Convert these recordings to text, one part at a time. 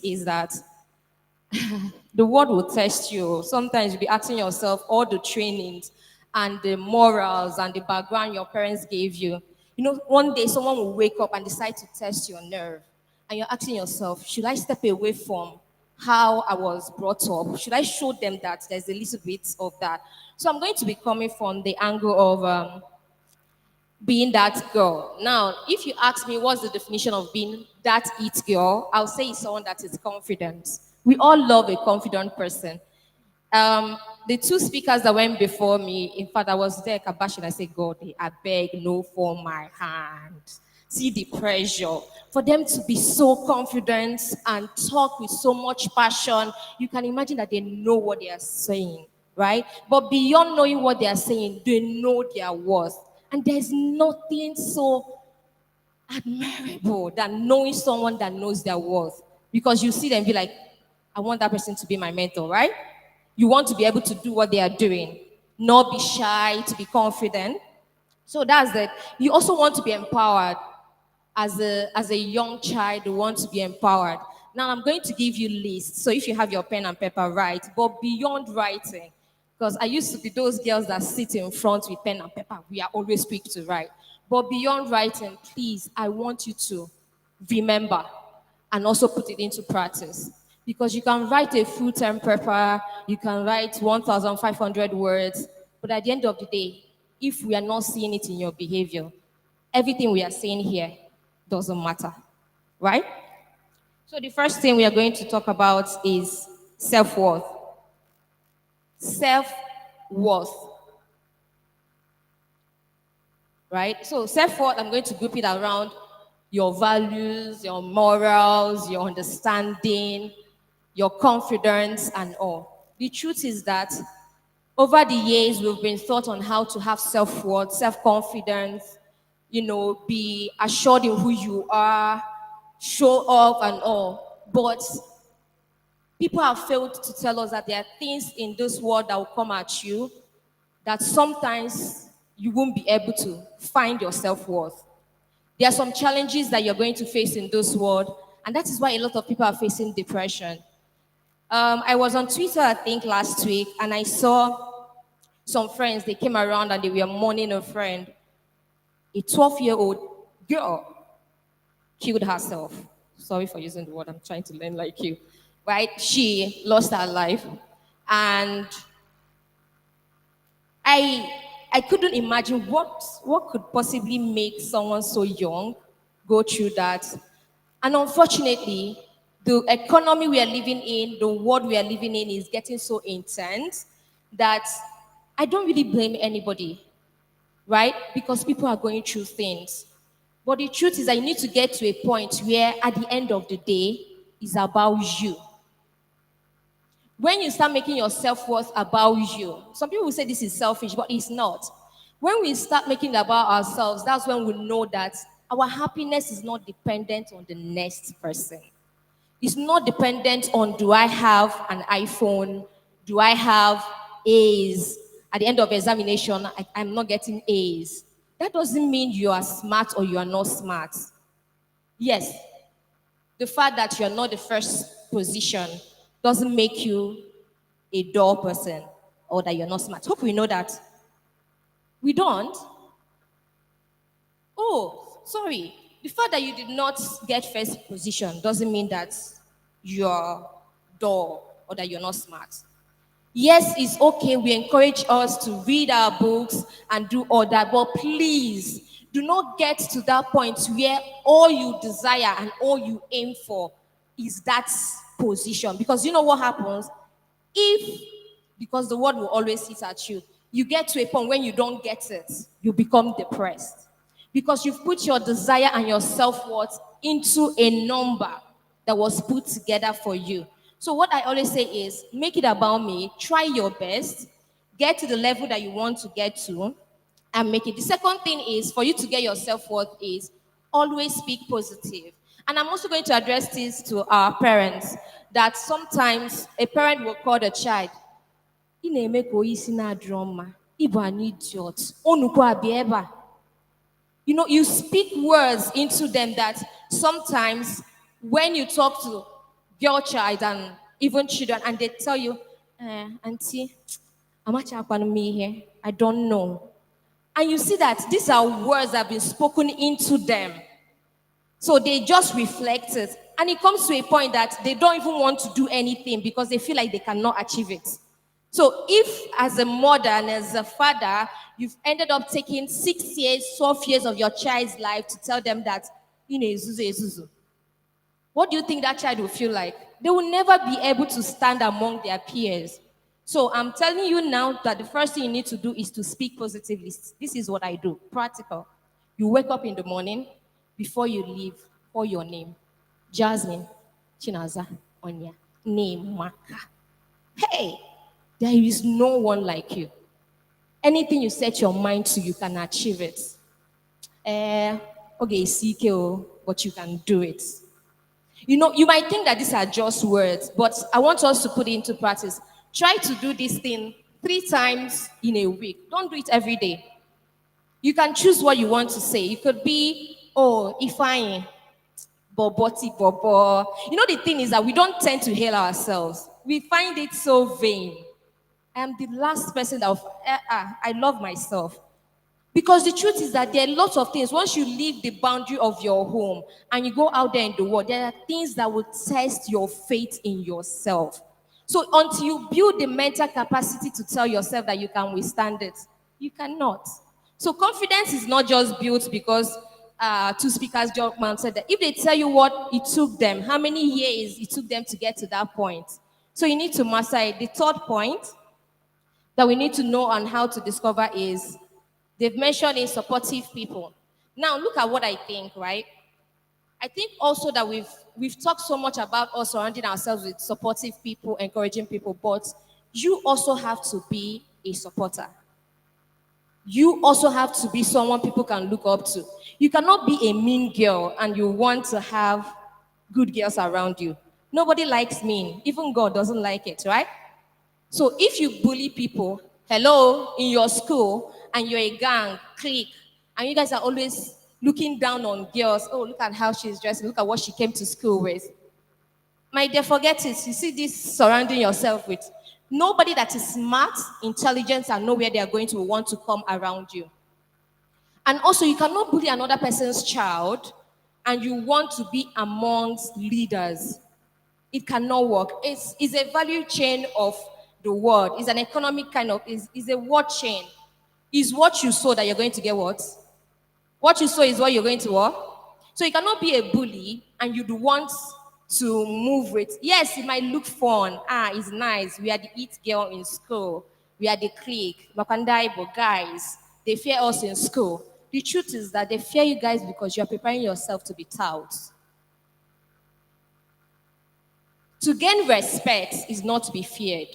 is that the world will test you. Sometimes you'll be asking yourself all the trainings and the morals and the background your parents gave you. You know, one day someone will wake up and decide to test your nerve. And you're asking yourself, should I step away from how I was brought up? Should I show them that there's a little bit of that? So I'm going to be coming from the angle of being that girl. Now, if you ask me what's the definition of being that it girl, I'll say it's someone that is confident. We all love a confident person. The two speakers that went before me, in fact, I was there, Kabash, and I said, God, I beg, no for my hand. See the pressure. For them to be so confident and talk with so much passion, you can imagine that they know what they are saying, right? But beyond knowing what they are saying, they know their worth. And there's nothing so admirable than knowing someone that knows their worth. Because you see them be like, I want that person to be my mentor, right? You want to be able to do what they are doing, not be shy, to be confident. So that's it. You also want to be empowered as a young child. You want to be empowered. Now I'm going to give you lists. So if you have your pen and paper, write. But beyond writing, because I used to be those girls that sit in front with pen and paper. We are always quick to write. But beyond writing, please, I want you to remember and also put it into practice. Because you can write a full-term paper, you can write 1,500 words, but at the end of the day, if we are not seeing it in your behavior, everything we are saying here doesn't matter, right? So the first thing we are going to talk about is self-worth. Self-worth, right? So self-worth, I'm going to group it around your values, your morals, your understanding, your confidence, and all. The truth is that over the years, we've been taught on how to have self-worth, self-confidence, be assured in who you are, show off and all. But people have failed to tell us that there are things in this world that will come at you that sometimes you won't be able to find your self-worth. There are some challenges that you're going to face in this world, and that is why a lot of people are facing depression. I was on Twitter, I think, last week, and I saw some friends, they came around and they were mourning a friend. A 12-year-old girl killed herself. Sorry for using the word, I'm trying to learn like you. Right? She lost her life. And I couldn't imagine what could possibly make someone so young go through that. And unfortunately, the economy we are living in, the world we are living in is getting so intense that I don't really blame anybody, right? Because people are going through things. But the truth is that you need to get to a point where at the end of the day, it's about you. When you start making your self-worth about you, some people will say this is selfish, but it's not. When we start making it about ourselves, that's when we know that our happiness is not dependent on the next person. It's not dependent on, do I have an iPhone? Do I have A's? At the end of examination, I'm not getting A's. That doesn't mean you are smart or you are not smart. Yes, the fact that you're not the first position doesn't make you a dull person or that you're not smart. Hope we know that. We don't. Oh, sorry. The fact that you did not get first position doesn't mean that you're dull or that you're not smart. Yes, it's okay. We encourage us to read our books and do all that, but please do not get to that point where all you desire and all you aim for is that position. Because you know what happens? If, because the word will always hit at you, you get to a point when you don't get it, you become depressed. Because you've put your desire and your self-worth into a number that was put together for you. So what I always say is, make it about me, try your best, get to the level that you want to get to, and make it. The second thing is, for you to get your self-worth is, always speak positive. And I'm also going to address this to our parents, that sometimes a parent will call the child, "Ị na-eme ka oyi si na-adịrọ mma. Ị bụ an idiot. Onukwu abịa ebe a." You speak words into them that sometimes when you talk to girl child and even children, and they tell you, Auntie, how much happened me here? I don't know. And you see that these are words that have been spoken into them. So they just reflect it. And it comes to a point that they don't even want to do anything because they feel like they cannot achieve it. So if as a mother and as a father, you've ended up taking 6 years, 12 years of your child's life to tell them that, Ezuzu, what do you think that child will feel like? They will never be able to stand among their peers. So I'm telling you now that the first thing you need to do is to speak positively. This is what I do, practical. You wake up in the morning, before you leave, call your name. Jasmine, Chinaza, Onya, name, Maka. Hey, there is no one like you. Anything you set your mind to, you can achieve it. Okay, CKO, but you can do it. You know, you might think that these are just words, but I want us to put it into practice. Try to do this thing 3 times in a week. Don't do it every day. You can choose what you want to say. It could be, oh, Ifeanyi, Boboti, Bobo. You know, the thing is that we don't tend to hail ourselves. We find it so vain. I am the last person that I love myself. Because the truth is that there are lots of things. Once you leave the boundary of your home and you go out there in the world, there are things that will test your faith in yourself. So until you build the mental capacity to tell yourself that you can withstand it, you cannot. So confidence is not just built because two speakers, Jockman said that if they tell you what it took them, how many years it took them to get to that point. So you need to master it. The third point that we need to know on how to discover is they've mentioned in supportive people. Now look at what I think, right? I think also that we've talked so much about us surrounding ourselves with supportive people, encouraging people, but you also have to be a supporter. You also have to be someone people can look up to. You cannot be a mean girl and you want to have good girls around you. Nobody likes mean. Even God doesn't like it, right? So if you bully people, hello, in your school, and you're a gang, clique, and you guys are always looking down on girls, oh, look at how she's dressed, look at what she came to school with. My dear, forget it. You see this surrounding yourself with. Nobody that is smart, intelligent, and know where they are going to want to come around you. And also, you cannot bully another person's child and you want to be amongst leaders. It cannot work. It's a value chain of the world. It's an economic kind of, is a word chain. Is what you sow that you're going to get what? What you sow is what you're going to what? So you cannot be a bully and you'd want to move with. Yes, it might look fun. It's nice. We are the it girl in school. We are the clique. Makandaibo guys. They fear us in school. The truth is that they fear you guys because you're preparing yourself to be touts. To gain respect is not to be feared.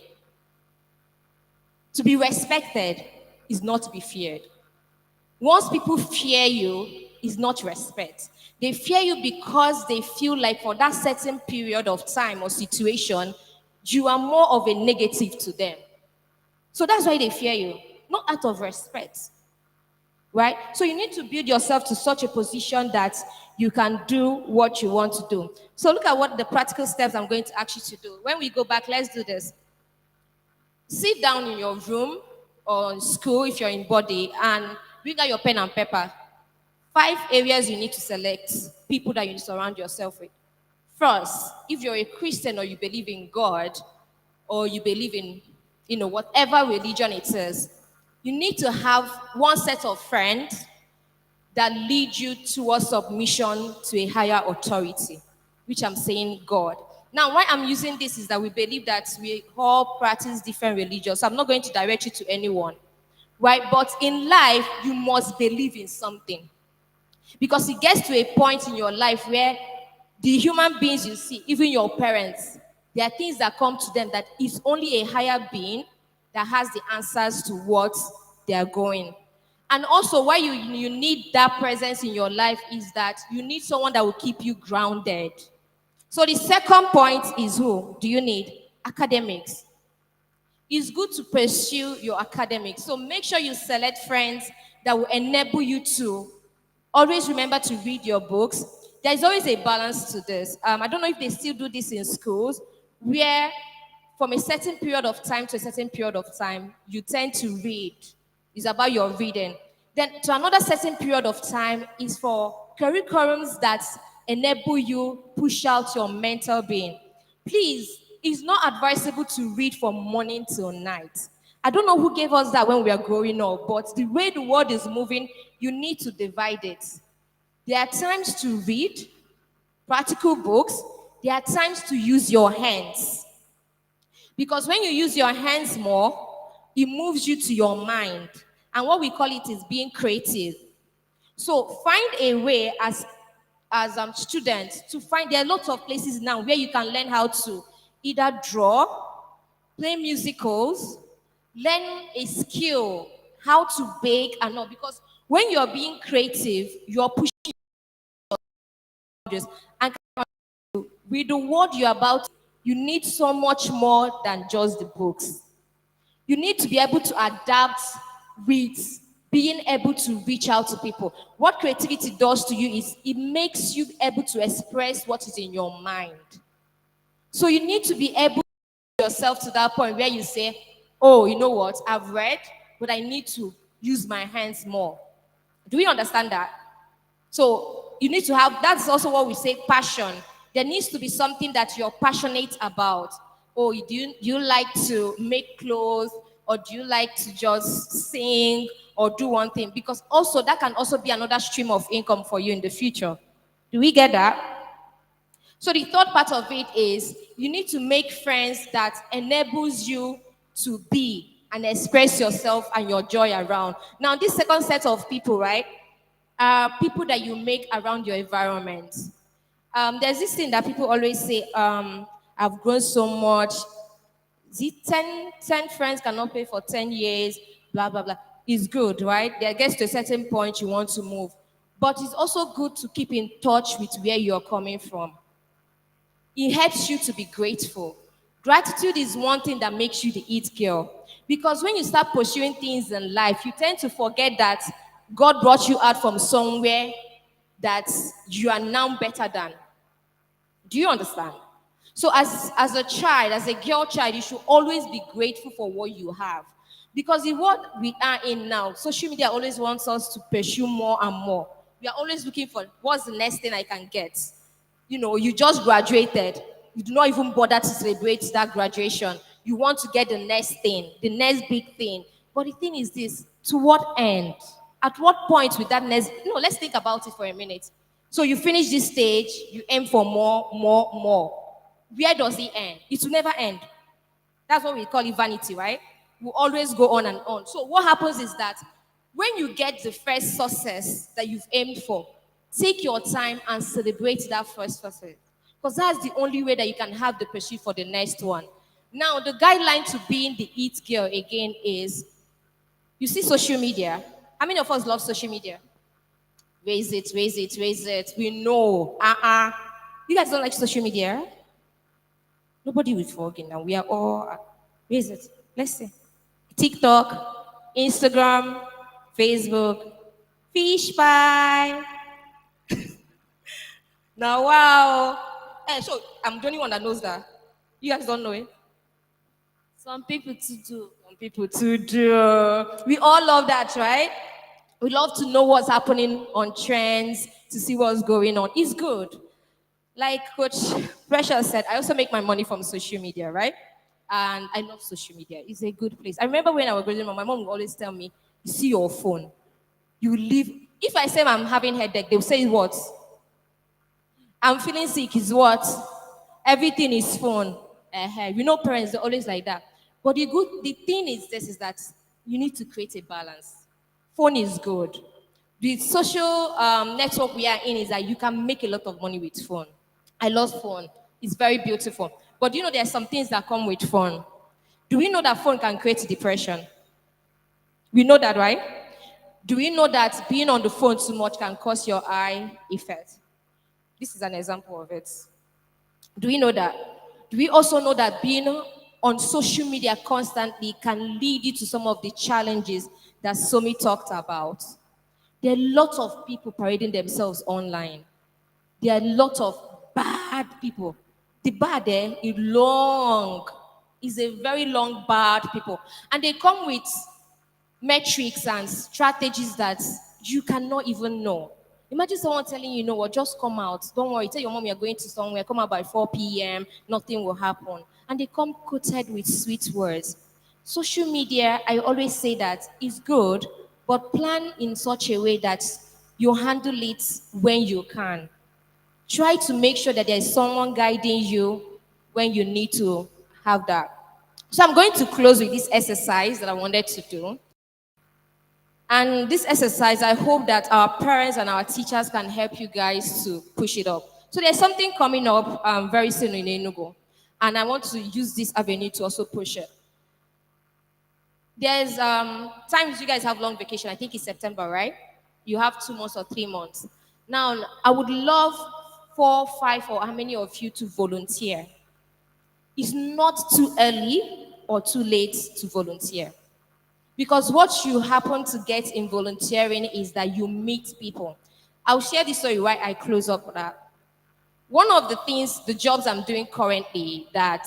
To be respected is not to be feared. Once people fear you, it's not respect. They fear you because they feel like for that certain period of time or situation, you are more of a negative to them. So that's why they fear you, not out of respect. Right? So you need to build yourself to such a position that you can do what you want to do. So look at what the practical steps I'm going to ask you to do. When we go back, let's do this. Sit down in your room or in school if you're in body and bring out your pen and paper. 5 areas you need to select, people that you need to surround yourself with. First, if you're a Christian or you believe in God or you believe in, whatever religion it is, you need to have one set of friends that lead you towards submission to a higher authority, which I'm saying God. Now, why I'm using this is that we believe that we all practice different religions. So I'm not going to direct you to anyone, right? But in life, you must believe in something. Because it gets to a point in your life where the human beings you see, even your parents, there are things that come to them that is only a higher being that has the answers to what they are going. And also, why you need that presence in your life is that you need someone that will keep you grounded. So the second point is who do you need? Academics. It's good to pursue your academics. So make sure you select friends that will enable you to always remember to read your books. there's always a balance to this. I don't know if they still do this in schools, where from a certain period of time to a certain period of time, you tend to read. It's about your reading. Then to another certain period of time is for curriculums that enable you push out your mental being. Please, it's not advisable to read from morning till night. I don't know who gave us that when we are growing up, but the way the world is moving, you need to divide it. There are times to read practical books, there are times to use your hands. Because when you use your hands more, it moves you to your mind. And what we call it is being creative. So find a way as students to find, there are lots of places now where you can learn how to either draw, play musicals, learn a skill, how to bake and all. Because when you're being creative, you're pushing boundaries. And with the world you're about, you need so much more than just the books. You need to be able to adapt with being able to reach out to people. What creativity does to you is it makes you able to express what is in your mind. So you need to be able to yourself to that point where you say, oh, you know what, I've read, but I need to use my hands more. Do we understand that? So you need to have, that's also what we say, passion. There needs to be something that you're passionate about. Oh, do you like to make clothes, or do you like to just sing or do one thing? Because also that can also be another stream of income for you in the future. Do we get that? So the third part of it is you need to make friends that enables you to be and express yourself and your joy around. Now, this second set of people, right, are people that you make around your environment. There's this thing that people always say, I've grown so much. The 10 friends cannot pay for 10 years, blah, blah, blah. It's good, right? There gets to a certain point you want to move. But it's also good to keep in touch with where you're coming from. It helps you to be grateful. Gratitude is one thing that makes you the it girl. Because when you start pursuing things in life, you tend to forget that God brought you out from somewhere that you are now better than. Do you understand? So as a child, as a girl child, you should always be grateful for what you have. Because in what we are in now, social media always wants us to pursue more and more. We are always looking for what's the next thing I can get. You know, you just graduated. You do not even bother to celebrate that graduation. You want to get the next thing, the next big thing. But the thing is this, to what end? At what point with that next, let's think about it for a minute. So you finish this stage, you aim for more, more, more. Where does it end? It will never end. That's what we call it vanity, right? We always go on and on. So what happens is that when you get the first success that you've aimed for, take your time and celebrate that first success. Because that's the only way that you can have the pursuit for the next one. Now, the guideline to being the it girl again is, you see social media. How many of us love social media? Raise it, raise it, raise it. We know. You guys don't like social media? Nobody will forget now. We are all, raise it. Let's see. TikTok, Instagram, Facebook, fish pie. Now, wow. So I'm the only one that knows that. You guys don't know it. Some people to do. Some people too do. We all love that, right? We love to know what's happening on trends, to see what's going on. It's good. Like Coach Precious said, I also make my money from social media, right? And I love social media. It's a good place. I remember when I was growing up, my mom would always tell me, you see your phone, you leave. If I say I'm having headache, they'll say what? I'm feeling sick is what? Everything is phone. You know, parents are always like that. But the thing is this is that you need to create a balance. Phone is good. The social network we are in is that you can make a lot of money with phone. I love phone. It's very beautiful. But you know there are some things that come with phone. Do we know that phone can create depression? We know that, right? Do we know that being on the phone too much can cause your eye effect? This is an example of it. Do we know that? Do we also know that being on social media constantly can lead you to some of the challenges that Somi talked about? There are lots of people parading themselves online. there are a lot of bad people. The bad there is long. Is a very long bad people. And they come with metrics and strategies that you cannot even know. Imagine someone telling you, you know what, just come out. Don't worry. Tell your mom you're going to somewhere. Come out by 4 p.m. Nothing will happen. And they come coated with sweet words. Social media, I always say that is good, but plan in such a way that you handle it when you can. Try to make sure that there is someone guiding you when you need to have that. So I'm going to close with this exercise that I wanted to do. And this exercise, I hope that our parents and our teachers can help you guys to push it up. So there's something coming up very soon in Enugu. And I want to use this avenue to also push it. There's times you guys have long vacation. I think it's September, right? You have 2 months or 3 months. Now, I would love 4, 5, or how many of you to volunteer. It's not too early or too late to volunteer. Because what you happen to get in volunteering is that you meet people. I'll share this story why I close up that. One of the things, the jobs I'm doing currently that,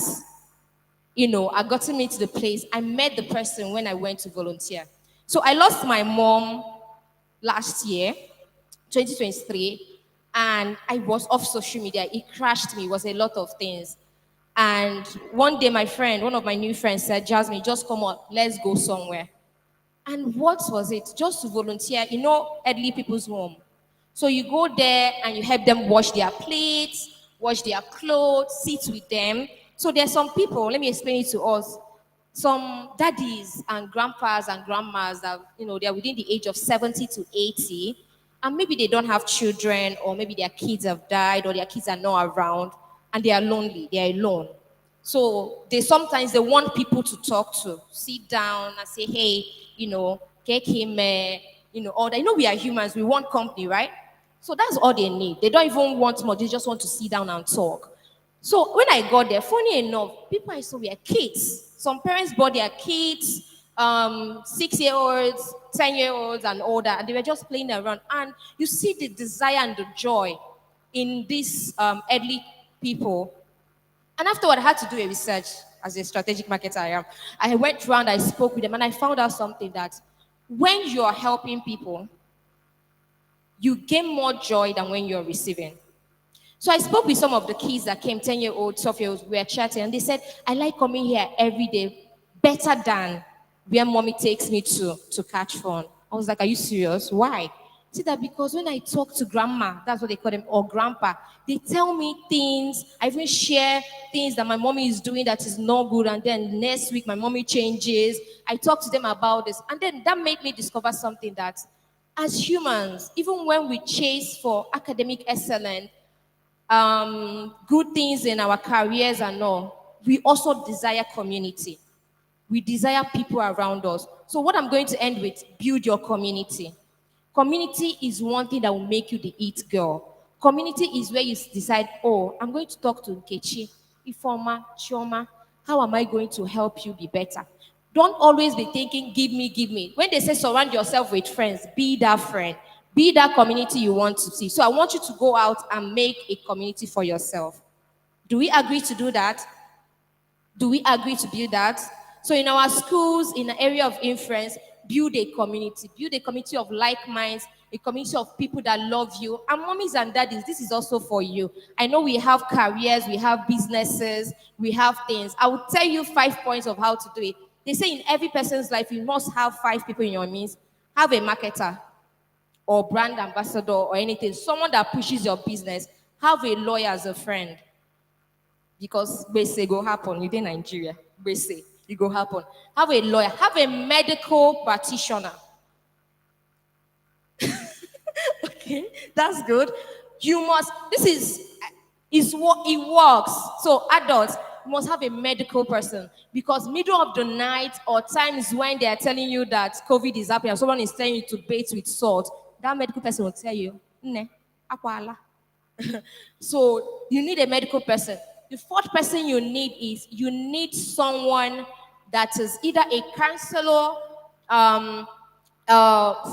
I got to meet the place. I met the person when I went to volunteer. So I lost my mom last year, 2023, and I was off social media. It crashed me. It was a lot of things. And one day, one of my new friends said, Jasmine, just come on, let's go somewhere. And what was it? Just to volunteer, elderly people's home. So you go there and you help them wash their plates, wash their clothes, sit with them. So there's some people, let me explain it to us. Some daddies and grandpas and grandmas that, they're within the age of 70 to 80, and maybe they don't have children, or maybe their kids have died, or their kids are not around, and they are lonely, they are alone. So they want people to talk to, sit down and say, hey, get him, all that. We are humans, we want company, right? So that's all they need. They don't even want more, they just want to sit down and talk. So when I got there, funny enough, people I saw were kids. Some parents brought their kids, 6-year-olds, 10-year-olds, and older, and they were just playing around. And you see the desire and the joy in these elderly people. And afterward, I had to do a research as a strategic marketer I am. I went around, I spoke with them, and I found out something that when you are helping people, you gain more joy than when you're receiving. So I spoke with some of the kids that came, 10-year-olds, 12-year-olds, we were chatting, and they said, I like coming here every day better than where mommy takes me to catch fun. I was like, are you serious? Why? See that because when I talk to grandma, that's what they call them, or grandpa, they tell me things. I even share things that my mommy is doing that is not good, and then next week my mommy changes. I talk to them about this, and then that made me discover something that as humans, even when we chase for academic excellence, good things in our careers and all, we also desire community. We desire people around us. So what I'm going to end with, build your community. Community is one thing that will make you the it girl. Community is where you decide, oh, I'm going to talk to Nkechi, Ifoma, Chioma. How am I going to help you be better? Don't always be thinking, give me, give me. When they say surround yourself with friends, be that friend. Be that community you want to see. So I want you to go out and make a community for yourself. Do we agree to do that? Do we agree to build that? So in our schools, in the area of influence, build a community of like minds, a community of people that love you. And mommies and daddies, this is also for you. I know we have careers, we have businesses, we have things. I will tell you 5 points of how to do it. They say in every person's life, you must have 5 people in your midst. Have a marketer or brand ambassador or anything, someone that pushes your business. Have a lawyer as a friend. Because base go happen within Nigeria. Base it go happen. Have a lawyer. Have a medical practitioner. Okay, that's good. You must. Is what it works. So adults must have a medical person because middle of the night or times when they are telling you that COVID is happening and someone is telling you to bathe with salt, that medical person will tell you, "Ne, akwala." So you need a medical person. The fourth person you need is you need someone that is either a counselor,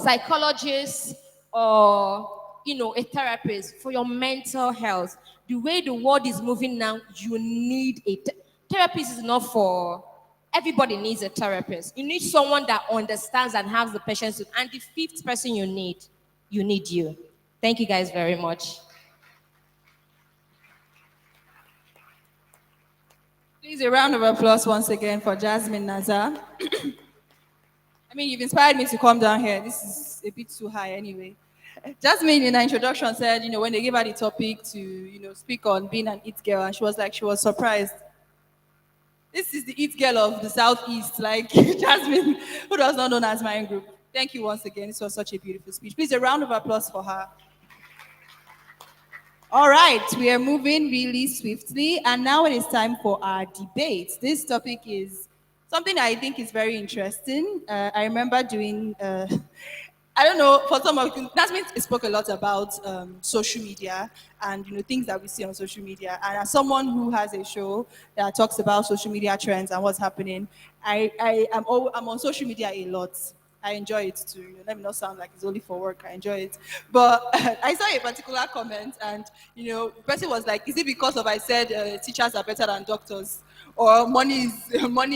psychologist, or a therapist for your mental health. The way the world is moving now, you need a therapist. Is not for everybody. Needs a therapist. You need someone that understands and has the patience. And the fifth person you need you. Thank you guys very much. Please, a round of applause once again for Jasmine Nazar. I mean, you've inspired me to come down here. This is a bit too high anyway. Jasmine, in her introduction, said, when they gave her the topic to, speak on being an it girl, and she was surprised. This is the it girl of the Southeast, like Jasmine, who does not know as my group. Thank you once again. This was such a beautiful speech. Please, a round of applause for her. All right, we are moving really swiftly, and now it is time for our debate. This topic is something I think is very interesting. I remember doing, I don't know, for some of you, Nasmin spoke a lot about social media and things that we see on social media. And as someone who has a show that talks about social media trends and what's happening, I'm on social media a lot. I enjoy it too. Let me not sound like it's only for work. I enjoy it. But I saw a particular comment, and the person was like, "Is it because of I said teachers are better than doctors, or money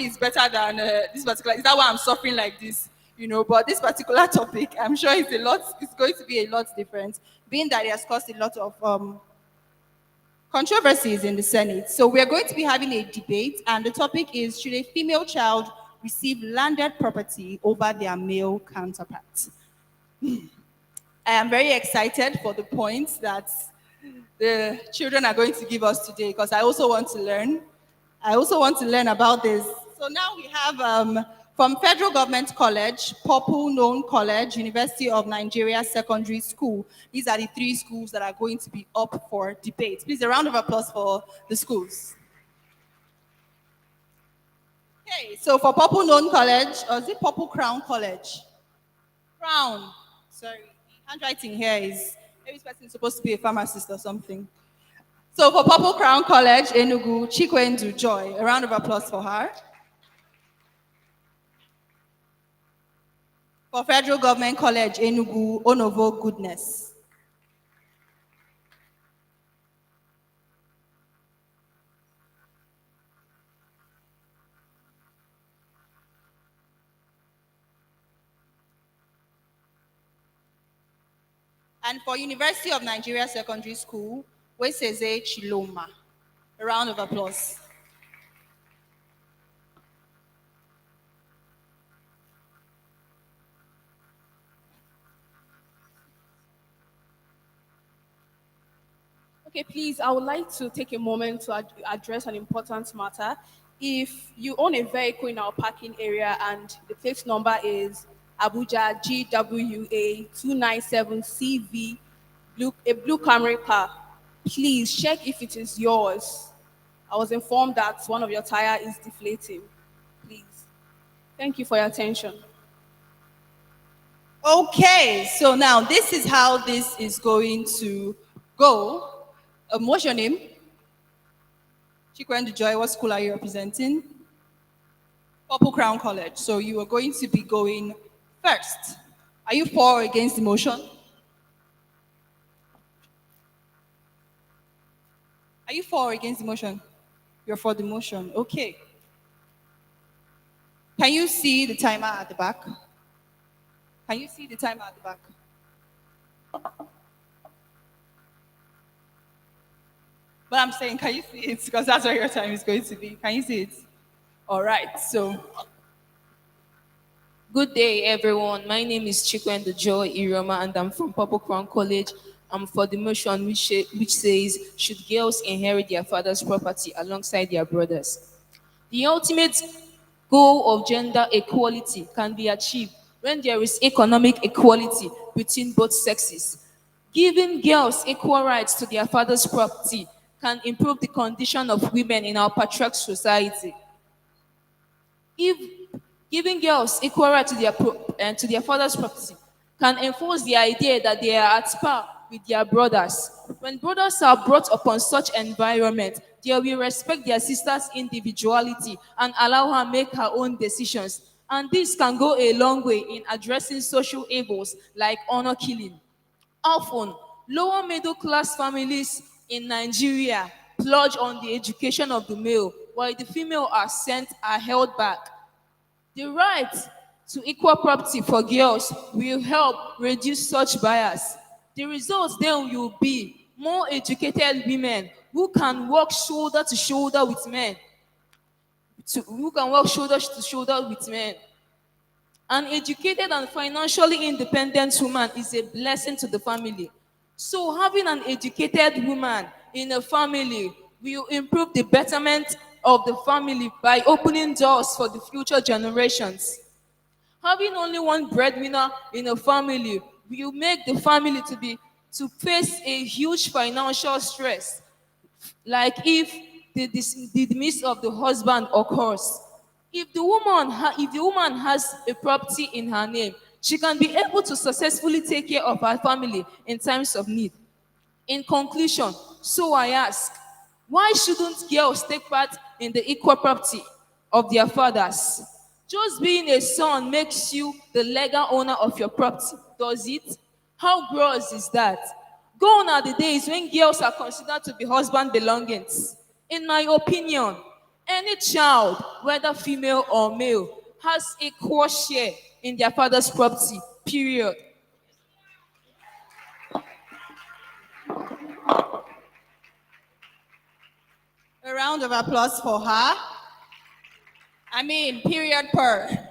is better than this particular? Is that why I'm suffering like this?" But this particular topic, I'm sure it's going to be a lot different, being that it has caused a lot of controversies in the Senate. So we are going to be having a debate, and the topic is: should a female child receive landed property over their male counterparts? I am very excited for the points that the children are going to give us today, because I also want to learn. I also want to learn about this. So now we have from Federal Government College, Purple Known College, University of Nigeria Secondary School. These are the three schools that are going to be up for debate. Please, a round of applause for the schools. Okay, so for Purple Known College, or is it Purple Crown College? Crown. Sorry, the handwriting here is, maybe this person is supposed to be a pharmacist or something. So for Purple Crown College, Enugu, Chikwendu Joy. A round of applause for her. For Federal Government College, Enugu, Onovo Goodness. And for University of Nigeria Secondary School, Weseze Chiloma. A round of applause. Okay, please, I would like to take a moment to address an important matter. If you own a vehicle in our parking area and the plate number is Abuja GWA 297CV, a blue Camry car, please check if it is yours. I was informed that one of your tire is deflating. Please. Thank you for your attention. Okay, so now this is how this is going to go. What's your name? Chikwendu Joy, what school are you representing? Purple Crown College. So you are going to be going first. Are you for or against the motion? Are you for or against the motion? You're for the motion. Okay. Can you see the timer at the back? Can you see the timer at the back? But I'm saying, can you see it? Because that's where your time is going to be. Can you see it? All right. So, good day, everyone. My name is Chikwendu Joy Iroma, and I'm from Purple Crown College. I'm for the motion which says, should girls inherit their father's property alongside their brothers? The ultimate goal of gender equality can be achieved when there is economic equality between both sexes. Giving girls equal rights to their father's property can improve the condition of women in our patriarchal society. If giving girls equal right to their father's property can enforce the idea that they are at par with their brothers. When brothers are brought upon such environment, they will respect their sister's individuality and allow her make her own decisions. And this can go a long way in addressing social evils like honor killing. Often, lower middle class families in Nigeria pledge on the education of the male, while the female are held back. The right to equal property for girls will help reduce such bias. The result then will be more educated women who can work shoulder to shoulder with men. Who can work shoulder to shoulder with men. An educated and financially independent woman is a blessing to the family. So having an educated woman in a family will improve the betterment of the family by opening doors for the future generations. Having only one breadwinner in a family will make the family to face a huge financial stress, like if the demise of the husband occurs. If the woman has a property in her name, she can be able to successfully take care of her family in times of need. In conclusion, so I ask, why shouldn't girls take part in the equal property of their fathers? Just being a son makes you the legal owner of your property, does it? How gross is that? Gone are the days when girls are considered to be husband belongings. In my opinion, any child, whether female or male, has equal share in their father's property, period. A round of applause for her. Period per.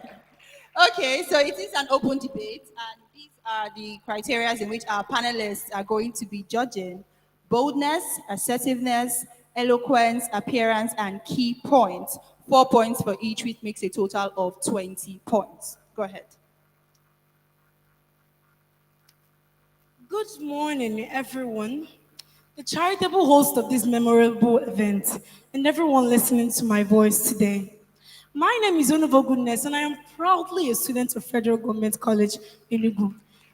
Okay, so it is an open debate, and these are the criteria in which our panelists are going to be judging: boldness, assertiveness, eloquence, appearance, and key points. 4 points for each, which makes a total of 20 points. Go ahead. Good morning, everyone. The charitable host of this memorable event, and everyone listening to my voice today. My name is Onovo Goodness, and I am proudly a student of Federal Government College in Enugu.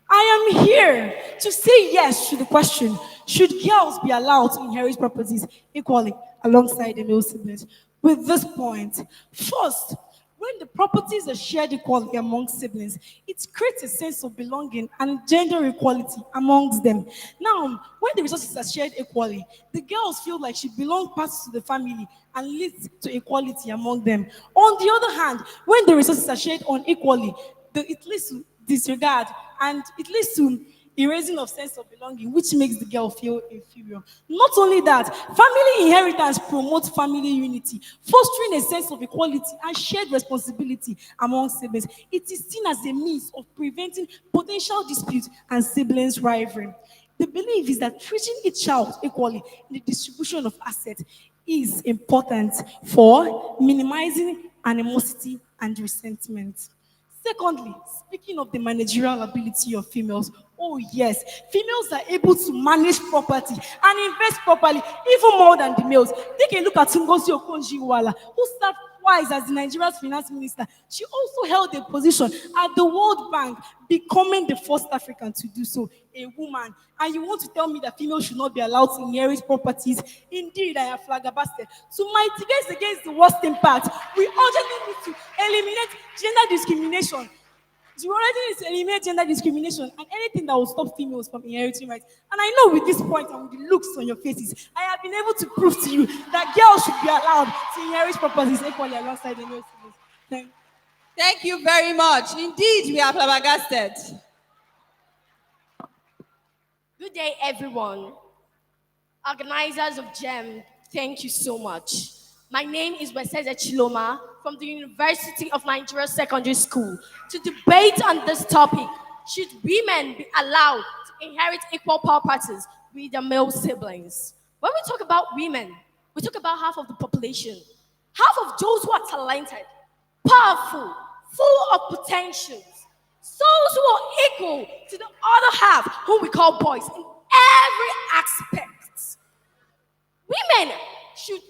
I am here to say yes to the question, should girls be allowed to inherit properties equally alongside their male siblings? With this point, first, when the properties are shared equally among siblings, it creates a sense of belonging and gender equality amongst them. Now, when the resources are shared equally, the girls feel like she belongs parts to the family and leads to equality among them. On the other hand, when the resources are shared unequally, it leads to disregard and it leads to erasing of sense of belonging, which makes the girl feel inferior. Not only that, family inheritance promotes family unity, fostering a sense of equality and shared responsibility among siblings. It is seen as a means of preventing potential disputes and siblings rivalry. The belief is that treating each child equally in the distribution of assets is important for minimizing animosity and resentment. Secondly, speaking of the managerial ability of females, oh yes, females are able to manage property and invest properly even more than the males. Take a look at Ngozi Okonjo-Iweala, who served twice as Nigeria's finance minister. She also held a position at the World Bank, becoming the first African to do so, a woman. And you want to tell me that females should not be allowed to inherit properties? Indeed, I am flabbergasted. To mitigate against the worst impact, we urgently need to eliminate gender discrimination. We already need to eliminate gender discrimination and anything that will stop females from inheriting rights. And I know with this point and with the looks on your faces, I have been able to prove to you that girls should be allowed to inherit properties equally alongside the male siblings. Thank you very much. Indeed, we are flabbergasted. Good day, everyone. Organizers of GEM, thank you so much. My name is Weseze Chiloma from the University of Nigeria Secondary School to debate on this topic. Should women be allowed to inherit equal properties with their male siblings? When we talk about women, we talk about half of the population. Half of those who are talented, powerful, full of potentials. Souls who are equal to the other half, whom we call boys, in every aspect. Women should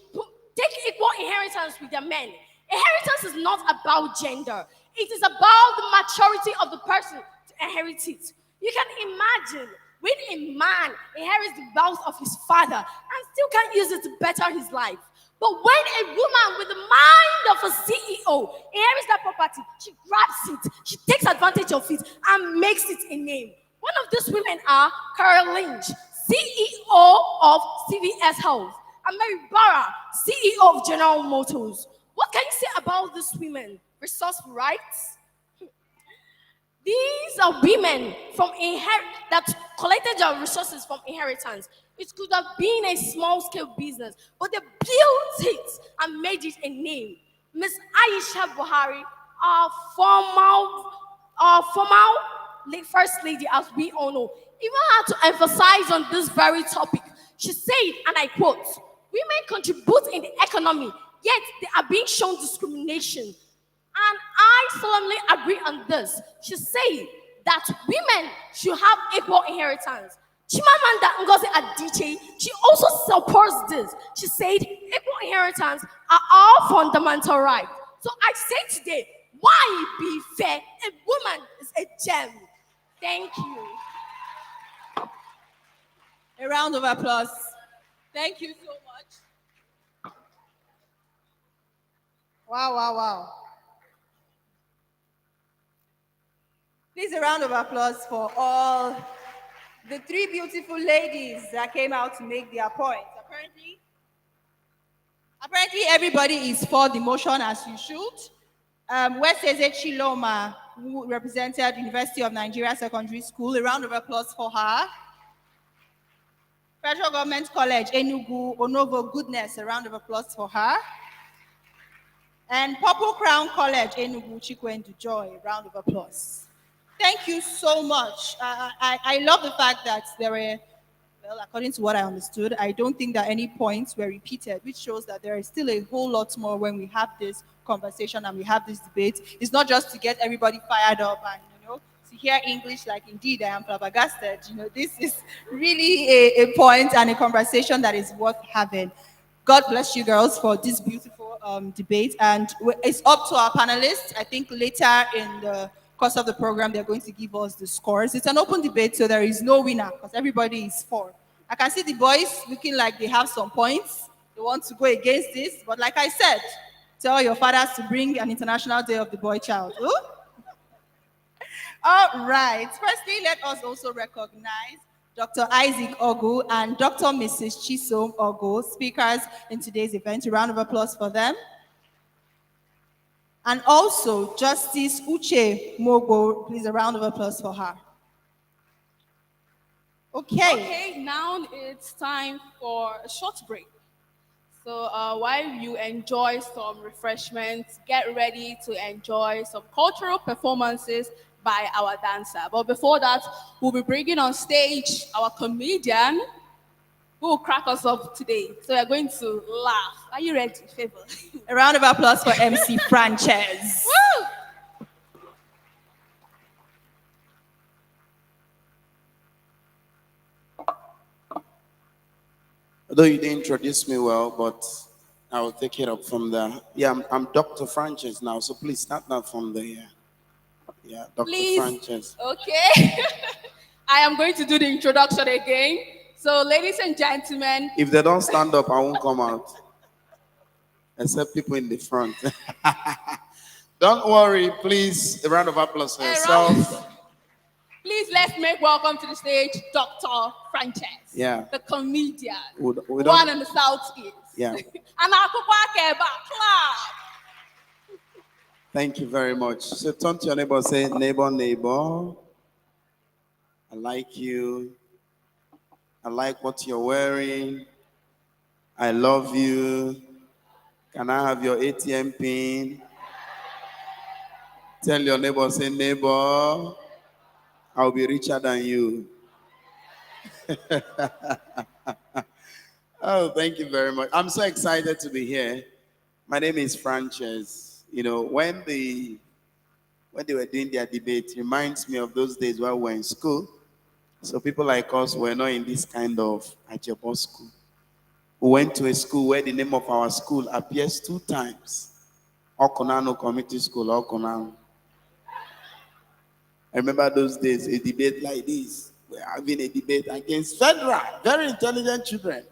take equal inheritance with their men. Inheritance is not about gender. It is about the maturity of the person to inherit it. You can imagine when a man inherits the wealth of his father and still can't use it to better his life. But when a woman with the mind of a CEO inherits that property, she grabs it, she takes advantage of it, and makes it a name. One of these women are Carol Lynch, CEO of CVS Health, and Mary Barra, CEO of General Motors. What can you say about these women? Resourceful, right? These are women that collected their resources from inheritance. It could have been a small-scale business, but they built it and made it a name. Miss Aisha Buhari, our former first lady, as we all know, even had to emphasize on this very topic. She said, and I quote, "Women contribute in the economy, yet they are being shown discrimination." And I solemnly agree on this. She said that women should have equal inheritance. Chimamanda Ngozi Adichie, she also supports this. She said equal inheritance are our fundamental right. So I say today, why be fair? A woman is a gem. Thank you. A round of applause. Thank you so much. Wow, wow, wow. Please, a round of applause for all the three beautiful ladies that came out to make their points. Apparently everybody is for the motion, as you should. Weseze Chiloma, who represented University of Nigeria Secondary School, a round of applause for her. Federal Government College, Enugu, Onovo Goodness, a round of applause for her. And Purple Crown College, Enugu, Chikwendu Joy, a round of applause. Thank you so much. I love the fact that there were, well, according to what I understood, I don't think that any points were repeated, which shows that there is still a whole lot more when we have this conversation and we have this debate. It's not just to get everybody fired up and, to hear English like, indeed, I am flabbergasted. This is really a point and a conversation that is worth having. God bless you girls for this beautiful debate. And it's up to our panelists. I think later in the course of the program, they're going to give us the scores. It's an open debate, so there is no winner because everybody is for. I can see the boys looking like they have some points. They want to go against this. But like I said, tell your fathers to bring an International Day of the Boy Child. Ooh? All right. Firstly, let us also recognize Dr. Isaac Ogu and Dr. Mrs. Chisom Ogu, speakers in today's event. A round of applause for them. And also Justice Uche Mogo, please, a round of applause for her. Okay, now it's time for a short break. So while you enjoy some refreshments, get ready to enjoy some cultural performances by our dancer. But before that, we'll be bringing on stage our comedian who will crack us up today. So we're going to laugh. Are you ready, Favor? A round of applause for MC Frances. Woo! Although you didn't introduce me well, but I will take it up from there. Yeah, I'm Dr. Frances now, so please start that from there. Yeah, Dr. Please. Frances. Okay. I am going to do the introduction again. So, ladies and gentlemen. If they don't stand up, I won't come out. Except people in the front. Don't worry, please. A round of applause for yourself. Please, let's make welcome to the stage Dr. Frances. Yeah. The comedian. We don't- One in the Southeast. Yeah. And I'll clap. Thank you very much. So turn to your neighbor and say, neighbor, neighbor, I like you. I like what you're wearing. I love you. Can I have your ATM pin? Tell your neighbor, say, neighbor, I'll be richer than you. Oh, thank you very much. I'm so excited to be here. My name is Frances. When they were doing their debate, it reminds me of those days when we were in school. So people like us were not in this kind of Ajabo school. We went to a school where the name of our school appears 2 times. Okonano Community School, Okonano. I remember those days, a debate like this. We're having a debate against federal, very intelligent children.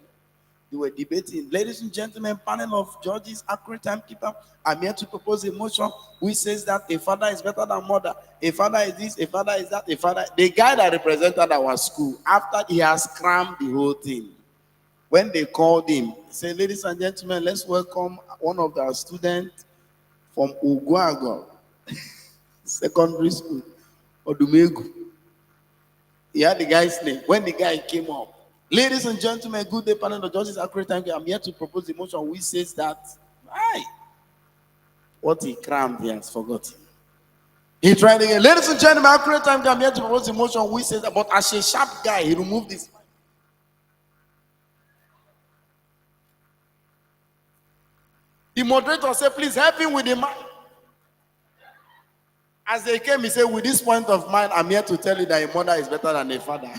They were debating. Ladies and gentlemen, panel of judges, accurate timekeeper, I'm here to propose a motion which says that a father is better than mother. A father is this, a father is that, a father. The guy that represented our school, after he has crammed the whole thing, when they called him, he said, ladies and gentlemen, let's welcome one of our students from Uguago Secondary School, Odumegu. He had the guy's name. When the guy came up, ladies and gentlemen, good day, panel of judges, accurate time. I'm here to propose the motion which says that, aye, what he crammed, he has forgotten. He tried again. Ladies and gentlemen, accurate time. I'm here to propose the motion which says that, but as a sharp guy, he removed this. The moderator said, please help him with the mic. As they came, he said, with this point of mind, I'm here to tell you that a mother is better than a father.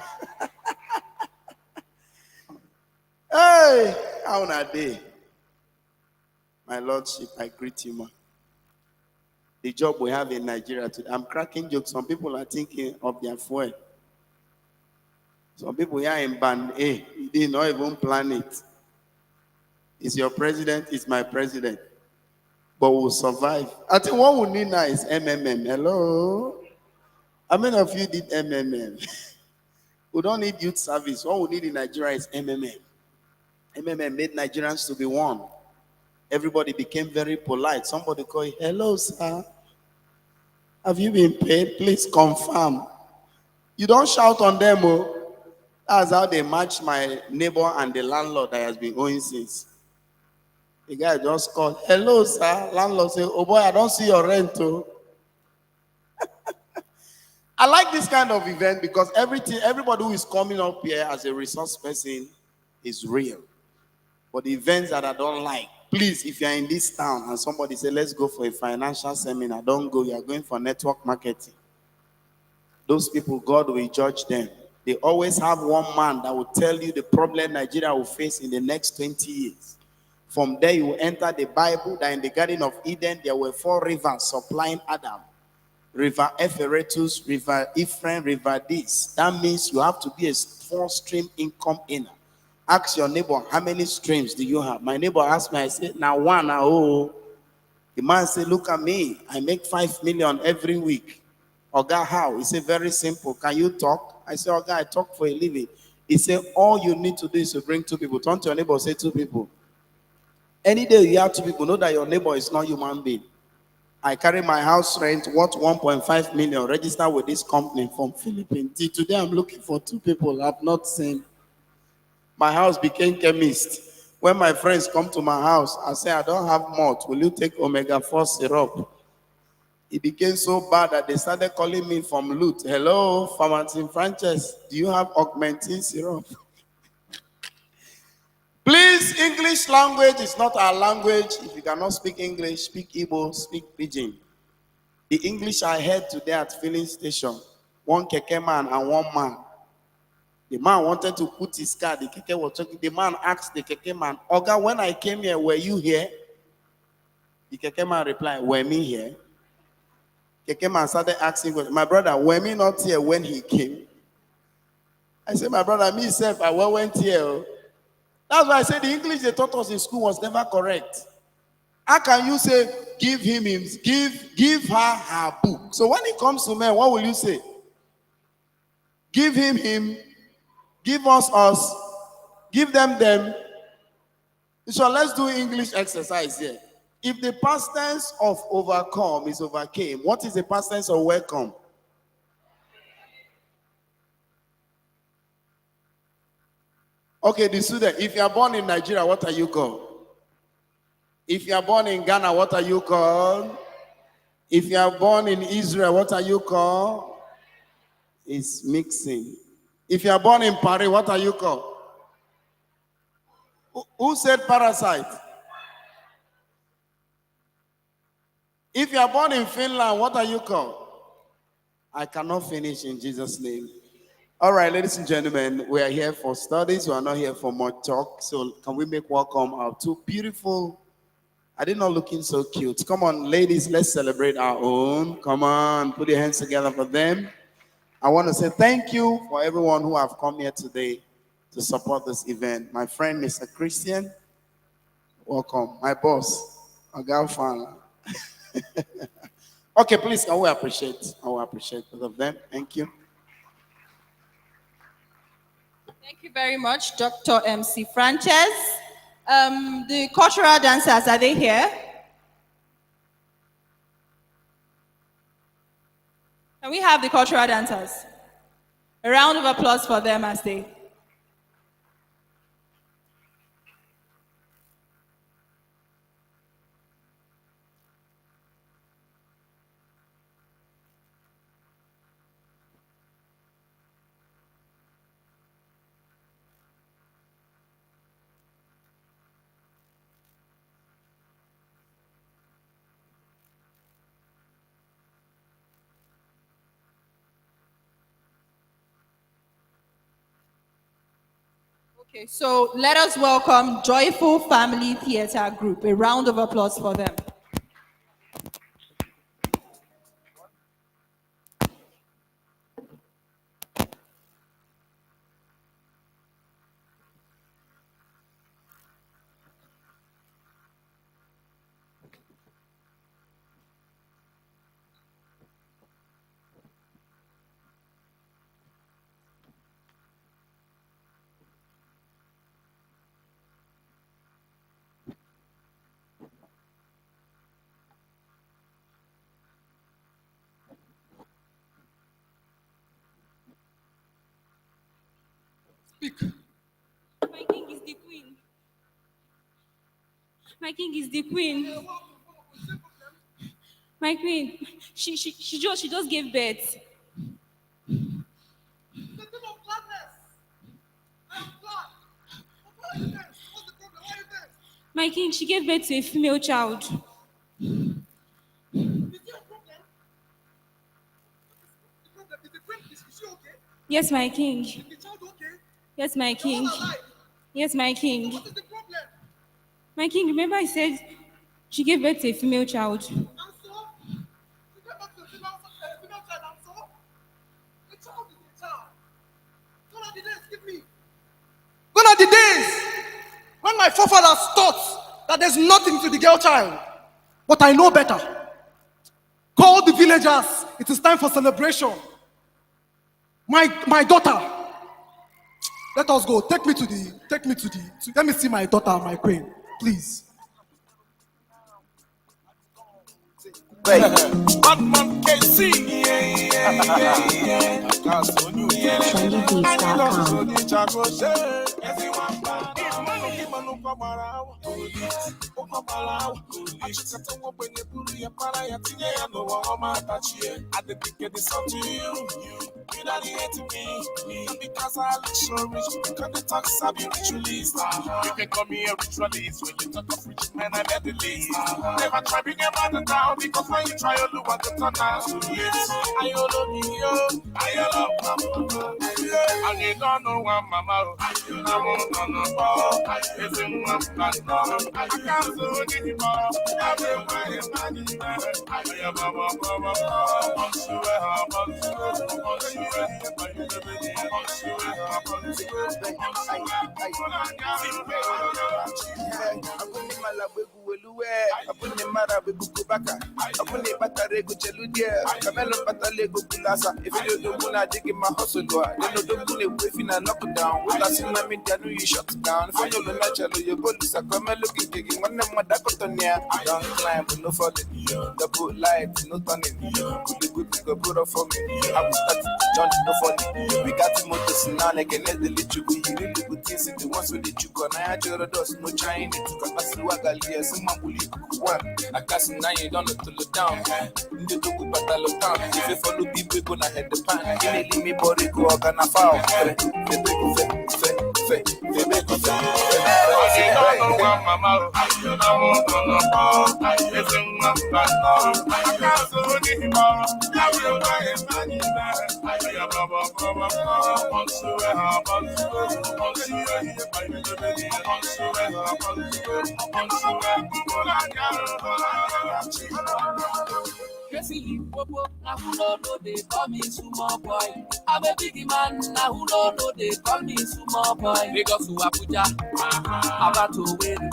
Hey, how are they? My lordship, I greet you, man. The job we have in Nigeria today, I'm cracking jokes. Some people are thinking of their fuel. Some people here in band A, they did not even plan it. It's your president, it's my president. But we'll survive. I think what we need now is MMM. Hello? How many of you did MMM? We don't need youth service. What we need in Nigeria is MMM. MMM made Nigerians to be one. Everybody became very polite. Somebody called, hello, sir. Have you been paid? Please confirm. You don't shout on them. Oh. That's how they match my neighbor and the landlord that has been owing since. The guy just called, hello, sir. Landlord said, oh boy, I don't see your rent. Oh. I like this kind of event because everybody who is coming up here as a resource person is real. But the events that I don't like, please, if you're in this town and somebody say, let's go for a financial seminar, don't go. You are going for network marketing. Those people, God will judge them. They always have one man that will tell you the problem Nigeria will face in the next 20 years. From there, you will enter the Bible that in the Garden of Eden, there were 4 rivers supplying Adam. River Euphrates, River Ephraim, River this. That means you have to be a 4-stream income earner. Ask your neighbor, how many streams do you have? My neighbor asked me, I said, now one, now oh. The man said, look at me. I make 5 million every week. Oga, how? He said, very simple. Can you talk? I said, Oga, I talk for a living. He said, all you need to do is to bring 2 people. Turn to your neighbor, say 2 people. Any day you have 2 people, know that your neighbor is not human being. I carry my house rent worth 1.5 million, registered with this company from Philippines. Till today, I'm looking for 2 people I've not seen. My house became chemist. When my friends come to my house, I say, I don't have malt. Will you take omega-4 syrup? It became so bad that they started calling me from Lut. Hello, Pharmacy Frances, do you have augmentin syrup? Please, English language is not our language. If you cannot speak English, speak Igbo, speak Pidgin. The English I heard today at filling station, 1 keke man and 1 man. The man wanted to put his car, the keke was talking. The man asked the keke man, Oga, when I came here, were you here? The keke man replied, were me here? Keke man started asking, my brother, were me not here when he came? I said, my brother, me self, I went here. That's why I said the English they taught us in school was never correct. How can you say, give her her book? So when it comes to men, what will you say? Give him, give us, give them. So let's do English exercise here. If the past tense of overcome is overcame, what is the past tense of welcome? Okay, the student, if you are born in Nigeria, what are you called? If you are born in Ghana, what are you called? If you are born in Israel, what are you called? It's mixing. If you are born in Paris, what are you called? Who said parasite? If you are born in Finland, what are you called? I cannot finish in Jesus' name. All right, ladies and gentlemen, we are here for studies. We are not here for more talk. So can we make welcome our 2 beautiful, are they not looking so cute? Come on, ladies, let's celebrate our own. Come on, put your hands together for them. I want to say thank you for everyone who have come here today to support this event. My friend, Mr. Christian, welcome. My boss, Agalfana. Okay, please, I will appreciate both of them. Thank you. Thank you very much, Dr. MC Frances. The cultural dancers, are they here? Can we have the cultural dancers? A round of applause for them as they. Okay, so let us welcome Joyful Family Theatre Group. A round of applause for them. My king is the queen. My king is the queen. My queen, she just gave birth. My king, she gave birth to a female child. Yes, my king. Yes, my king. Yes, my king. My king, remember I said she gave birth to a female child. Gone are the days when my forefathers thought that there's nothing to the girl child. But I know better. Call the villagers. It is time for celebration. My daughter. Let us go. Take me to let me see my daughter, my queen. Please. Because I look so rich, because the talks have been ritualist. You can call me a ritualist when you talk of rich men, I'm at the least. Never try bring a man down because when you try, you look at the turn out. I love you, I love mama. I need to know what mama. I won't know. It's in one plant. I can't do it anymore. Everywhere is money. I am if you don't want to dig in my hustle, then don't put a wave in a knockdown. When I see my media, you shut down. If you don't natural, your bodies are coming looking kicking. One of my dakotonia, don't climb, no falling. Double light, no turning. Good to put up for me. I will start John, no funny. We got the motors now, like an elderly you go. You really good things in the ones with the chuko. I had your doors, no Chinese. Because I see what I hear, some man will leave one. I got some 9 don't to look down. In the Dugu battle down. If you follow people, gonna head the pan. Give me body go, gonna fall. see popo, now who no know they call me small boy. I'm a big man, now who no know they call me small boy. Lagos to Abuja, Aba to Owerri,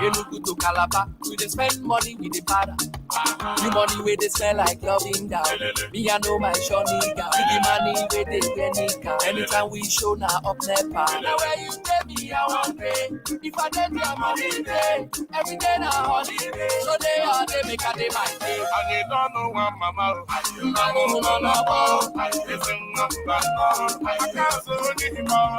Enugu to Calabar. We dey spend money with the para. The money where they smell like loving down. Me I know my short nigga. The money where they wear nigga. Anytime we show now up nepa. Now where you pay me, I want pay. If I get your money pay, every day na holiday. So they are they make a day my day. And you don't know what mama. I can't so anymore.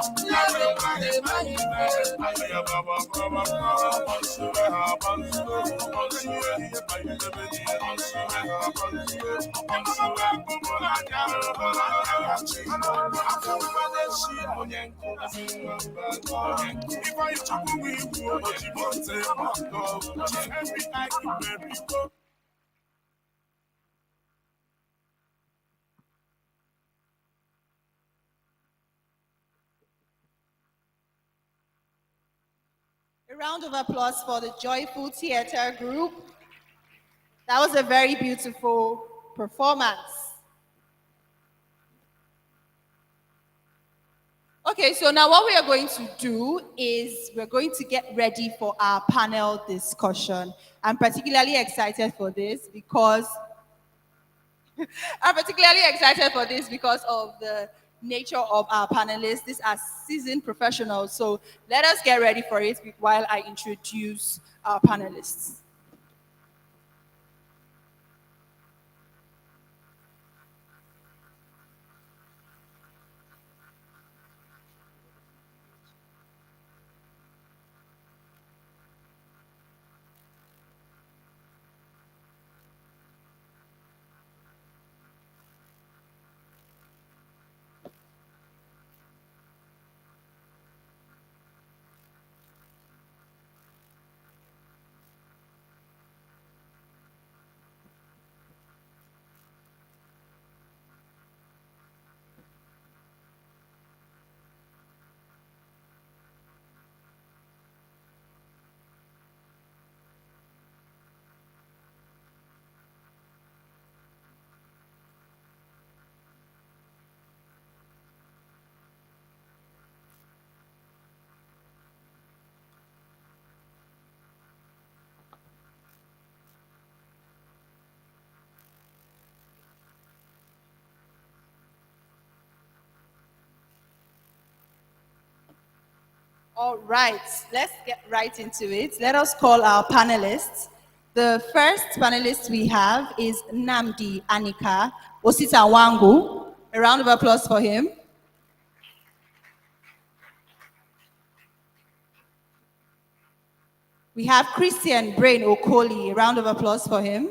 A round of applause for the Joyful Theatre Group. That was a very beautiful performance. Okay, so now what we are going to do is we're going to get ready for our panel discussion. I'm particularly excited for this because of the nature of our panelists. These are seasoned professionals. So let us get ready for it while I introduce our panelists. All right, let's get right into it. Let us call our panelists. The first panelist we have is Nnamdi Anika Osita-Nwangwu. A round of applause for him. We have Christian Brain Okoli. A round of applause for him.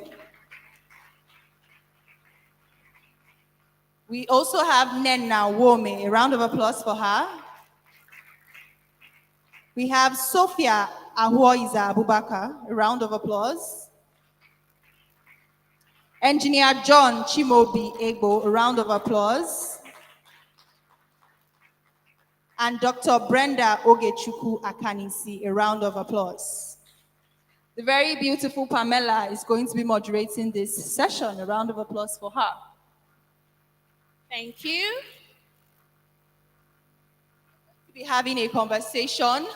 We also have Nenna Wome. A round of applause for her. We have Sophia Ahoiza Abubakar. A round of applause. Engineer John Chimobi Egbo. A round of applause. And Dr. Brenda Ogechukwu Akanisi. A round of applause. The very beautiful Pamela is going to be moderating this session. A round of applause for her. Thank you. We'll be having a conversation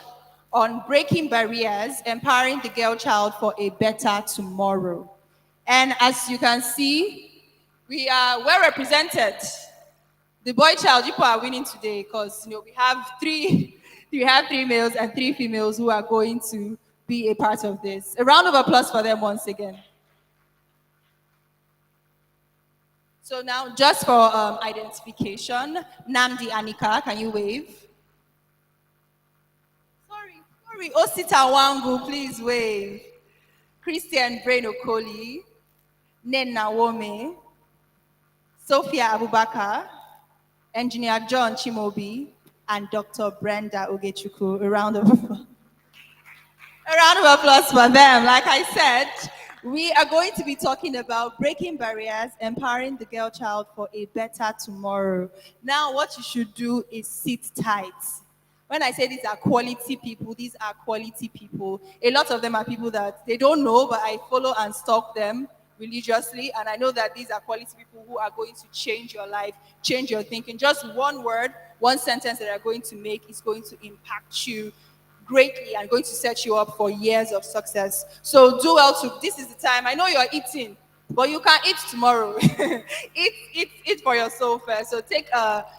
on breaking barriers, empowering the girl child for a better tomorrow. And as you can see, we are well represented. The boy child people are winning today because we have three males and 3 females who are going to be a part of this. A round of applause for them once again. So now, just for identification, Nnamdi Anika, can you wave? Sorry, Osita-Nwangwu, please wave. Christian Brain Okoli, Nenna Wome, Sophia Abubakar, Engineer John Chimobi, and Dr. Brenda Ogechukwu. A round of applause. A round of applause for them. Like I said, we are going to be talking about breaking barriers, empowering the girl child for a better tomorrow. Now, what you should do is sit tight. When I say these are quality people, these are quality people. A lot of them are people that they don't know, but I follow and stalk them religiously, and I know that these are quality people who are going to change your life, change your thinking. Just one word, one sentence that are going to make is going to impact you greatly and going to set you up for years of success. So do well to, this is the time. I know you're eating, but you can eat tomorrow. eat for your soul first. So take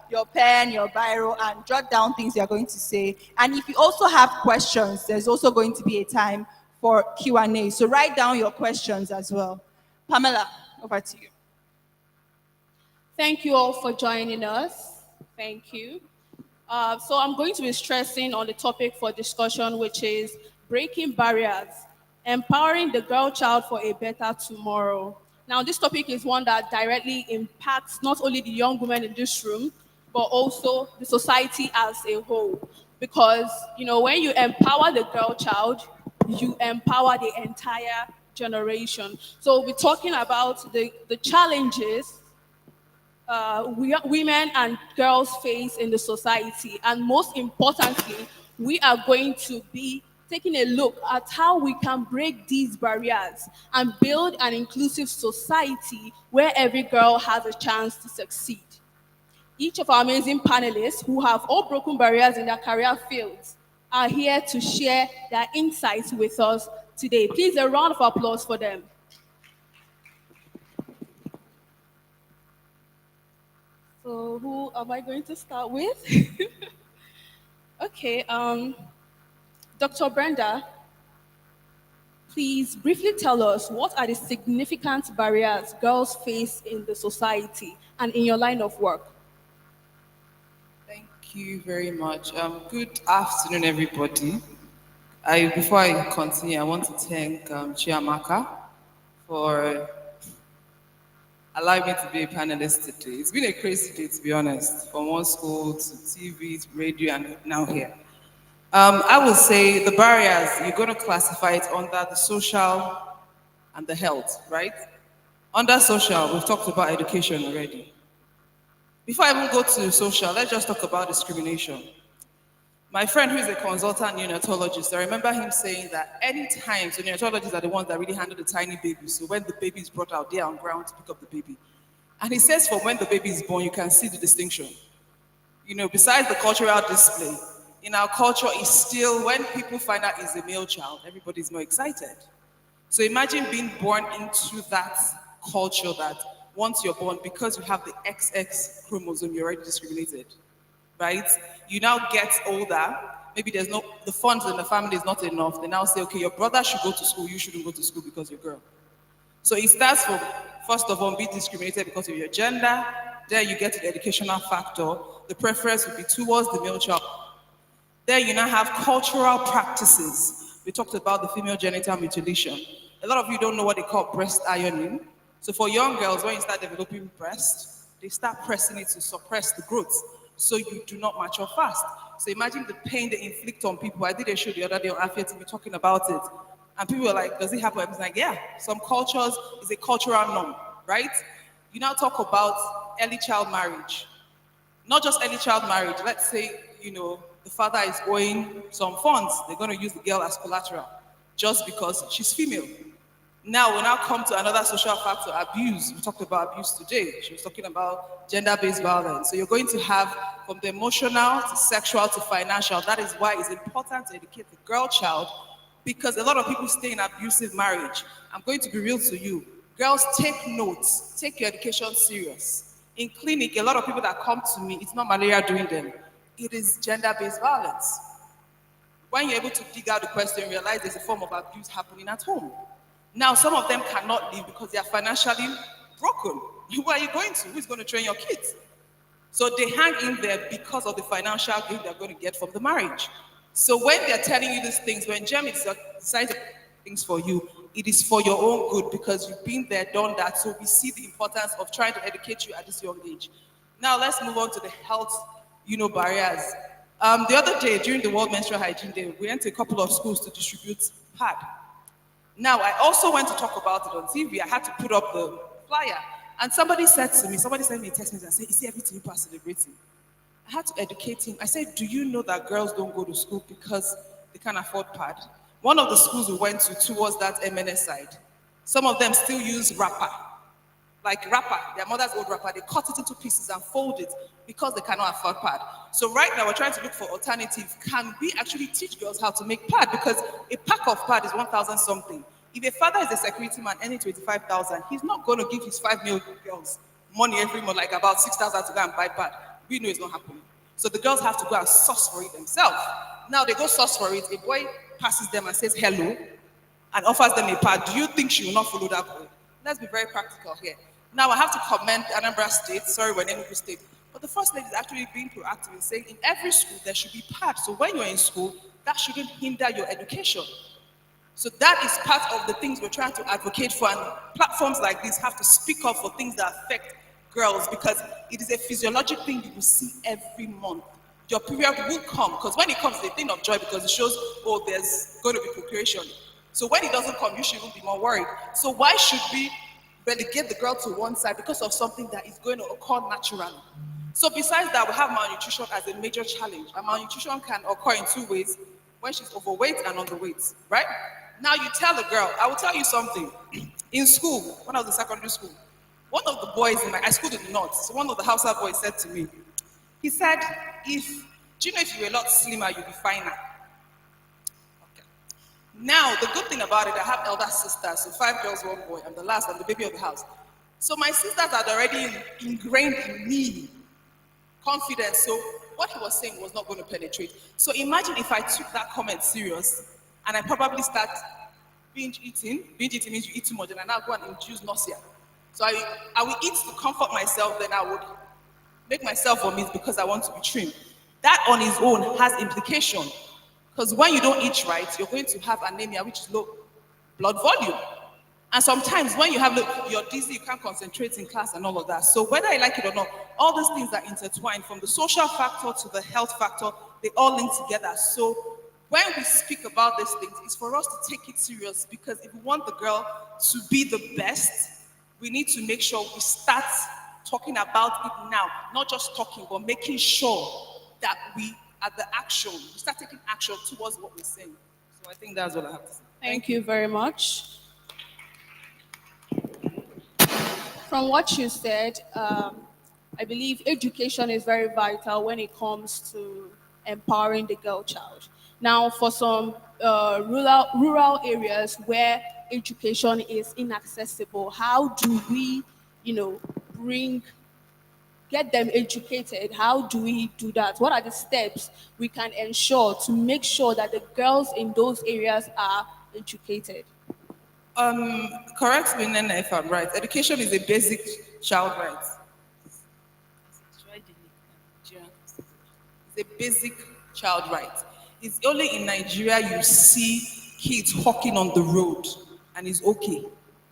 your pen, your biro, and jot down things you're going to say. And if you also have questions, there's also going to be a time for Q&A. So write down your questions as well. Pamela, over to you. Thank you all for joining us. Thank you. So I'm going to be stressing on the topic for discussion, which is breaking barriers, empowering the girl child for a better tomorrow. Now, this topic is one that directly impacts not only the young women in this room, but also the society as a whole. Because, you know, when you empower the girl child, you empower the entire generation. So we'll be talking about the challenges women and girls face in the society. And most importantly, we are going to be taking a look at how we can break these barriers and build an inclusive society where every girl has a chance to succeed. Each of our amazing panelists who have all broken barriers in their career fields are here to share their insights with us today. Please, a round of applause for them. So who am I going to start with? Okay, Dr. Brenda, please briefly tell us what are the significant barriers girls face in the society and in your line of work? Thank you very much. Good afternoon, everybody. Before I continue, I want to thank Chiamaka for allowing me to be a panelist today. It's been a crazy day, to be honest, from one school to TV, to radio, and now here. I would say the barriers, you're going to classify it under the social and the health, right? Under social, we've talked about education already. Before I even go to social, let's just talk about discrimination. My friend who is a consultant neonatologist, I remember him saying that anytime, so neonatologists are the ones that really handle the tiny babies. So when the baby is brought out, they are on ground to pick up the baby. And he says from when the baby is born, you can see the distinction. You know, besides the cultural display, in our culture, it's still, when people find out it's a male child, everybody's more excited. So imagine being born into that culture that once you're born, because you have the XX chromosome, you're already discriminated. Right? You now get older, maybe the funds in the family is not enough. They now say, okay, your brother should go to school, you shouldn't go to school because you're a girl. So it starts from, first of all, being discriminated because of your gender. Then you get to the educational factor. The preference would be towards the male child. Then you now have cultural practices. We talked about the female genital mutilation. A lot of you don't know what they call breast ironing. So for young girls, when you start developing breast, they start pressing it to suppress the growth, so you do not mature fast. So imagine the pain they inflict on people. I did a show the other day on Afia TV talking about it. And people were like, does it happen? I was like, yeah, some cultures is a cultural norm, right? You now talk about early child marriage. Not just early child marriage. Let's say, you know, the father is owing some funds. They're going to use the girl as collateral just because she's female. Now, we now come to another social factor, abuse. We talked about abuse today. She was talking about gender-based violence. So you're going to have from the emotional to sexual to financial. That is why it's important to educate the girl child, because a lot of people stay in abusive marriage. I'm going to be real to you. Girls, take notes. Take your education serious. In clinic, a lot of people that come to me, it's not malaria doing them. It is gender-based violence. When you're able to dig out the question, realize there's a form of abuse happening at home. Now, some of them cannot leave because they are financially broken. Where are you going to? Who's going to train your kids? So they hang in there because of the financial gain they're going to get from the marriage. So when they're telling you these things, when Jeremy decides to do things for you, it is for your own good because you've been there, done that. So we see the importance of trying to educate you at this young age. Now let's move on to the health, barriers. The other day during the World Menstrual Hygiene Day, we went to a couple of schools to distribute pad. Now, I also went to talk about it on TV. I had to put up the flyer. And somebody sent me a text message and said, is everything people are celebrating? I had to educate him. I said, do you know that girls don't go to school because they can't afford pad? One of the schools we went to towards that MNS side, Some of them still use wrapper. Like wrapper, their mother's old wrapper, they cut it into pieces and fold it because they cannot afford pad. So right now we're trying to look for alternative. Can we actually teach girls how to make pad? Because a pack of pad is 1,000 something. If a father is a security man earning 25,000, he's not going to give his 5 million girls money every month, like about 6,000 to go and buy pad. We know it's not happening. So the girls have to go and source for it themselves. Now they go source for it. A boy passes them and says hello and offers them a pad. Do you think she will not follow that boy? Let's be very practical here. Now I have to commend Anambra State. Sorry, we're in Enugu State. But the first lady is actually being proactive in saying in every school there should be pads. So when you're in school, that shouldn't hinder your education. So that is part of the things we're trying to advocate for. And platforms like this have to speak up for things that affect girls because it is a physiological thing you will see every month. Your period will come because when it comes, it's a thing of joy because it shows, oh, there's going to be procreation. So when it doesn't come, you should even be more worried. So why should we relegate the girl to one side because of something that is going to occur naturally? So besides that, we have malnutrition as a major challenge. And malnutrition can occur in two ways, when she's overweight and underweight, right? Now you tell a girl, I will tell you something. In school, when I was in secondary school, one of the boys in I schooled in the north, so one of the Hausa boys said to me, he said, do you know if you were a lot slimmer, you'd be finer? Now, the good thing about it, I have elder sisters, so 5 girls, 1 boy. I'm the last, I'm the baby of the house. So my sisters had already ingrained in me confidence. So what he was saying was not going to penetrate. So imagine if I took that comment serious and I probably start binge eating. Binge eating means you eat too much and I now go and induce nausea. So I will eat to comfort myself, then I would make myself vomit because I want to be trim. That on its own has implication. Because when you don't eat right, you're going to have anemia, which is low blood volume. And sometimes when you have you're dizzy, you can't concentrate in class and all of that. So whether I like it or not, all these things are intertwined from the social factor to the health factor, they all link together. So when we speak about these things, it's for us to take it serious because if we want the girl to be the best, we need to make sure we start talking about it now. Not just talking, but making sure that we at the action, we start taking action towards what we're saying. So I think that's what I have to say. Thank you very much. From what you said, I believe education is very vital when it comes to empowering the girl child. Now, for some rural areas where education is inaccessible, how do we, get them educated? How do we do that? What are the steps we can ensure to make sure that the girls in those areas are educated? Correct me, Nena, if I'm right. Education is a basic child right. It's a basic child right. It's only in Nigeria you see kids hawking on the road and it's okay.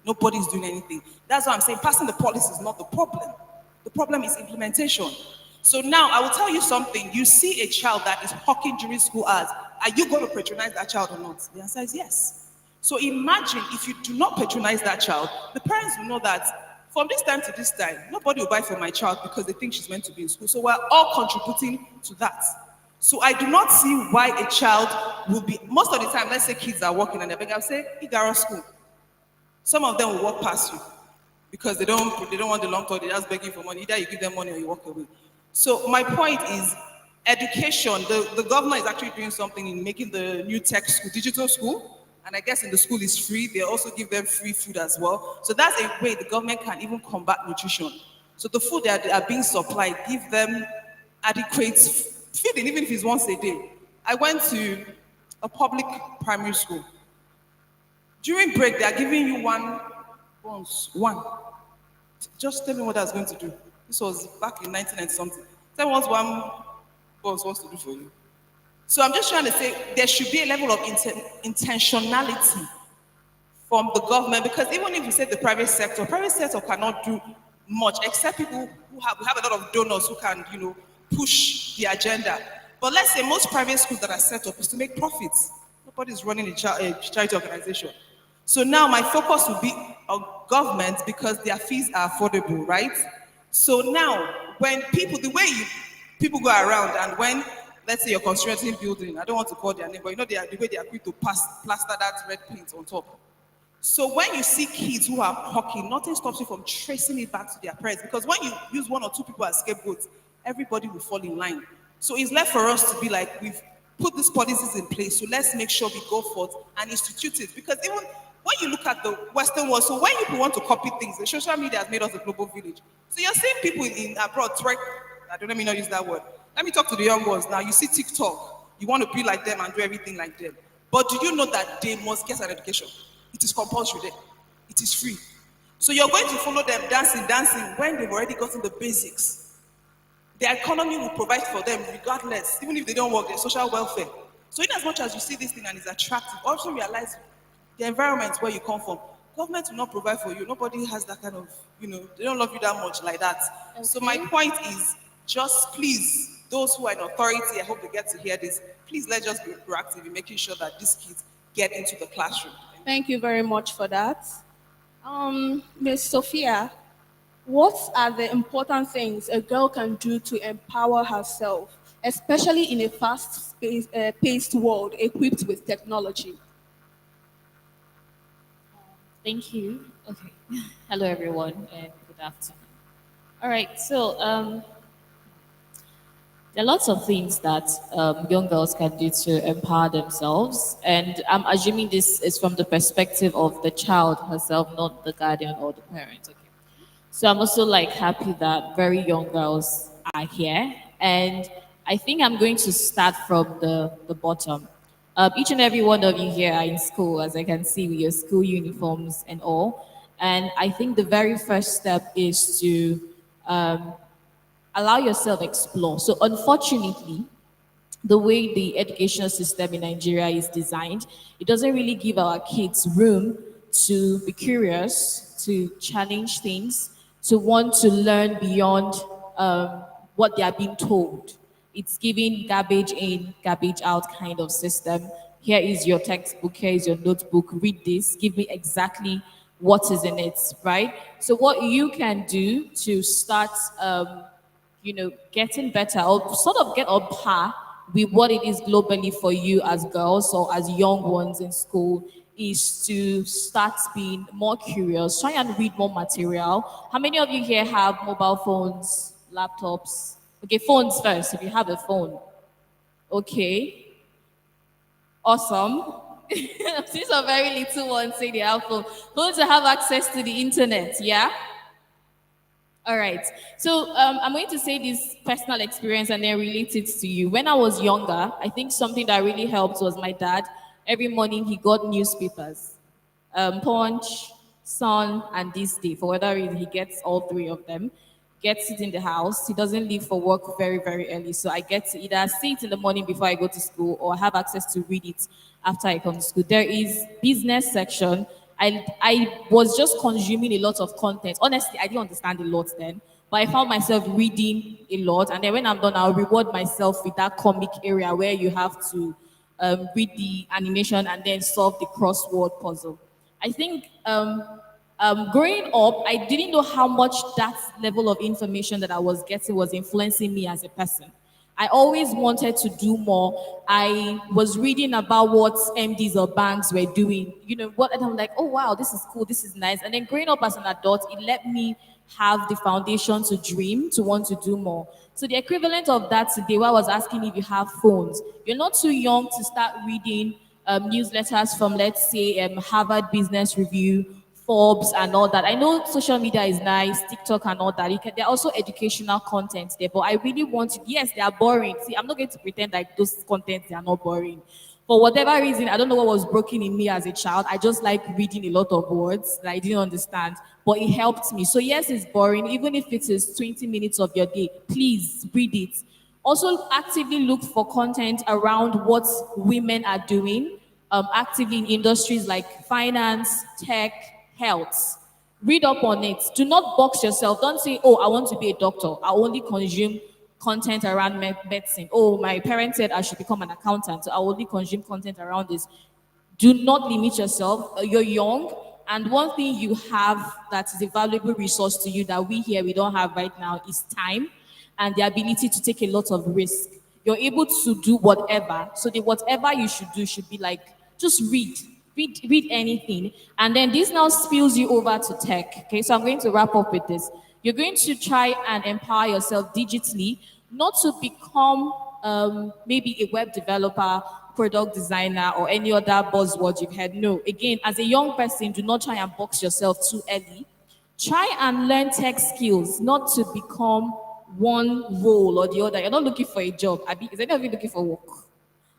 Nobody's doing anything. That's why I'm saying passing the policy is not the problem. The problem is implementation. So now I will tell you something. You see a child that is hawking during school hours. Are you going to patronize that child or not? The answer is yes. So imagine if you do not patronize that child, the parents will know that from this time to this time, nobody will buy for my child because they think she's meant to be in school. So we're all contributing to that. So I do not see why a child will be, most of the time, let's say kids are walking and they're begging, I'll say, Igaro school. Some of them will walk past you because they don't want the long talk, they're just begging for money. Either you give them money or you walk away. So my point is education. The governor is actually doing something in making the new tech school, digital school. And I guess in the school is free. They also give them free food as well. So that's a way the government can even combat nutrition. So the food that are being supplied, give them adequate feeding, even if it's once a day. I went to a public primary school. During break, they are giving you one. Just tell me what I was going to do. This was back in 19 and something. Tell me what one boss wants to do for you. So I'm just trying to say there should be a level of intentionality from the government, because even if you say the private sector cannot do much except people who have a lot of donors who can, push the agenda. But let's say most private schools that are set up is to make profits. Nobody's running a charity organization. So now my focus will be on government because their fees are affordable, right? So now when people go around and when, let's say you're constructing building, I don't want to call their name, but the way they are quick to plaster that red paint on top. So when you see kids who are hawking, nothing stops you from tracing it back to their parents. Because when you use one or two people as scapegoats, everybody will fall in line. So it's left for us to be like, we've put these policies in place, so let's make sure we go forth and institute it. Because even when you look at the Western world, so when people want to copy things, the social media has made us a global village. So you're seeing people in abroad twerk. I don't let me not use that word. Let me talk to the young ones now. You see TikTok, you want to be like them and do everything like them. But do you know that they must get an education? It is compulsory there. It is free. So you're going to follow them dancing, when they've already gotten the basics. The economy will provide for them regardless, even if they don't work, their social welfare. So in as much as you see this thing and it's attractive, also realize the environment where you come from. Government will not provide for you. Nobody has that kind of, they don't love you that much like that. Okay. So my point is, just please, those who are in authority, I hope they get to hear this, please let's just be proactive in making sure that these kids get into the classroom. Thank you very much for that. Ms. Sophia, what are the important things a girl can do to empower herself, especially in a fast-paced world equipped with technology? Thank you. Okay. Hello, everyone, and good afternoon. All right. So, there are lots of things that young girls can do to empower themselves. And I'm assuming this is from the perspective of the child herself, not the guardian or the parent. Okay. So I'm also happy that very young girls are here. And I think I'm going to start from the bottom. Each and every one of you here are in school, as I can see, with your school uniforms and all. And I think the very first step is to allow yourself explore. So unfortunately, the way the educational system in Nigeria is designed, it doesn't really give our kids room to be curious, to challenge things, to want to learn beyond what they are being told. It's giving garbage in, garbage out kind of system. Here is your textbook, here is your notebook, read this, give me exactly what is in it, right? So what you can do to start getting better or sort of get on par with what it is globally for you as girls or as young ones in school is to start being more curious, try and read more material. How many of you here have mobile phones, laptops? Okay, phones first, if you have a phone. Okay. Awesome. These are very little ones say they have phone. Phones that have access to the internet, yeah? All right. So I'm going to say this personal experience and then relate it to you. When I was younger, I think something that really helped was my dad. Every morning he got newspapers, Punch, Sun, and This Day. For whatever reason, he gets all three of them. Gets it in the house. He doesn't leave for work very, very early. So I get to either see it in the morning before I go to school or have access to read it after I come to school. There is business section. I was just consuming a lot of content. Honestly, I didn't understand a lot then, but I found myself reading a lot. And then when I'm done, I'll reward myself with that comic area where you have to read the animation and then solve the crossword puzzle. I think growing up, I didn't know how much that level of information that I was getting was influencing me as a person. I always wanted to do more. I was reading about what MDs or banks were doing, and I'm like, oh wow, this is cool, this is nice. And then growing up as an adult, it let me have the foundation to dream, to want to do more. So the equivalent of that today, where I was asking if you have phones, you're not too young to start reading newsletters from, let's say, Harvard Business Review, Forbes and all that. I know social media is nice, TikTok and all that. There are also educational content there, but I really want to, yes, they are boring. See, I'm not going to pretend like those contents, they are not boring. For whatever reason, I don't know what was broken in me as a child. I just like reading a lot of words that I didn't understand, but it helped me. So yes, it's boring. Even if it is 20 minutes of your day, please read it. Also actively look for content around what women are doing, actively in industries like finance, tech, health. Read up on it. Do not box yourself. Don't say, oh, I want to be a doctor. I only consume content around medicine. Oh, my parents said I should become an accountant, so I only consume content around this. Do not limit yourself. You're young, and one thing you have that is a valuable resource to you that we don't have right now is time and the ability to take a lot of risk. You're able to do whatever. So the whatever you should do should be like, just read. read anything. And then this now spills you over to tech. Okay, so I'm going to wrap up with this. You're going to try and empower yourself digitally, not to become maybe a web developer, product designer, or any other buzzword you've heard. No, again, as a young person, do not try and box yourself too early. Try and learn tech skills, not to become one role or the other. You're not looking for a job. Is anyone of you looking for work?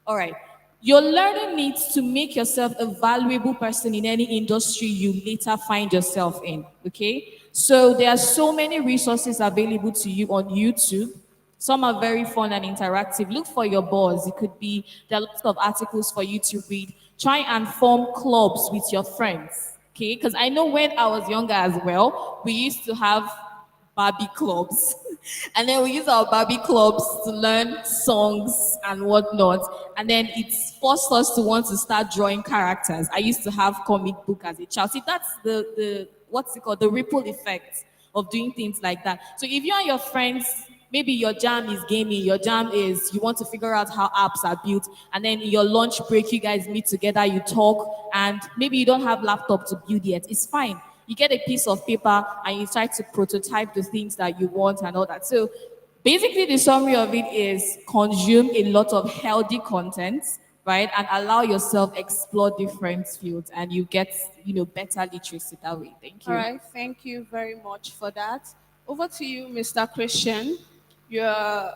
All right. Your learning needs to make yourself a valuable person in any industry you later find yourself in. Okay? So there are so many resources available to you on YouTube. Some are very fun and interactive. Look for your buzz. It could be, there are lots of articles for you to read. Try and form clubs with your friends. Okay? Because I know when I was younger as well, we used to have Barbie clubs. And then we use our Barbie clubs to learn songs and whatnot. And then it's forced us to want to start drawing characters. I used to have comic book as a child. See, that's the what's it called? The ripple effect of doing things like that. So if you and your friends, maybe your jam is gaming, your jam is you want to figure out how apps are built, and then in your lunch break, you guys meet together, you talk, and maybe you don't have laptop to build yet. It's fine. You get a piece of paper and you try to prototype the things that you want and all that. So basically the summary of it is consume a lot of healthy content, right? And allow yourself explore different fields and you get, better literacy that way. Thank you. All right, thank you very much for that. Over to you, Mr. Christian. You're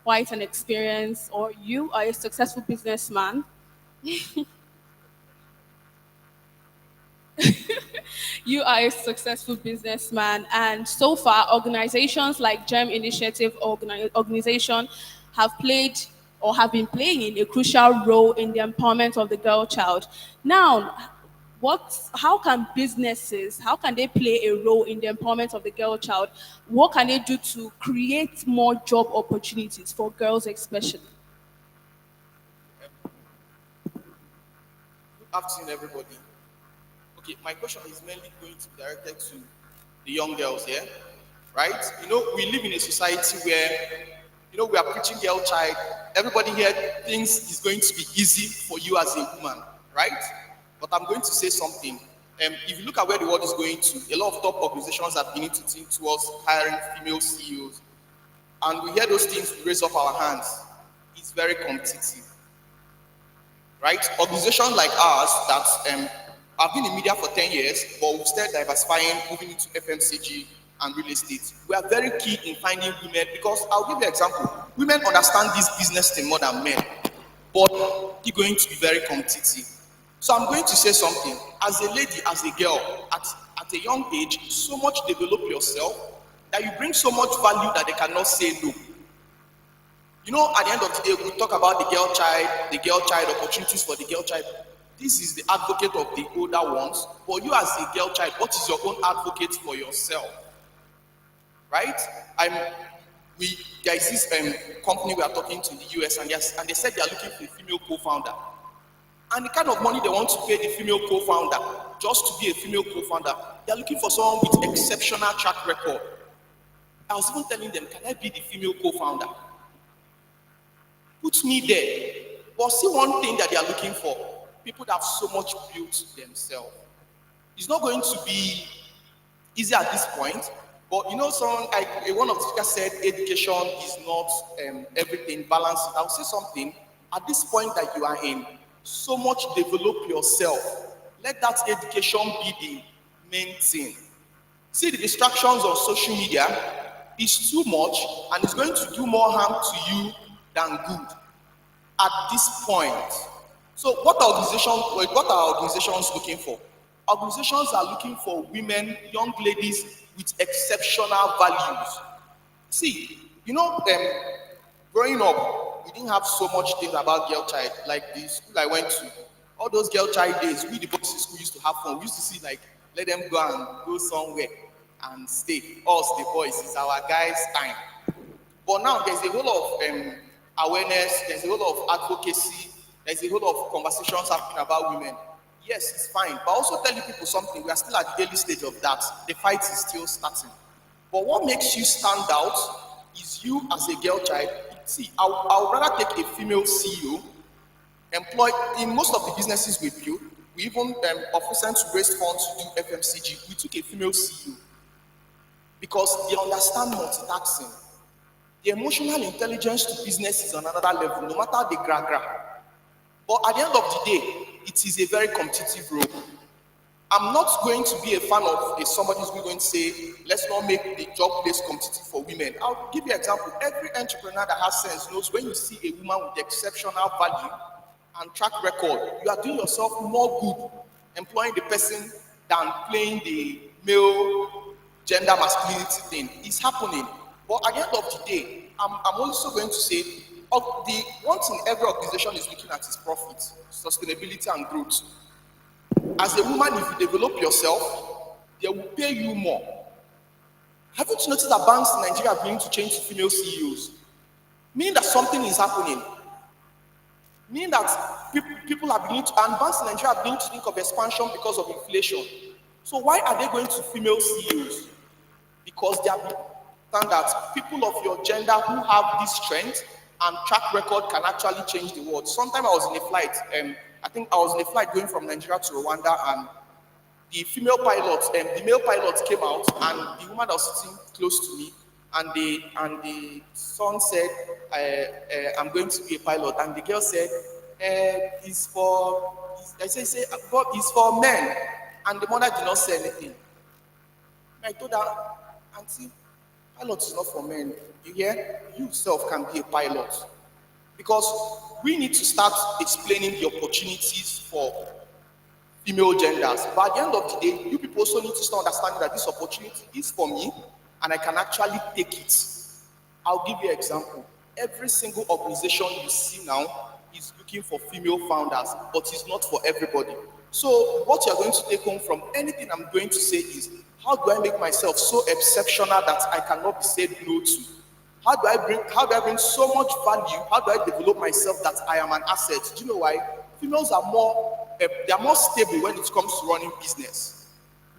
quite an experienced, or you are a successful businessman. You are a successful businessman, and so far, organizations like GEM Initiative organization have played or have been playing a crucial role in the empowerment of the girl child. Now, how can businesses, how can they play a role in the empowerment of the girl child? What can they do to create more job opportunities for girls especially? Good afternoon, everybody. Okay, my question is mainly going to be directed to the young girls here, right? We live in a society where, we are preaching girl child. Everybody here thinks it's going to be easy for you as a woman, right? But I'm going to say something. If you look at where the world is going to, a lot of top organizations are beginning to think towards hiring female CEOs. And we hear those things, we raise up our hands. It's very competitive, right? Organizations like ours that I've been in media for 10 years, but we've started diversifying, moving into FMCG and real estate. We are very key in finding women because I'll give you an example. Women understand this business thing more than men, but they're going to be very competitive. So I'm going to say something. As a lady, as a girl, at a young age, so much develop yourself that you bring so much value that they cannot say no. At the end of the day, we talk about the girl child, opportunities for the girl child. This is the advocate of the older ones, but you as a girl child, what is your own advocate for yourself? Right? There is this company we are talking to in the US, and they said they are looking for a female co-founder. And the kind of money they want to pay the female co-founder, just to be a female co-founder, they are looking for someone with exceptional track record. I was even telling them, can I be the female co-founder? Put me there. But see one thing that they are looking for. People that have so much built themselves. It's not going to be easy at this point, but someone like one of the speakers said, education is not everything, balance. I'll say something. At this point that you are in, so much develop yourself. Let that education be the main thing. See, the distractions on social media is too much, and it's going to do more harm to you than good. At this point. So what are organizations looking for? Organizations are looking for women, young ladies with exceptional values. See, growing up, we didn't have so much things about girl child. Like the school I went to, all those girl child days, we the boys in school used to have fun. We used to see let them go somewhere and stay. Us, the boys, it's our guys' time. But now there's a whole of awareness, there's a whole of advocacy, there's a whole of conversations happening about women. Yes, it's fine. But also telling people something, we are still at the early stage of that. The fight is still starting. But what makes you stand out is you as a girl child. See, I would rather take a female CEO, employed in most of the businesses we build, We even sent to raise funds to do FMCG. We took a female CEO because they understand multitasking. The emotional intelligence to business is on another level, no matter the gra. But at the end of the day, it is a very competitive role. I'm not going to be a fan of somebody who's going to say, let's not make the job place competitive for women. I'll give you an example. Every entrepreneur that has sense knows when you see a woman with exceptional value and track record, you are doing yourself more good employing the person than playing the male gender masculinity thing. It's happening. But at the end of the day, I'm also going to say, the one thing every organization is looking at is profit, sustainability, and growth. As a woman, if you develop yourself, they will pay you more. Haven't you noticed that banks in Nigeria are beginning to change to female CEOs? Meaning that something is happening. Meaning that people are beginning to, and banks in Nigeria are beginning to think of expansion because of inflation. So why are they going to female CEOs? Because they understand that people of your gender who have this strength and track record can actually change the world. Sometime I was in a flight, I think I was in a flight going from Nigeria to Rwanda, and the female pilot, the male pilot came out, and the woman that was sitting close to me, and the son said, I'm going to be a pilot, and the girl said, it's for men, and the mother did not say anything. And I told her, Auntie, pilot is not for men. You hear? You yourself can be a pilot. Because we need to start explaining the opportunities for female genders. But at the end of the day, you people also need to start understanding that this opportunity is for me and I can actually take it. I'll give you an example. Every single organization you see now is looking for female founders, but it's not for everybody. So what you're going to take home from anything I'm going to say is, how do I make myself so exceptional that I cannot be said no to? How do I bring so much value? How do I develop myself that I am an asset? Do you know why? Females are more stable when it comes to running business.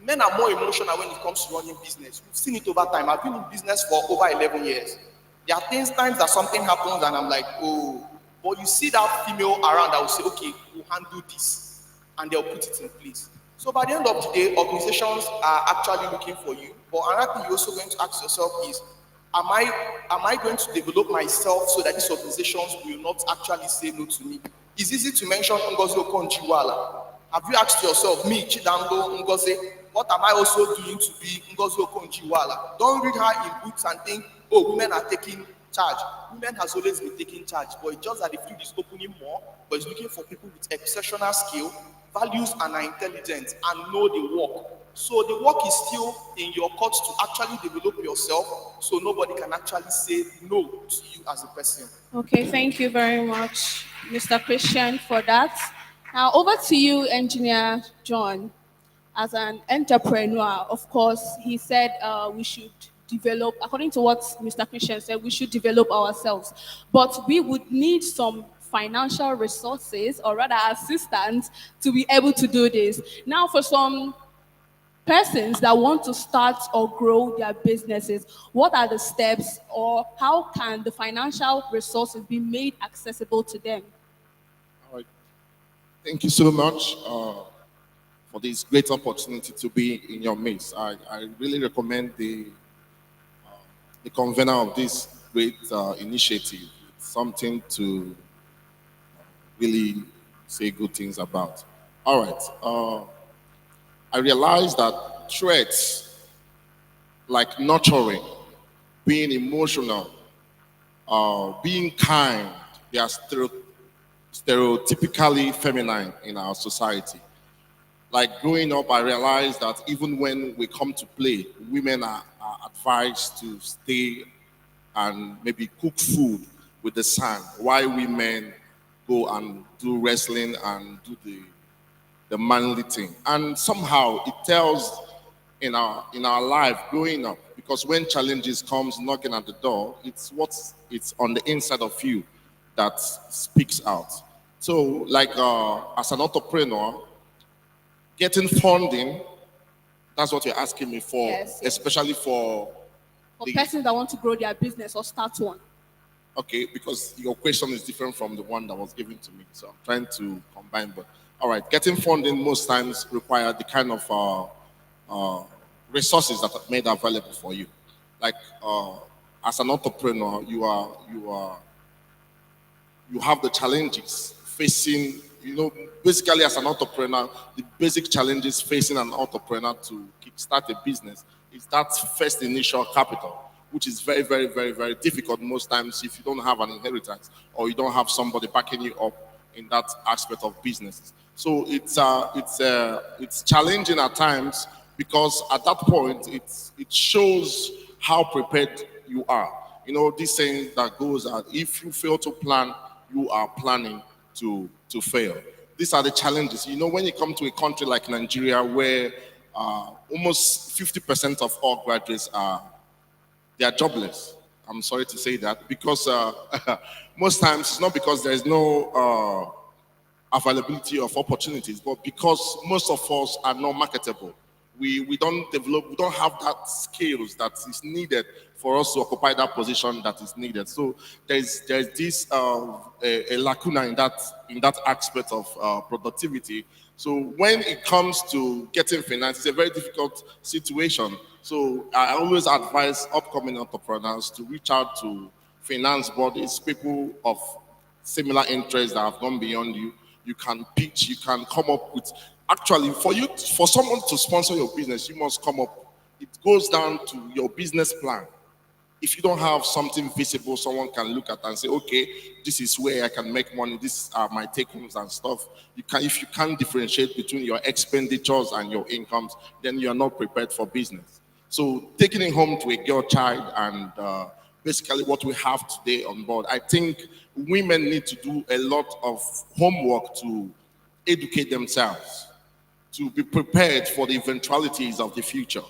Men are more emotional when it comes to running business. We've seen it over time. I've been in business for over 11 years. There are times that something happens and I'm like, oh, but you see that female around that will say, okay, we'll handle this, and they'll put it in place. So by the end of the day, organizations are actually looking for you. But another thing you're also going to ask yourself is, am I going to develop myself so that these organizations will not actually say no to me? It's easy to mention Ngozi Okonjo-Iweala. Have you asked yourself, me, Chidambo Ngozi, what am I also doing to be Ngozi Okonjo-Iweala? Don't read her in books and think, oh, women are taking charge. Women has always been taking charge, but it's just that the field is opening more, but it's looking for people with exceptional skill, values, and are intelligent and know the work. So the work is still in your court to actually develop yourself, so nobody can actually say no to you as a person. Okay, thank you very much, Mr. Christian, for that. Now over to you, Engineer John. As an entrepreneur, of course, he said we should develop, according to what Mr. Christian said, we should develop ourselves. But we would need some financial resources, or rather assistance, to be able to do this. Now, for some persons that want to start or grow their businesses, what are the steps, or how can the financial resources be made accessible to them? All right. Thank you so much for this great opportunity to be in your midst. I really recommend the convener of this great initiative. It's something to really say good things about. All right. I realized that traits like nurturing, being emotional, being kind, they are stereotypically feminine in our society. Like growing up, I realized that even when we come to play, women are advised to stay and maybe cook food with the son, while women go and do wrestling and do the manly thing. And somehow it tells in our life growing up, because when challenges comes knocking at the door, it's on the inside of you that speaks out. So like as an entrepreneur, getting funding, that's what you're asking me for, Yes. especially for persons that want to grow their business or start one. Okay, because your question is different from the one that was given to me. So I'm trying to combine, but all right, getting funding most times require the kind of resources that are made available for you. Like as an entrepreneur, you have the challenges facing, basically as an entrepreneur, the basic challenges facing an entrepreneur to start a business is that first initial capital, which is very, very, very, very difficult most times if you don't have an inheritance or you don't have somebody backing you up in that aspect of businesses. So it's challenging at times because at that point it shows how prepared you are. This saying that goes that if you fail to plan, you are planning to fail. These are the challenges. When you come to a country like Nigeria, where almost 50% of all graduates they are jobless. I'm sorry to say that because most times it's not because there is no availability of opportunities, but because most of us are not marketable. We don't have that skills that is needed for us to occupy that position that is needed. So there's this a lacuna in that aspect of productivity. So when it comes to getting finance, it's a very difficult situation. So I always advise upcoming entrepreneurs to reach out to finance bodies, people of similar interests that have gone beyond you. You can pitch, you can come up with. Actually, for someone to sponsor your business, you must come up. It goes down to your business plan. If you don't have something visible, someone can look at and say, okay, this is where I can make money. These are my take homes and stuff. If you can't differentiate between your expenditures and your incomes, then you are not prepared for business. So taking it home to a girl child and basically what we have today on board, I think women need to do a lot of homework to educate themselves, to be prepared for the eventualities of the future.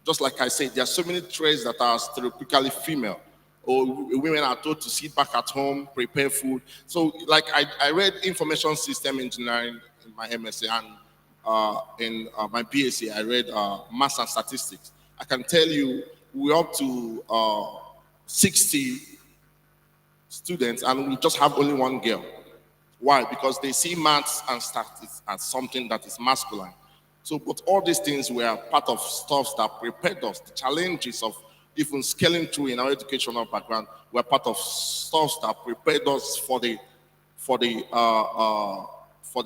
Just like I said, there are so many traits that are stereotypically female. Or women are told to sit back at home, prepare food. So, like I read information system engineering in my MSc, and in my BSc, I read maths and statistics. I can tell you, we're up to 60 students, and we just have only one girl. Why? Because they see maths and statistics as something that is masculine. So, but all these things were part of stuff that prepared us. The challenges of even scaling through in our educational background were part of stuff that prepared us for the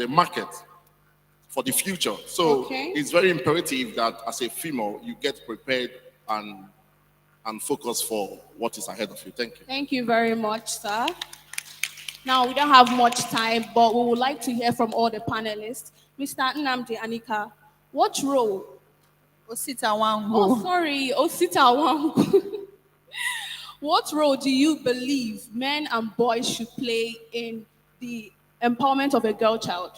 market, for the future. So it's very imperative that as a female, you get prepared and focus for what is ahead of you. Thank you. Thank you very much, sir. Now, we don't have much time, but we would like to hear from all the panelists. Mr. Nnamdi Anika, what role? Osita Wango. Oh, sorry, Osita Wango. What role do you believe men and boys should play in the empowerment of a girl child?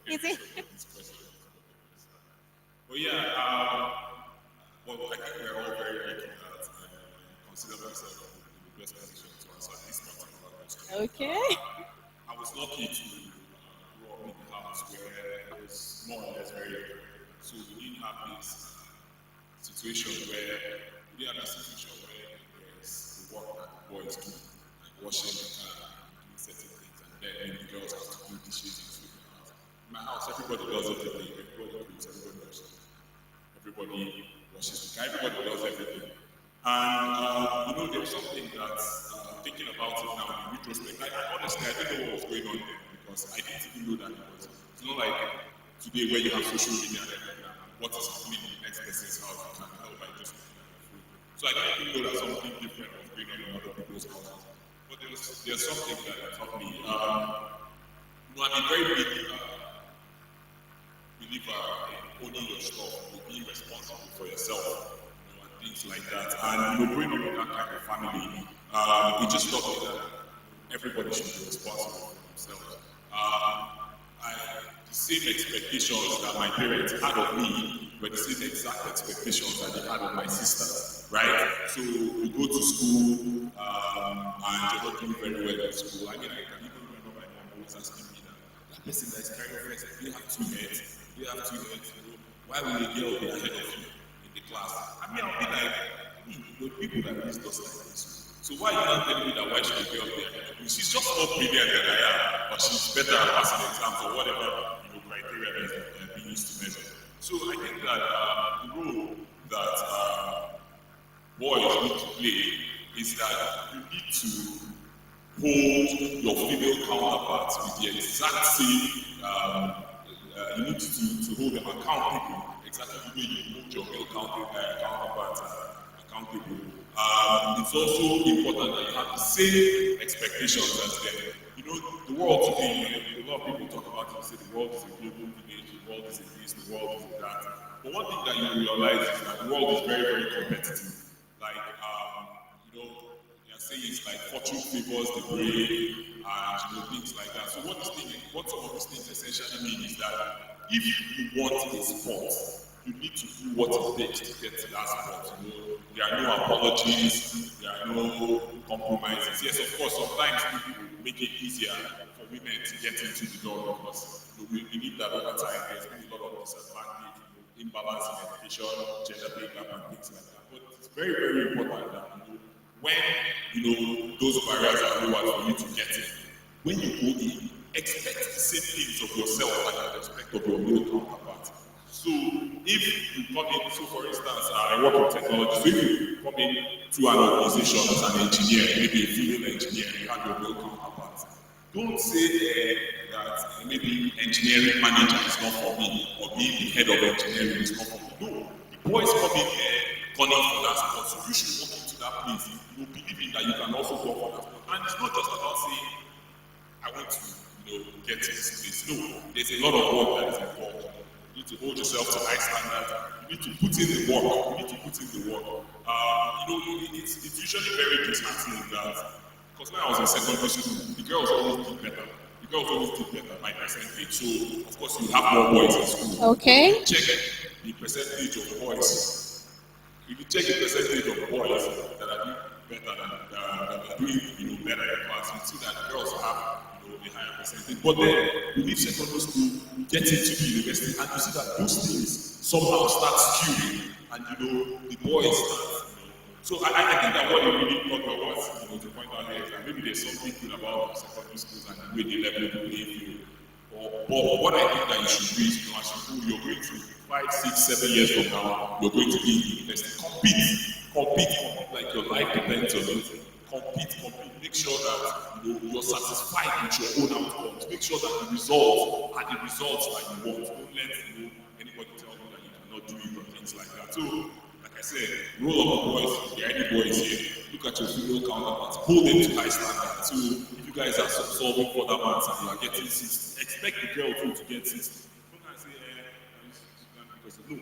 Is it? Well, yeah, well, I think we're all very lucky that consider ourselves in the best position to answer this particular question. Okay. I was lucky to grow up in a house where it was more or less very good. So we didn't have this situation where there's the work that boys do, like washing the car, doing certain things, and then maybe girls have to do dishes and sweep the house. In my house, everybody does everything. Everybody cooks, everybody washes. Everybody washes the car, everybody does everything. And there's something that thinking about it now in retrospect, honestly, I didn't know what was going on there because I didn't even know that it's not like today where you have social media and what is happening in the next person's house, you can tell by just looking at the food. So I didn't even know that something different was going on in other people's houses. But there's something that taught me. I'm a very big believer in owning your stuff, being responsible for yourself, and things like that. And growing up in that kind of family, we just taught me that everybody should be responsible for themselves. The same expectations that my parents had of me were the same exact expectations that they had of my sisters, right? So we go to school and you're not doing very well at school. I mean, I can even remember my mom always asking me that person that is carrying friends, do you have two heads? Do you have two heads? Why will a girl be ahead of you in the class? I mean, I'll be like, the people that this does like this. So why are you not telling me that why should a girl be ahead of you? She's just more brilliant than I am, but she's better at passing exams or whatever criteria that is being used to measure. So I think that the role that boys need to play is that you need to hold your female counterparts with the exact same, you need to hold them accountable, exactly the way you hold your male counterparts accountable. It's also important that you have the same expectations as them. You know, the world today, a lot of people talk about it, say the world is a global village, the world is a this, the world is a that. But one thing that you realize is that the world is very, very competitive. Like, you know, they are saying it's like fortune favors the brave and things like that. So what some of these things essentially mean is that if you want a sport, you need to do what it takes to get to that spot. You know, there are no apologies, there are no compromises. Yes, of course, sometimes people make it easier for women to get into the door because we need that over time. There's been a lot of disadvantage, imbalance in education, gender pay gap, and things like that. But it's very, very important that when those barriers are lowered for you to get in, when you go in, expect the same things of yourself like you expect of your male counterpart. So if you come in, so for instance, I work in technology, so if you come in to an organization as an engineer, maybe a female engineer, you have your male counterpart. Don't say that maybe engineering manager is not for me, or being the head of engineering is not for me. No, the boys come in gunning for that spot, so you should walk into that place, believing that you can also go for that spot. And it's not just about saying, I want to, get to this place. No, there's a lot of work that is involved. You need to hold yourself to high standards. You need to put in the work. It's usually very disheartening that, because when I was in secondary school, the girls always did better. By percentage. So, of course, you have more boys in school. Okay. Check the percentage of boys. If you check the percentage of boys that are doing better that are doing better in class, you see that girls have a higher percentage. But then you leave secondary school, get into the university, and you see that those things somehow start skewing, and the boys start. So I think that what you really talk about to point out here is that maybe there's something good about secondary schools and the way they level the playing field. But what I think that you should do is, as you go, you're going to 5, 6, 7 years from now, you're going to be in university. Compete like your life depends on it. Compete. Make sure that you're satisfied with your own outcomes. Make sure that the results are the results that you want. Don't let anybody tell you that you cannot do it or things like that. So, like I said, roll up the boys, there are any boys here. Look at your female counterparts, hold them to high standards. So, if you guys are solving for that maths and you are getting 60, expect the girl too to get 60. Don't say, because no, do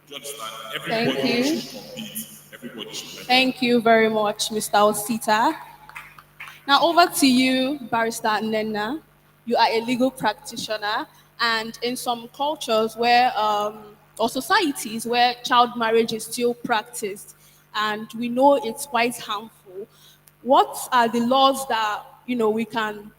you understand? Everybody should compete. Everybody should. Thank you very much, Mr. Osita. Now over to you, Barrister Nena. You are a legal practitioner, and in some cultures where, or societies where child marriage is still practiced, and we know it's quite harmful, what are the laws that we can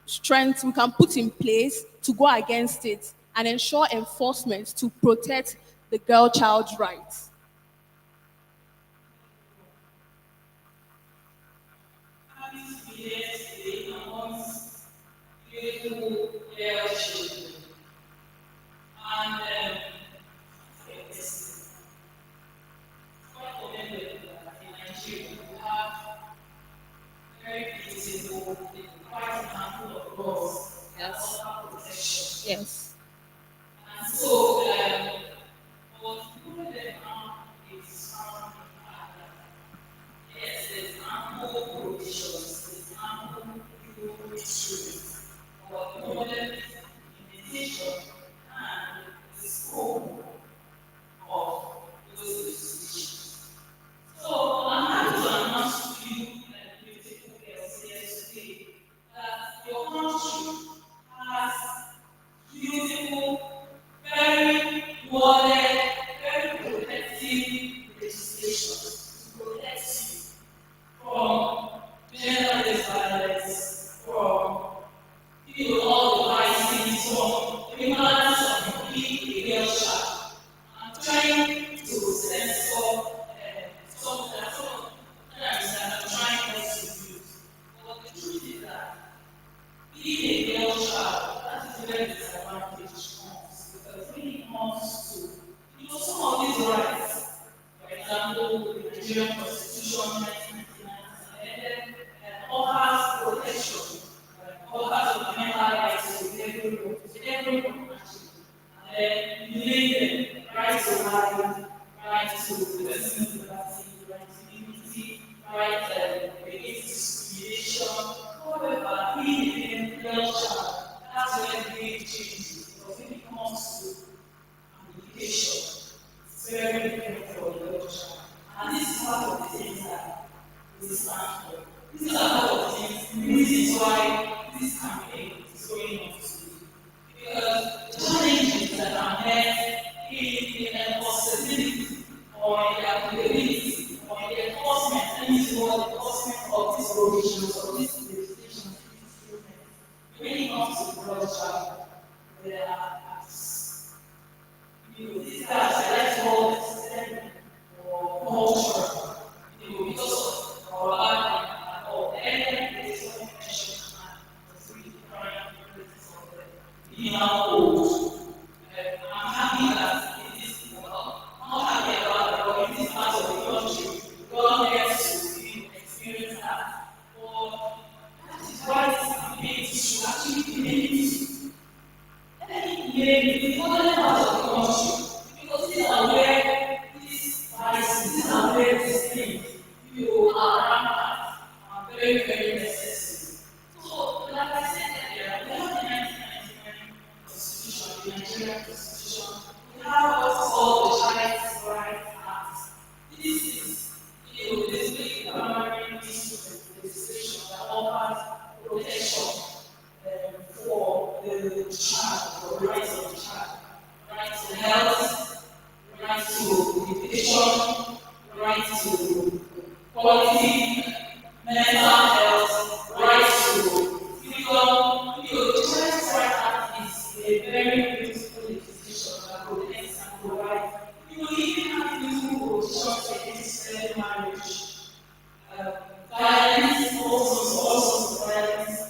put in place to go against it and ensure enforcement to protect the girl child's rights? It's quite commendable that in Nigeria we have very beautiful, quite a handful of laws that offer protection. Yes. And so, what people that is yes, there's ample provisions, there's ample legal instruments, but the problem is implementation and the scope of those decisions. So I'm happy to announce to you, beautiful girls here today, that your country has beautiful, very where the disadvantage comes. Because when it comes to, some of these rights, for example, the Nigerian Constitution, 1999, and then offers protection, offers fundamental rights to everyone, actually. And then you name them, rights to life, rights to personal liberty, rights to unity, rights against discrimination. However, being a girl child, that's where the big changes. Because when it comes to education, it's very different for the girl child. And this is part of the things that we stand for. These are part of the things, reasons why this campaign is going on today. Because the challenges that are met in the possibility or the applicability or the enforcement, and this is what the enforcement of these provisions or these legislations, when it comes to the girl child, there are acts. These acts are let's call it systemic or cultural, because of our life or any place of mention and really crying places of the being old. I'm happy that in this world, not happy about it, but in this part of the country, God gets to experience that. But that is why this campaign should actually be made. The other part of the country, because these are where these vices, these are where these things, are rampant, are very, very necessary. So, like I said earlier, we have the 1999 Constitution, the Nigerian Constitution, we have what's called the Child's Rights Act. This is, basically the primary instrument legislation that offers protection for the child, the rights of the child, right to health, right to education, right to quality mental health, right to freedom. The Child's Rights Act is a very beautiful legislation that protects and provides. Even have beautiful provisions against early marriage, violence, all sorts of violence,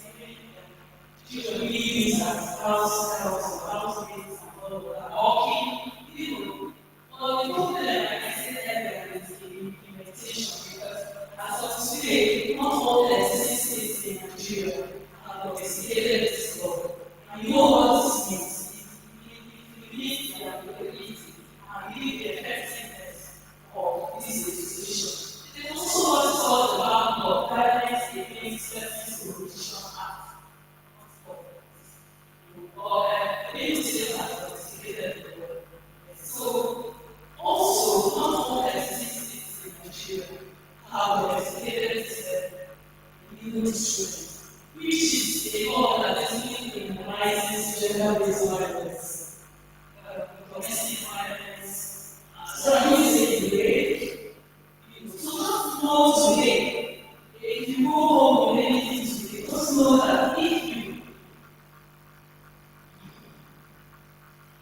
children being as housemates, and all of that. Okay, but the problem, like I said earlier, is the implementation, because as of today, not all the existing states in Nigeria have domesticated this law. And you know what this means? It means the applicability and really the effectiveness of this legislation. There's also what's called the Backlog Guidelines Against Persons Prohibition Act. So, also, not all states in Nigeria have domesticated legal instruments, which is a law that definitely criminalizes gender-based violence, domestic violence, so I'm going to say today. So just know today, if you go home with anything today, just know that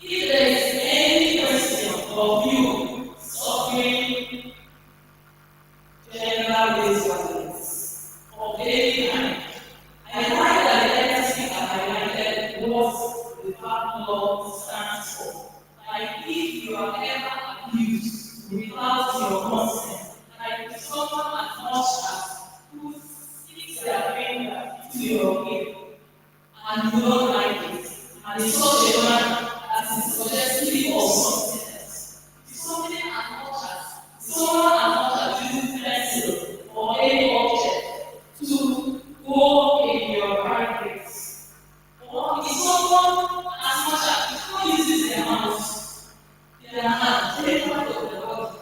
if there is any question of you suffering gender-based violence of any kind, I like that the legacy I highlighted what the backlog stands for. Like if you are ever abused without your consent, like if someone as much as who sticks their finger to your ear and you don't like it, and it's such a man that is suggestive of something else. Something as much as someone as much as using pencil or any object to go in your privates. Or if someone as much as who uses their hands, any part of the body,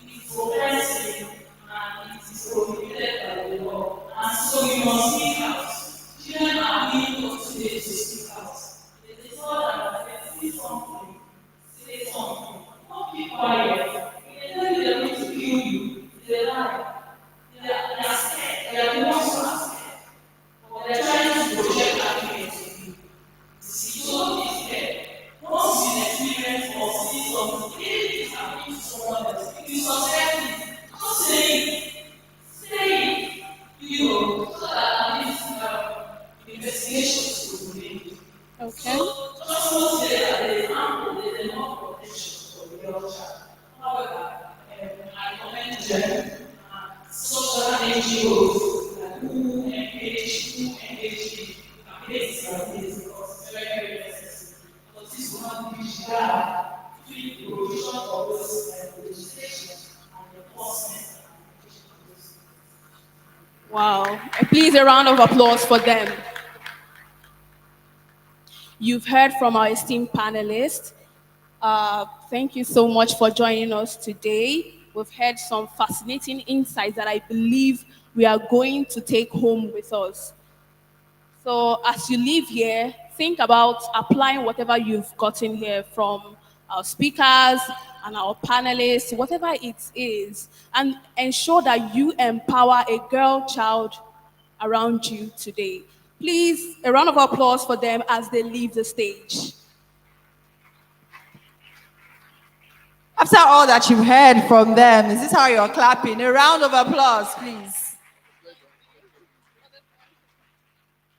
it is offensive and it is prohibited by the law. And so we must speak out. Children are being taught today to speak out. It is not also say that there's enough protection for the girl child. However, I commend them and social NGOs that who engage in campaigns like this because it's very, very necessary. Because this will not bridge the gap between the provision of those legislation and the enforcement. Wow. Please, a round of applause for them. You've heard from our esteemed panelists. Thank you so much for joining us today. We've heard some fascinating insights that I believe we are going to take home with us. So as you leave here, think about applying whatever you've gotten here from our speakers and our panelists, whatever it is, and ensure that you empower a girl child around you today. Please, a round of applause for them as they leave the stage. After all that you've heard from them, is this how you're clapping? A round of applause, please.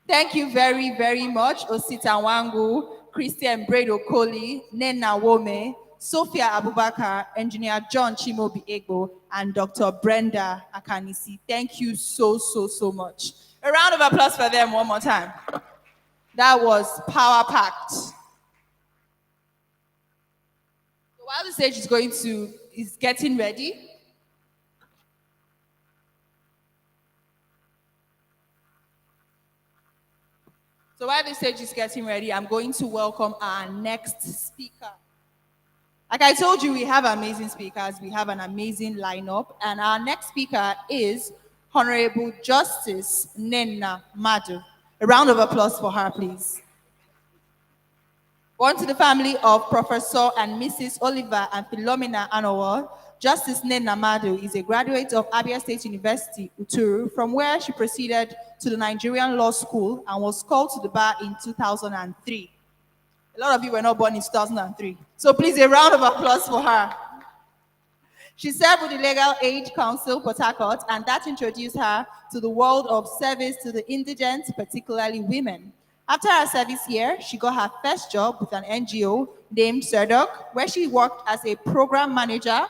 Thank you very, very much, Osita Wangu, Christian Bredo Koli, Nena Wome, Sophia Abubakar, Engineer John Chimobi Egbo, and Dr. Brenda Akanisi. Thank you so, so, so much. A round of applause for them one more time. That was power-packed. So while the stage is getting ready, I'm going to welcome our next speaker. Like I told you, we have amazing speakers. We have an amazing lineup. And our next speaker is Honorable Justice Nenna Madu. A round of applause for her, please. Born to the family of Professor and Mrs. Oliver and Philomena Anowal, Justice Nenna Madu is a graduate of Abia State University, Uturu, from where she proceeded to the Nigerian Law School and was called to the bar in 2003. A lot of you were not born in 2003. So please, a round of applause for her. She served with the Legal Aid Council, Port Harcourt, and that introduced her to the world of service to the indigent, particularly women. After her service year, she got her first job with an NGO named SERDOC, where she worked as a program manager,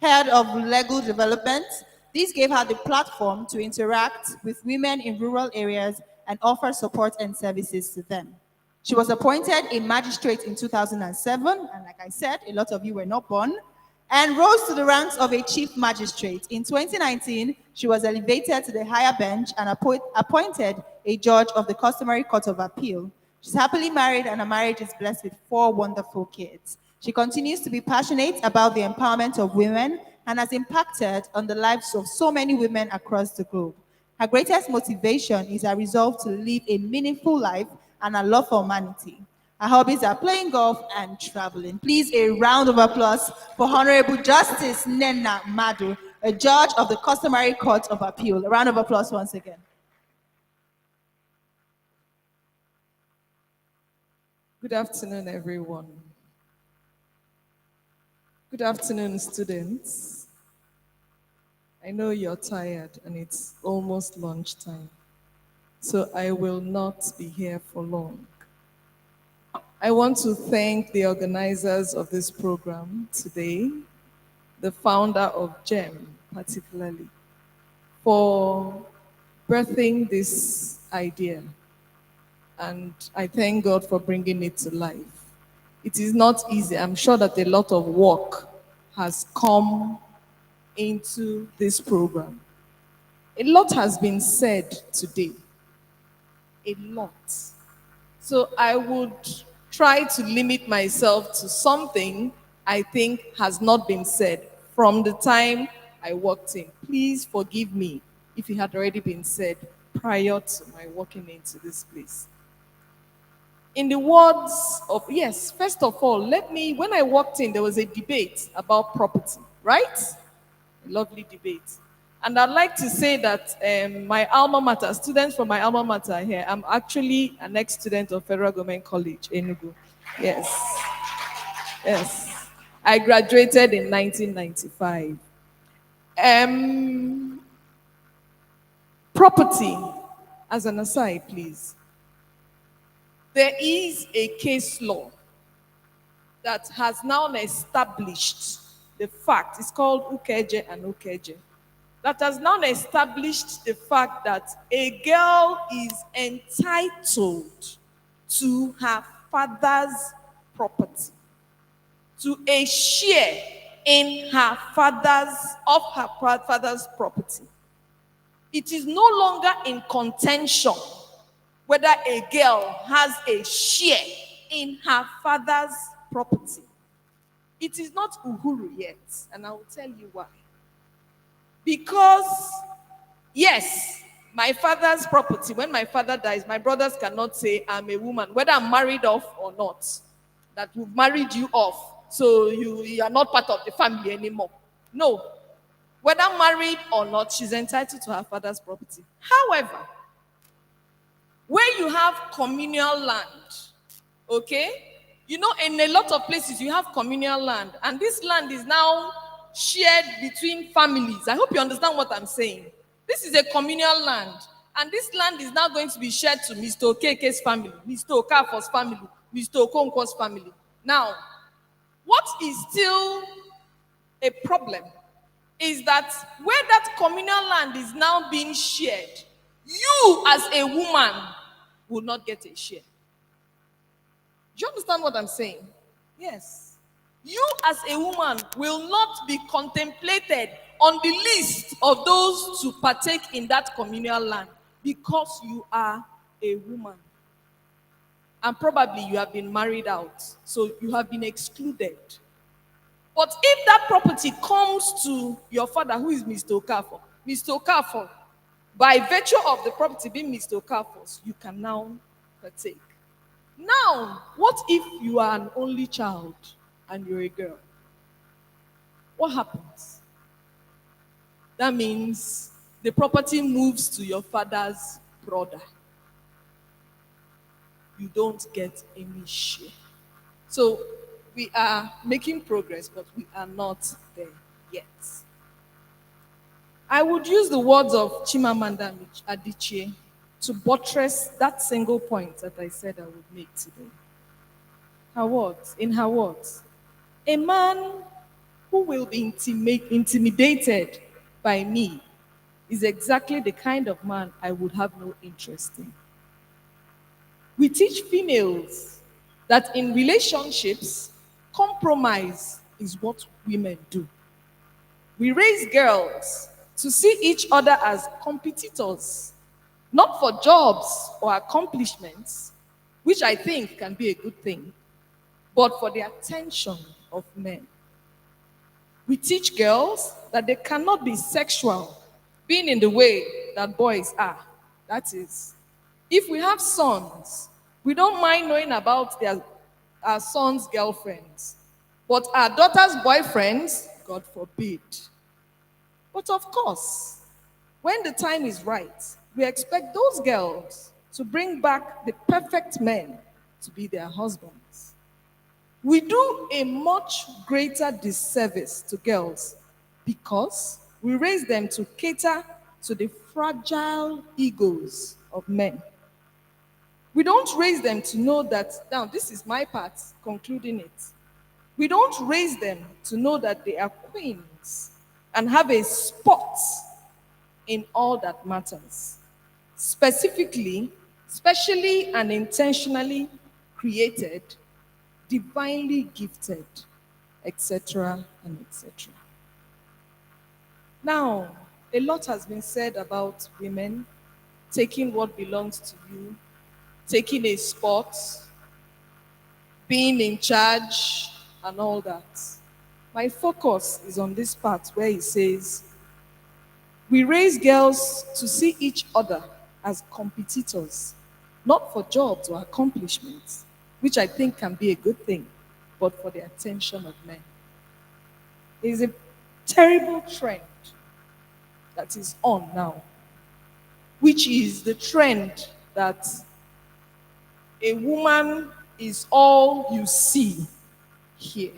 head of legal development. This gave her the platform to interact with women in rural areas and offer support and services to them. She was appointed a magistrate in 2007, and like I said, a lot of you were not born, and rose to the ranks of a chief magistrate. In 2019, she was elevated to the higher bench and appointed a judge of the Customary Court of Appeal. She's happily married, and her marriage is blessed with 4 wonderful kids. She continues to be passionate about the empowerment of women and has impacted on the lives of so many women across the globe. Her greatest motivation is her resolve to live a meaningful life and a love for humanity. Her hobbies are playing golf and traveling. Please, a round of applause for Honorable Justice Nenna Madu, a judge of the Customary Court of Appeal. A round of applause once again. Good afternoon, everyone. Good afternoon, students. I know you're tired and it's almost lunchtime, so I will not be here for long. I want to thank the organizers of this program today, the founder of GEM particularly, for birthing this idea. And I thank God for bringing it to life. It is not easy. I'm sure that a lot of work has come into this program. A lot has been said today. A lot. So I would try to limit myself to something I think has not been said from the time I walked in. Please forgive me if it had already been said prior to my walking into this place. In the words of, yes, first of all, when I walked in, there was a debate about property, right? A lovely debate. And I'd like to say that my alma mater, students from my alma mater here, I'm actually an ex-student of Federal Government College, Enugu. Yes. Yes. I graduated in 1995. Property, as an aside, please. there is a case law that has now established the fact, it's called Ukeje and Ukeje, that has now established the fact that a girl is entitled to her father's property, to a share in her father's property. It is no longer in contention whether a girl has a share in her father's property. It is not Uhuru yet, and I will tell you why. Because, yes, my father's property, when my father dies, my brothers cannot say I'm a woman, whether I'm married off or not, that we've married you off, so you are not part of the family anymore. No. Whether married or not, she's entitled to her father's property. However, where you have communal land, okay? You know, in a lot of places, you have communal land, and this land is now shared between families. I hope you understand what I'm saying. This is a communal land, and this land is now going to be shared to Mr. Okeke's family, Mr. Okafor's family, Mr. Okonkwo's family. Now, what is still a problem is that where that communal land is now being shared, you as a woman will not get a share. Do you understand what I'm saying? Yes. You as a woman will not be contemplated on the list of those to partake in that communal land because you are a woman. And probably you have been married out, so you have been excluded. But if that property comes to your father, who is Mr. Okafor, by virtue of the property being Mr. Okafor's, you can now partake. Now, what if you are an only child and you're a girl? What happens? That means the property moves to your father's brother. You don't get any share. So we are making progress, but we are not there yet. I would use the words of Chimamanda Adichie to buttress that single point that I said I would make today. Her words, in her words, a man who will be intimidated by me is exactly the kind of man I would have no interest in. We teach females that in relationships, compromise is what women do. We raise girls to see each other as competitors, not for jobs or accomplishments, which I think can be a good thing, but for the attention of men. We teach girls that they cannot be sexual, being in the way that boys are. That is, if we have sons, we don't mind knowing about our sons' girlfriends, but our daughters' boyfriends, God forbid. But of course, when the time is right, we expect those girls to bring back the perfect men to be their husbands. We do a much greater disservice to girls because we raise them to cater to the fragile egos of men. We don't raise them to know that, now this is my part, concluding it. We don't raise them to know that they are queens and have a spot in all that matters. Specifically, specially and intentionally created, divinely gifted, etc. and etc. Now, a lot has been said about women taking what belongs to you, taking a spot, being in charge, and all that. My focus is on this part where he says, we raise girls to see each other as competitors, not for jobs or accomplishments, which I think can be a good thing, but for the attention of men. It is a terrible trend that is on now, which is the trend that a woman is all you see here.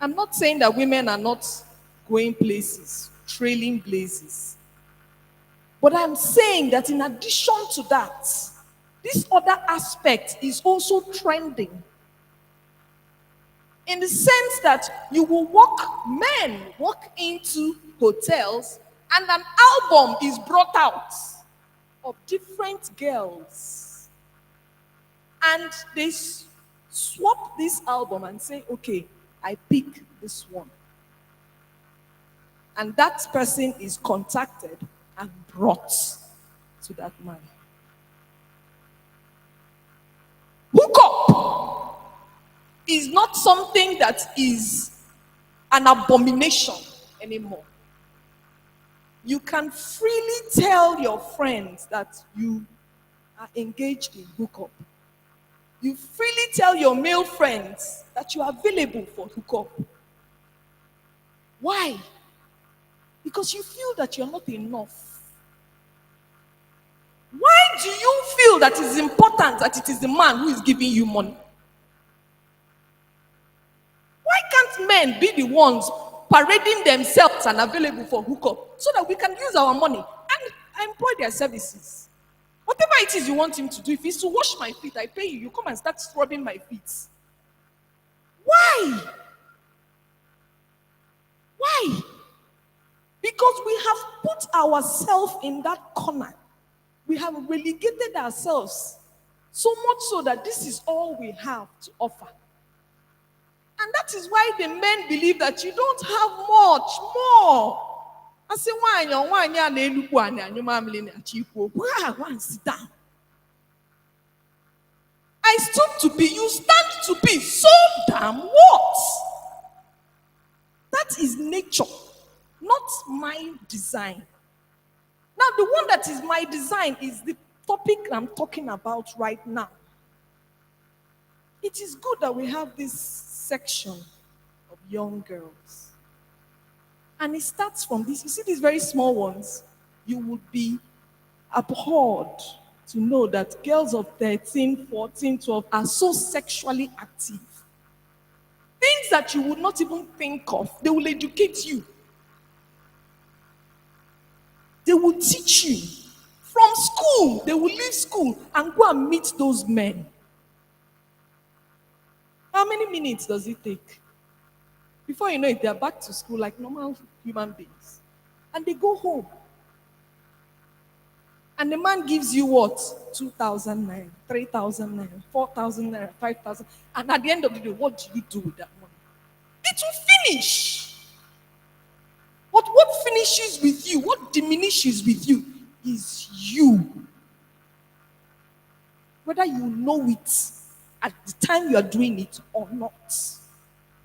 I'm not saying that women are not going places, trailing blazes. But I'm saying that in addition to that, this other aspect is also trending. In the sense that men walk into hotels and an album is brought out of different girls. And they swap this album and say, okay, I pick this one. And that person is contacted and brought to that man. Hook up is not something that is an abomination anymore. You can freely tell your friends that you are engaged in hookup. You freely tell your male friends that you are available for hookup. Why? Because you feel that you're not enough. Why do you feel that it's important that it is the man who is giving you money? Why can't men be the ones parading themselves and available for hookup so that we can use our money and employ their services? Whatever it is you want him to do, if it's to wash my feet, I pay you. You come and start scrubbing my feet. Why? Why? Because we have put ourselves in that corner. We have relegated ourselves so much so that this is all we have to offer. And that is why the men believe that you don't have much more. I say, why sit down. I stood to be, you stand to be. So damn what? That is nature, not my design. Now, the one that is my design is the topic I'm talking about right now. It is good that we have this section of young girls. And it starts from this. You see these very small ones, you would be abhorred to know that girls of 13, 14, 12 are so sexually active. Things that you would not even think of, they will educate you. They will teach you. From school, they will leave school and go and meet those men. How many minutes does it take? Before you know it, they're back to school like normal human beings. And they go home. And the man gives you what? 2,000 naira, 3,000 naira, 4,000 naira, 5,000. And at the end of the day, what do you do with that money? It will finish. But what finishes with you, what diminishes with you, is you. Whether you know it at the time you are doing it or not,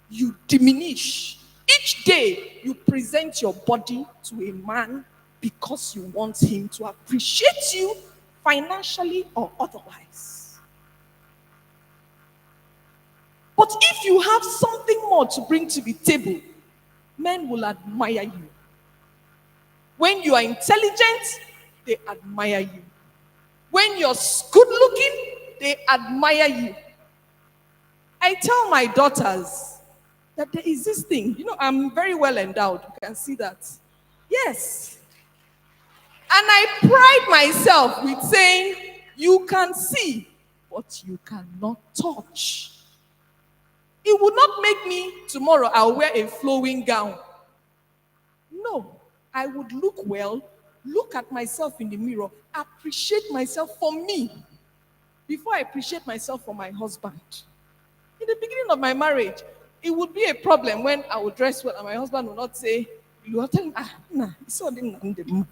you diminish. Each day you present your body to a man because you want him to appreciate you financially or otherwise. But if you have something more to bring to the table, men will admire you. When you are intelligent, they admire you. When you're good looking, they admire you. I tell my daughters that there is this thing. You know, I'm very well endowed. You can see that. Yes. And I pride myself with saying, you can see, but you cannot touch. It would not make me tomorrow, I'll wear a flowing gown. No, I would look well, look at myself in the mirror, appreciate myself for me before I appreciate myself for my husband. In the beginning of my marriage, it would be a problem when I would dress well and my husband would not say, you are telling me, it's all in the mood.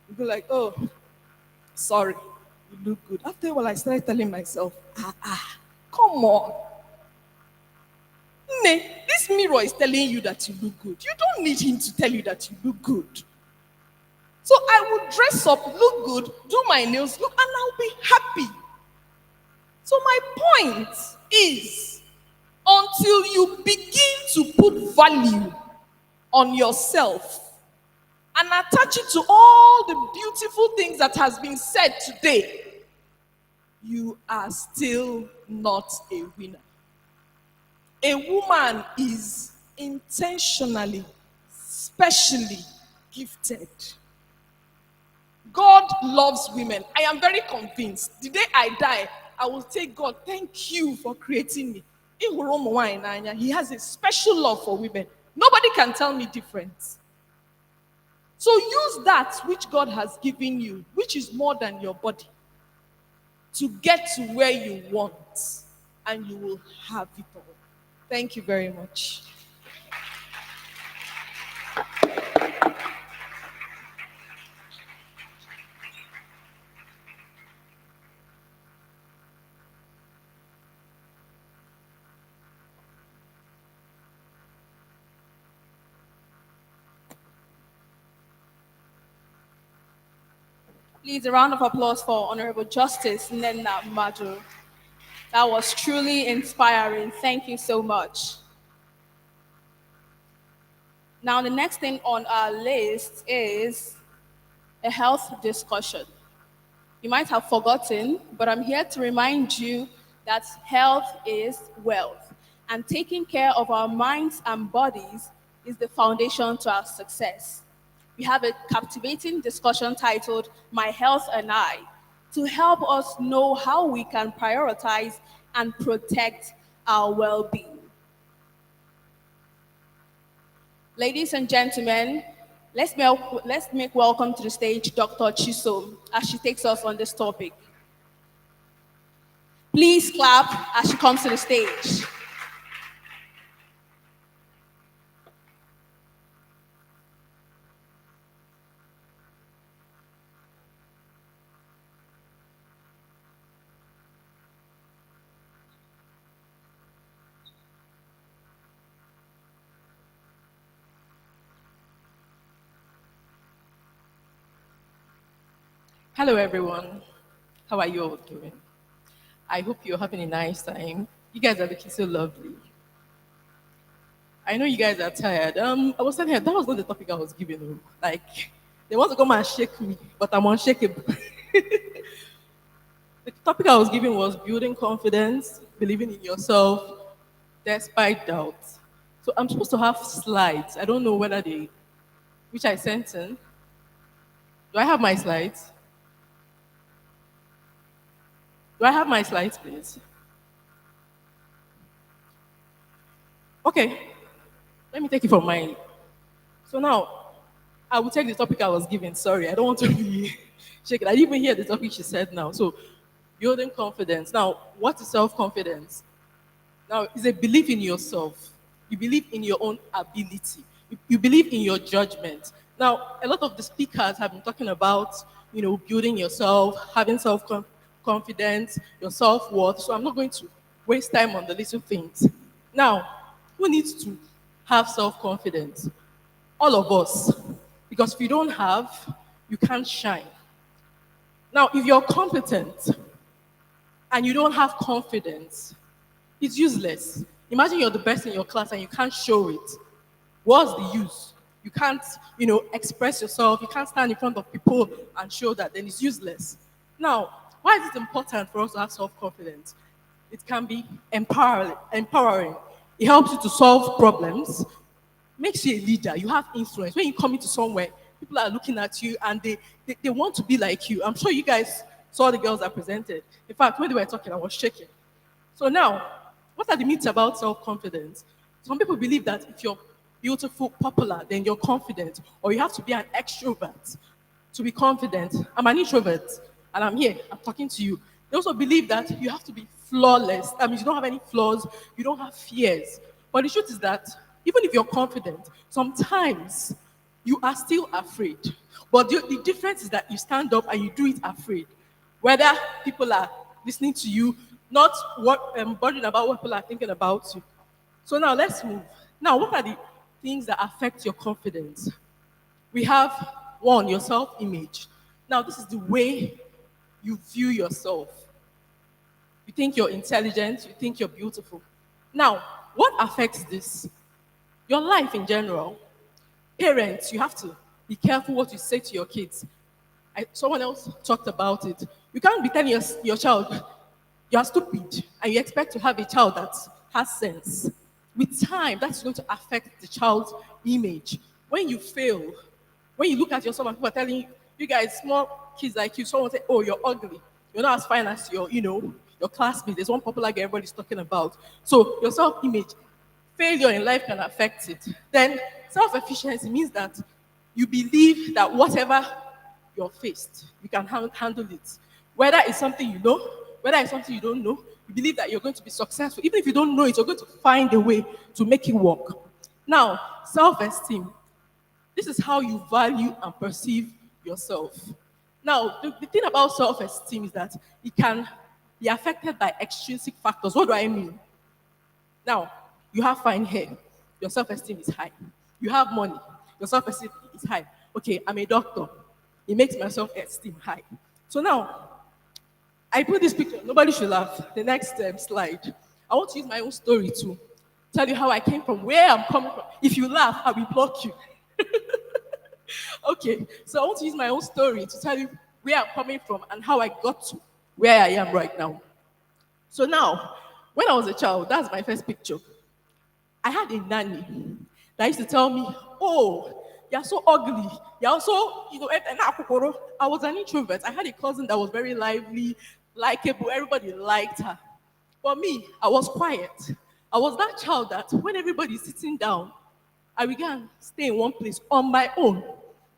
You'd be like, oh, sorry, you look good. After a while, I started telling myself, come on. This mirror is telling you that you look good. You don't need him to tell you that you look good. So I would dress up, look good, do my nails, and I'll be happy. So my point is, until you begin to put value on yourself and attach it to all the beautiful things that has been said today, you are still not a winner. A woman is intentionally, specially gifted. God loves women. I am very convinced. The day I die, I will say, God, thank you for creating me. He has a special love for women. Nobody can tell me different. So use that which God has given you, which is more than your body, to get to where you want, and you will have it all. Thank you very much. Please, a round of applause for Honorable Justice Nenna Madu. That was truly inspiring. Thank you so much. Now, the next thing on our list is a health discussion. You might have forgotten, but I'm here to remind you that health is wealth, and taking care of our minds and bodies is the foundation to our success. We have a captivating discussion titled My Health and I to help us know how we can prioritize and protect our well-being. Ladies and gentlemen, let's make welcome to the stage Dr. Chisom as she takes us on this topic. Please clap as she comes to the stage. Hello, everyone. How are you all doing? I hope you're having a nice time. You guys are looking so lovely. I know you guys are tired. I was telling her that was not the topic I was giving you. Like, they want to come and shake me, but I'm unshakable. The topic I was giving was building confidence, believing in yourself, despite doubt. So I'm supposed to have slides. I don't know which I sent in. Do I have my slides? Do I have my slides, please? Okay, let me take it from mine. So now, I will take the topic I was given. Sorry, I don't want to be shaken. I didn't even hear the topic she said now. So, building confidence. Now, what is self-confidence? Now, it's a belief in yourself. You believe in your own ability. You believe in your judgment. Now, a lot of the speakers have been talking about, building yourself, having self-confidence, your self-worth. So I'm not going to waste time on the little things. Now, who needs to have self-confidence? All of us. Because if you don't have, you can't shine. Now, if you're competent and you don't have confidence, it's useless. Imagine you're the best in your class and you can't show it. What's the use? You can't, express yourself. You can't stand in front of people and show that. Then it's useless. Now, why is it important for us to have self-confidence? It can be empowering. It helps you to solve problems. Makes you a leader. You have influence. When you come into somewhere, people are looking at you and they want to be like you. I'm sure you guys saw the girls that presented. In fact, when they were talking, I was shaking. So now, what are the myths about self-confidence? Some people believe that if you're beautiful, popular, then you're confident, or you have to be an extrovert to be confident. I'm an introvert, and I'm here, I'm talking to you. They also believe that you have to be flawless. That means you don't have any flaws, you don't have fears. But the truth is that even if you're confident, sometimes you are still afraid. But the difference is that you stand up and you do it afraid. Whether people are listening to you, not bothering about what people are thinking about you. So now let's move. Now, what are the things that affect your confidence? We have one, your self-image. Now, this is the way you view yourself. You think you're intelligent, you think you're beautiful. Now, what affects this? Your life in general. Parents, you have to be careful what you say to your kids. Someone else talked about it. You can't be telling your child, you're stupid, and you expect to have a child that has sense. With time, that's going to affect the child's image. When you fail, when you look at yourself and people are telling you, you guys, small kids like you, someone say, oh, you're ugly. You're not as fine as your classmates. There's one popular girl everybody's talking about. So your self-image, failure in life can affect it. Then self-efficiency means that you believe that whatever you're faced, you can handle it. Whether it's something you know, whether it's something you don't know, you believe that you're going to be successful. Even if you don't know it, you're going to find a way to make it work. Now, self-esteem. This is how you value and perceive yourself. Now, the thing about self-esteem is that it can be affected by extrinsic factors. What do I mean? Now, you have fine hair, your self-esteem is high. You have money, your self-esteem is high. Okay, I'm a doctor. It makes my self-esteem high. So now, I put this picture. Nobody should laugh. The next slide. I want to use my own story to tell you how I came from, where I'm coming from. If you laugh, I will block you. Okay, so I want to use my own story to tell you where I'm coming from and how I got to where I am right now. So now, when I was a child, that's my first picture. I had a nanny that used to tell me, oh, you're so ugly. You're so, I was an introvert. I had a cousin that was very lively, likable. Everybody liked her. For me, I was quiet. I was that child that when everybody's sitting down, I began to stay in one place on my own.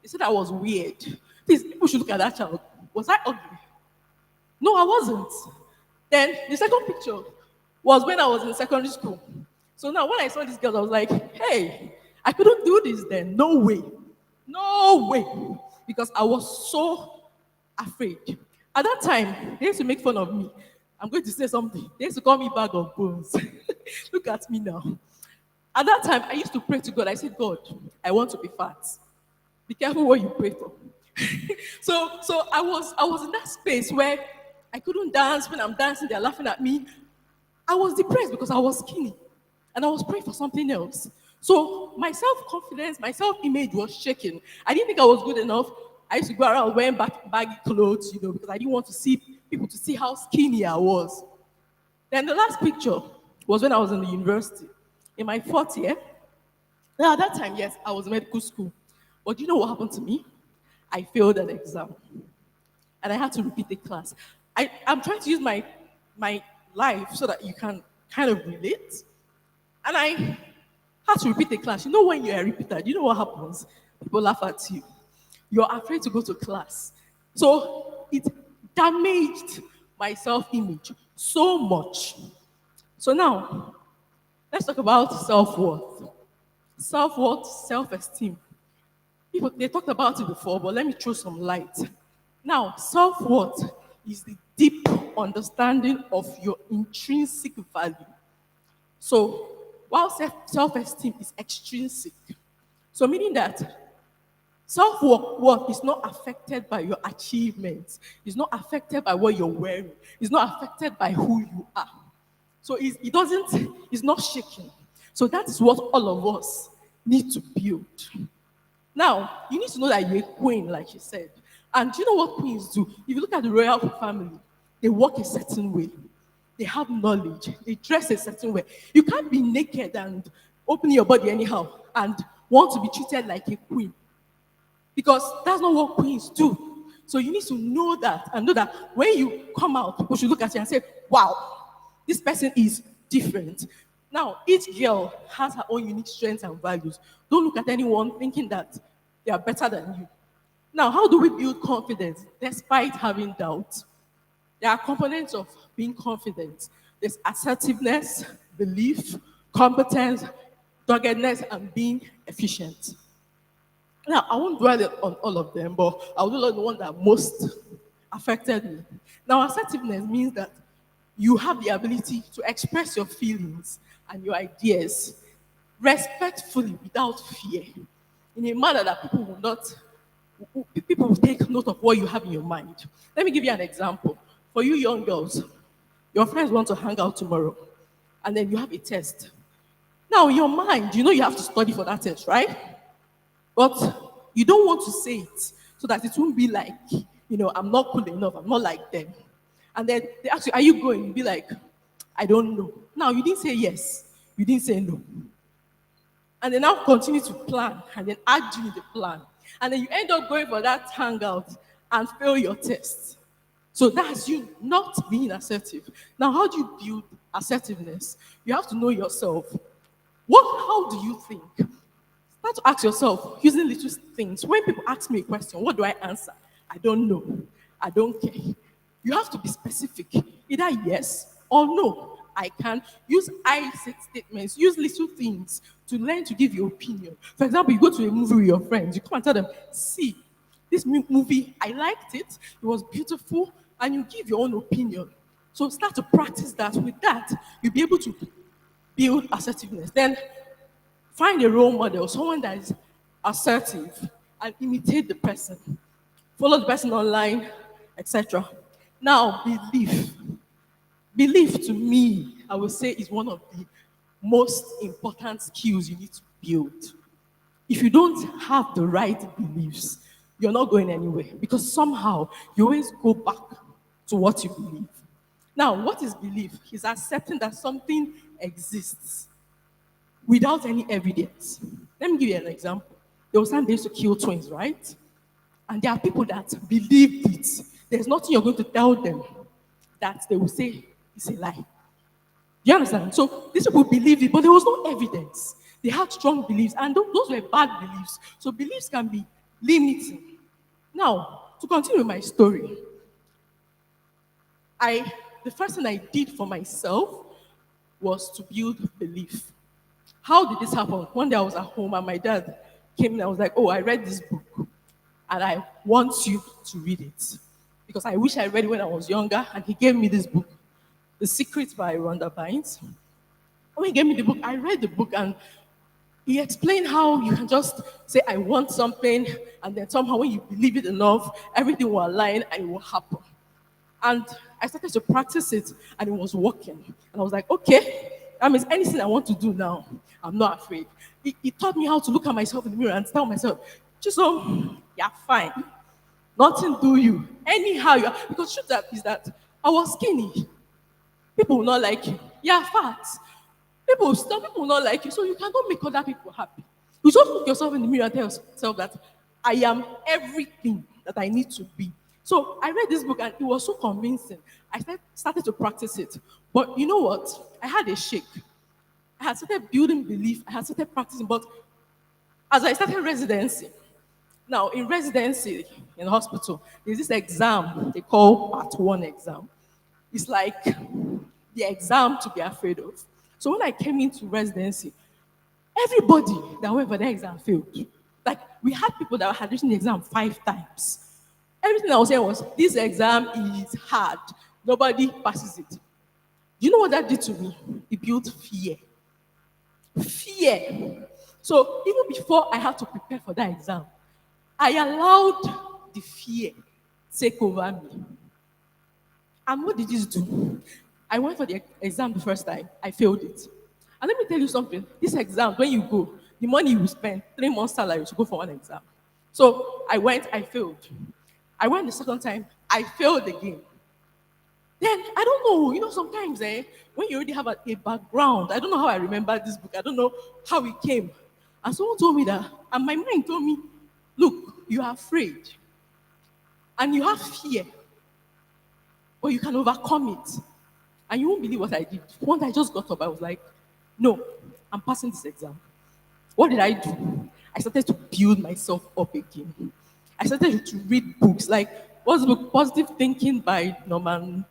They said I was weird. Please, people should look at that child. Was I ugly? No, I wasn't. Then the second picture was when I was in secondary school. So now when I saw this girl, I was like, hey, I couldn't do this then. No way. No way. Because I was so afraid. At that time, they used to make fun of me. I'm going to say something. They used to call me bag of bones. Look at me now. At that time, I used to pray to God. I said, God, I want to be fat. Be careful what you pray for. So I was in that space where I couldn't dance. When I'm dancing, they're laughing at me. I was depressed because I was skinny. And I was praying for something else. So my self-confidence, my self-image was shaken. I didn't think I was good enough. I used to go around wearing baggy clothes, because I didn't want to see people to see how skinny I was. Then the last picture was when I was in the university, in my fourth year. Now at that time, yes, I was in medical school. But do you know what happened to me? I failed an exam. And I had to repeat the class. I'm trying to use my life so that you can kind of relate. And I had to repeat the class. You know when you're a repeater, you know what happens? People laugh at you. You're afraid to go to class. So it damaged my self-image so much. So now, let's talk about self-worth. Self-worth, self-esteem. People, they talked about it before, but let me throw some light. Now, self-worth is the deep understanding of your intrinsic value. So, while self-esteem is extrinsic, so meaning that self-worth is not affected by your achievements, it's not affected by what you're wearing, it's not affected by who you are. So it's not shaking. So that is what all of us need to build. Now, you need to know that you're a queen, like she said. And do you know what queens do? If you look at the royal family, they walk a certain way. They have knowledge. They dress a certain way. You can't be naked and open your body anyhow and want to be treated like a queen. Because that's not what queens do. So you need to know that and know that when you come out, people should look at you and say, wow, this person is different. Now, each girl has her own unique strengths and values. Don't look at anyone thinking that they are better than you. Now, how do we build confidence despite having doubt? There are components of being confident. There's assertiveness, belief, competence, doggedness, and being efficient. Now, I won't dwell on all of them, but I'll do the one that most affected me. Now, assertiveness means that you have the ability to express your feelings and your ideas respectfully without fear, in a manner that people will take note of what you have in your mind. Let me give you an example. For you young girls, your friends want to hang out tomorrow, and then you have a test. Now, in your mind, you know you have to study for that test, right? But you don't want to say it so that it won't be like, I'm not cool enough, I'm not like them. And then they ask you, are you going? You'll be like, I don't know. Now, you didn't say yes, you didn't say no. And they now continue to plan, and then add you in the plan. And then you end up going for that hangout, and fail your test. So that's you not being assertive. Now, how do you build assertiveness? You have to know yourself. How do you think? Start to ask yourself using little things. When people ask me a question, what do I answer? I don't know. I don't care. You have to be specific. Either yes or no. I can use I statements, use little things to learn to give your opinion. For example, you go to a movie with your friends, you come and tell them, see, this movie, I liked it, it was beautiful, and you give your own opinion. So start to practice that. With that, you'll be able to build assertiveness. Then find a role model, someone that is assertive, and imitate the person. Follow the person online, etc. Now, belief. Belief to me, I would say, is one of the most important skills you need to build. If you don't have the right beliefs, you're not going anywhere because somehow you always go back to what you believe. Now, what is belief? It's accepting that something exists without any evidence. Let me give you an example. There was time they used to kill twins, right? And there are people that believe it. There's nothing you're going to tell them that they will say it's a lie. Do you understand? So these people believed it, but there was no evidence. They had strong beliefs, and those were bad beliefs. So beliefs can be limiting. Now, to continue with my story, the first thing I did for myself was to build belief. How did this happen? One day I was at home and my dad came in and I was like, oh, I read this book and I want you to read it. Because I wish I read it when I was younger, and he gave me this book, The Secret by Rhonda Bynes. When he gave me the book, I read the book and he explained how you can just say, I want something, and then somehow when you believe it enough, everything will align and it will happen. And I started to practice it, and it was working. And I was like, okay, that means anything I want to do now, I'm not afraid. It taught me how to look at myself in the mirror and tell myself, Chisom, you're fine. Nothing do you. Anyhow, you are. Because the truth is that I was skinny. People will not like you. You're fat. Some people will not like you, so you cannot make other people happy. You just look yourself in the mirror and tell yourself that I am everything that I need to be. So I read this book and it was so convincing. I started to practice it. But you know what? I had a shake. I had started building belief. I had started practicing. But as I started residency, now in residency in the hospital, there's this exam they call Part 1 exam. It's like the exam to be afraid of. So when I came into residency, everybody that went for the exam failed. Like, we had people that had written the exam 5 times. Everything I was saying was, this exam is hard. Nobody passes it. You know what that did to me? It built fear. Fear. So even before I had to prepare for that exam, I allowed the fear to take over me. And what did this do? I went for the exam the first time. I failed it. And let me tell you something. This exam, when you go, the money you spend, 3 months salary to go for one exam. So I went, I failed. I went the second time, I failed again. Then, I don't know, sometimes when you already have a background, I don't know how I remember this book. I don't know how it came. And someone told me that, and my mind told me, look, you are afraid. And you have fear. But you can overcome it. And you won't believe what I did. Once I just got up, I was like, no, I'm passing this exam. What did I do? I started to build myself up again. I started to read books. Like, what's the book? Positive Thinking by Norman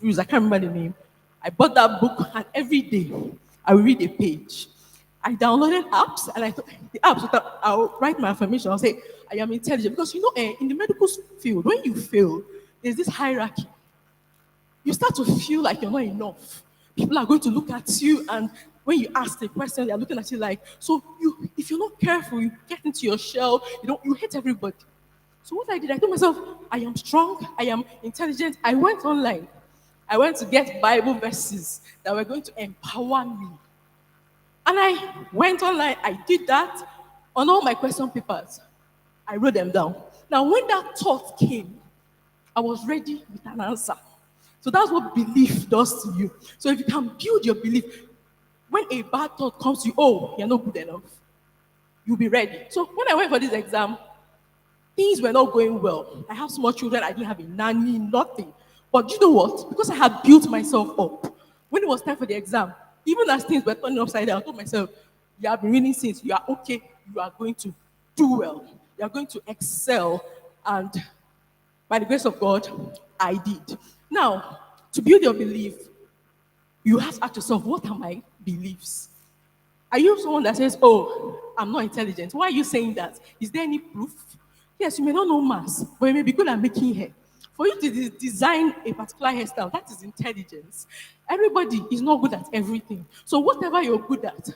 Bruce. I can't remember the name. I bought that book, and every day I would read a page. I downloaded apps, and the apps, I'll write my affirmation. I'll say, I am intelligent. Because, in the medical field, when you fail, there's this hierarchy. You start to feel like you're not enough. People are going to look at you, and when you ask the question, they're looking at you like, so if you're not careful, you get into your shell, you hate everybody. So what I did, I told myself, I am strong, I am intelligent. I went online. I went to get Bible verses that were going to empower me. And I went online, I did that on all my question papers. I wrote them down. Now, when that thought came, I was ready with an answer. So that's what belief does to you. So if you can build your belief, when a bad thought comes to you, oh, you're not good enough, you'll be ready. So when I went for this exam, things were not going well. I have small children, I didn't have a nanny, nothing. But you know what? Because I had built myself up, when it was time for the exam, even as things were turning upside down, I told myself, you have been reading since, you are okay, you are going to do well, you are going to excel. And by the grace of God, I did. Now, to build your belief, you have to ask yourself, what are my beliefs? Are you someone that says, oh, I'm not intelligent? Why are you saying that? Is there any proof? Yes, you may not know maths, but you may be good at making hair. For you to design a particular hairstyle, that is intelligence. Everybody is not good at everything. So whatever you're good at,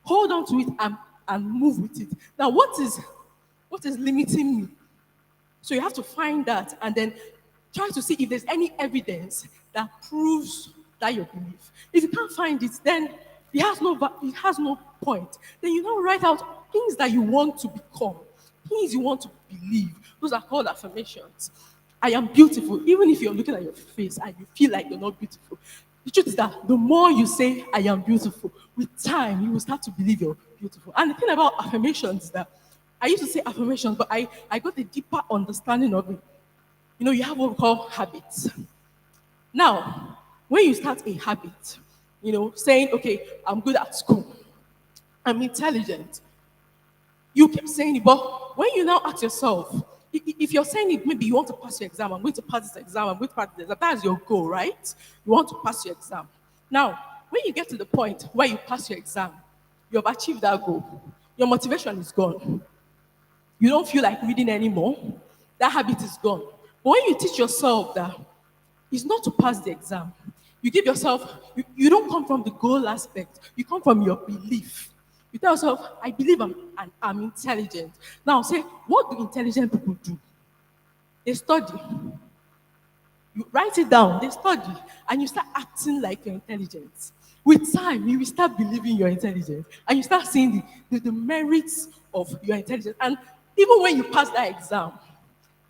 hold on to it and move with it. Now, what is limiting me? So you have to find that and then try to see if there's any evidence that proves that your belief. If you can't find it, then it has no point. Then you now write out things that you want to become, things you want to believe. Those are called affirmations. I am beautiful, even if you're looking at your face and you feel like you're not beautiful. The truth is that the more you say, I am beautiful, with time, you will start to believe you're beautiful. And the thing about affirmations is that I used to say affirmations, but I got a deeper understanding of it. You know, you have what we call habits. Now, when you start a habit, you know, saying, okay, I'm good at school, I'm intelligent, you keep saying it, but when you now ask yourself, if you're saying it, maybe you want to pass your exam, I'm going to pass this exam, I'm going to pass this exam, that's your goal, right? You want to pass your exam. Now, when you get to the point where you pass your exam, you have achieved that goal, your motivation is gone. You don't feel like reading anymore, that habit is gone. But when you teach yourself that it's not to pass the exam, you give yourself, you don't come from the goal aspect, you come from your belief. You tell yourself, I believe I'm intelligent. Now say, what do intelligent people do? They study. You write it down, they study, and you start acting like you're intelligent. With time, you will start believing you're intelligent, and you start seeing the merits of your intelligence. And even when you pass that exam,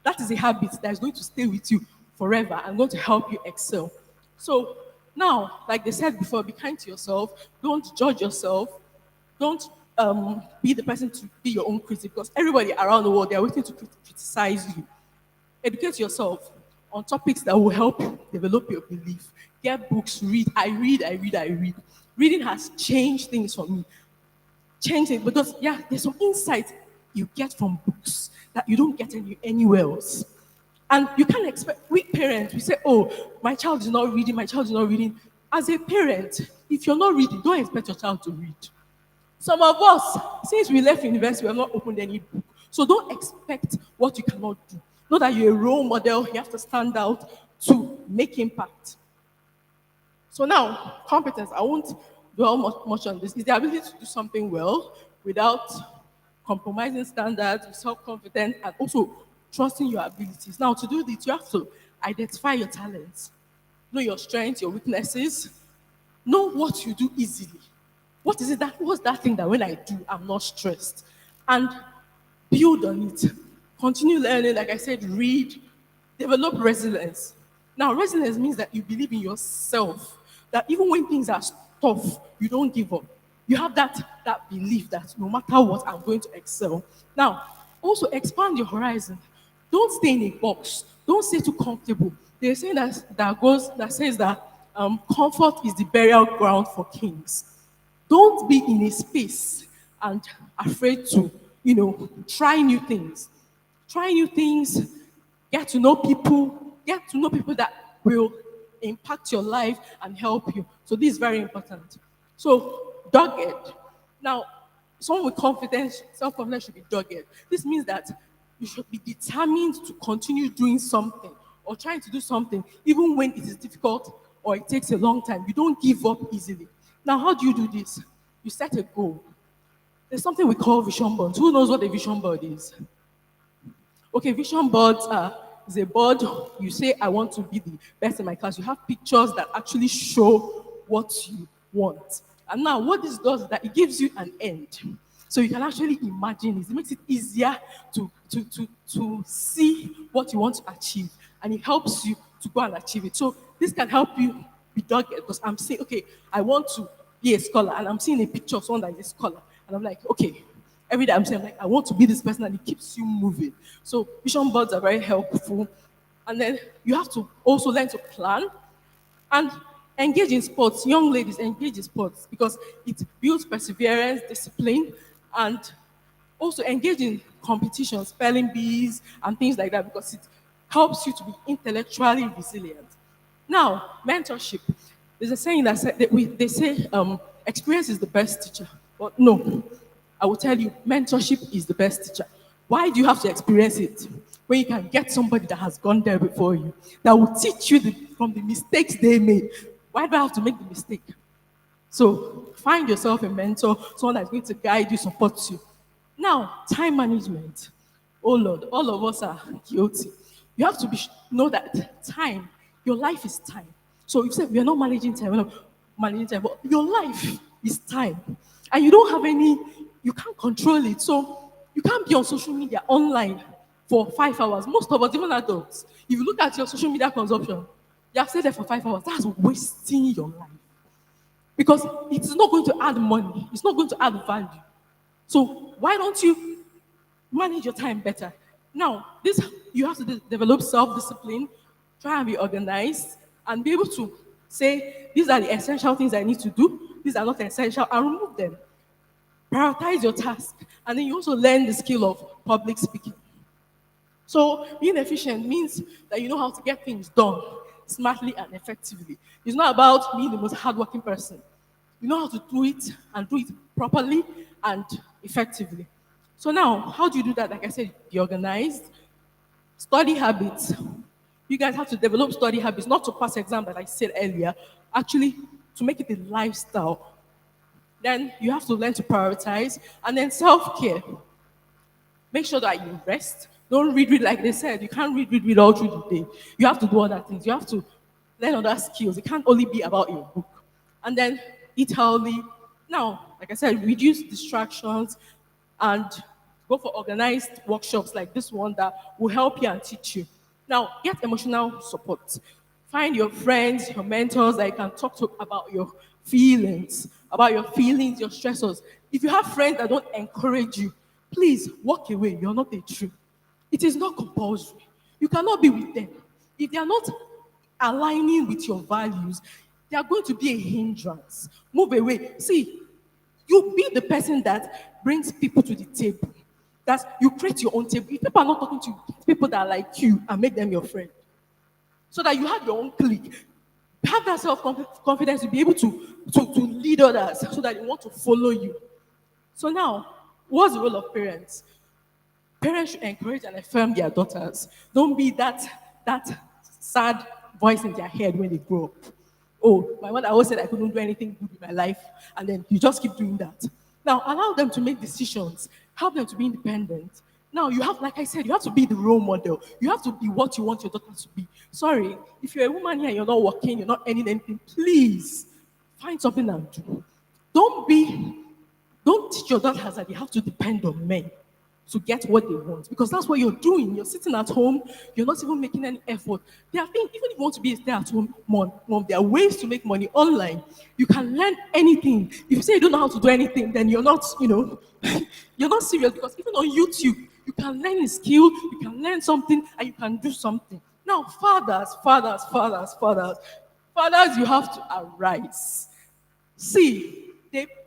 that is a habit that is going to stay with you forever and going to help you excel. So now, like they said before, be kind to yourself, don't judge yourself, don't be the person to be your own critic, because everybody around the world, they are waiting to criticize you. Educate yourself on topics that will help you develop your belief. Get books, read. I read. Reading has changed things for me. Changed it because, yeah, there's some insight you get from books that you don't get anywhere else. And you can't expect, we parents, we say, oh, my child is not reading. As a parent, if you're not reading, don't expect your child to read. Some of us, since we left university, we have not opened any book. So don't expect what you cannot do. Know that you're a role model, you have to stand out to make impact. So now, competence, I won't dwell much on this, is the ability to do something well without compromising standards, self-confidence, and also trusting your abilities. Now, to do this, you have to identify your talents, know your strengths, your weaknesses, know what you do easily. What's that thing that when I do, I'm not stressed? And build on it. Continue learning, like I said, read, develop resilience. Now, resilience means that you believe in yourself, that even when things are tough, you don't give up. You have that belief that no matter what, I'm going to excel. Now, also expand your horizon. Don't stay in a box. Don't stay too comfortable. There's a saying that says that comfort is the burial ground for kings. Don't be in a space and afraid to, try new things. Try new things, get to know people that will impact your life and help you. So this is very important. So, dogged. Now, someone with confidence, self-confidence should be dogged. This means that you should be determined to continue doing something or trying to do something, even when it is difficult or it takes a long time. You don't give up easily. Now, how do you do this? You set a goal. There's something we call vision boards. Who knows what a vision board is? Okay, vision boards is a board. You say, I want to be the best in my class. You have pictures that actually show what you want. And now, what this does is that it gives you an end. So you can actually imagine it. It makes it easier to see what you want to achieve. And it helps you to go and achieve it. So this can help you be dogged because I'm saying, okay, I want to be a scholar. And I'm seeing a picture of someone that is a scholar. And I'm like, okay, every day I'm saying, like, I want to be this person, and it keeps you moving. So vision boards are very helpful. And then you have to also learn to plan and engage in sports. Young ladies, engage in sports because it builds perseverance, discipline, and also engage in competitions, spelling bees, and things like that because it helps you to be intellectually resilient. Now, mentorship. There's a saying that, they say experience is the best teacher. But no, I will tell you, mentorship is the best teacher. Why do you have to experience it when you can get somebody that has gone there before you, that will teach you from the mistakes they made? Why do I have to make the mistake? So find yourself a mentor, someone that's going to guide you, support you. Now, time management. Oh Lord, all of us are guilty. You have to know that time, your life is time. So you said we are not managing time, we're not managing time, but your life is time. And you don't have you can't control it. So you can't be on social media online for 5 hours. Most of us, even adults, if you look at your social media consumption, you have stayed there for 5 hours. That's wasting your life. Because it's not going to add money. It's not going to add value. So why don't you manage your time better? Now, you have to develop self-discipline, try and be organized, and be able to say, these are the essential things I need to do. These are not essential, and remove them. Prioritize your task. And then you also learn the skill of public speaking. So being efficient means that you know how to get things done smartly and effectively. It's not about being the most hardworking person. You know how to do it and do it properly and effectively. So now, how do you do that? Like I said, be organized. Study habits. You guys have to develop study habits, not to pass exam, like I said earlier, actually to make it a lifestyle. Then you have to learn to prioritize. And then self-care. Make sure that you rest. Don't read like they said. You can't read all through the day. You have to do other things. You have to learn other skills. It can't only be about your book. And then eat healthy. Now, like I said, reduce distractions and go for organized workshops like this one that will help you and teach you. Now, get emotional support. Find your friends, your mentors that you can talk to about your feelings, your stressors. If you have friends that don't encourage you, please walk away. You're not a true. It is not compulsory. You cannot be with them. If they are not aligning with your values, they are going to be a hindrance. Move away. See, you be the person that brings people to the table. That you create your own table. If people are not talking to you, get people that are like you and make them your friend. So that you have your own clique. Have that self-confidence to be able to lead others so that they want to follow you. So now, what's the role of parents? Parents should encourage and affirm their daughters. Don't be that sad voice in their head when they grow up. Oh, my mother always said I couldn't do anything good in my life, and then you just keep doing that. Now, allow them to make decisions. Help them to be independent. Now, you have, like I said, you have to be the role model. You have to be what you want your daughter to be. Sorry, if you're a woman here and you're not working, you're not earning anything, please find something and do. Don't teach your daughters that they have to depend on men to get what they want, because that's what you're doing. You're sitting at home, you're not even making any effort. There are things, even if you want to be a stay-at-home mom, there are ways to make money online. You can learn anything. If you say you don't know how to do anything, then you're not, you're not serious, because even on YouTube, you can learn a skill, you can learn something, and you can do something. Now, fathers, you have to arise. See,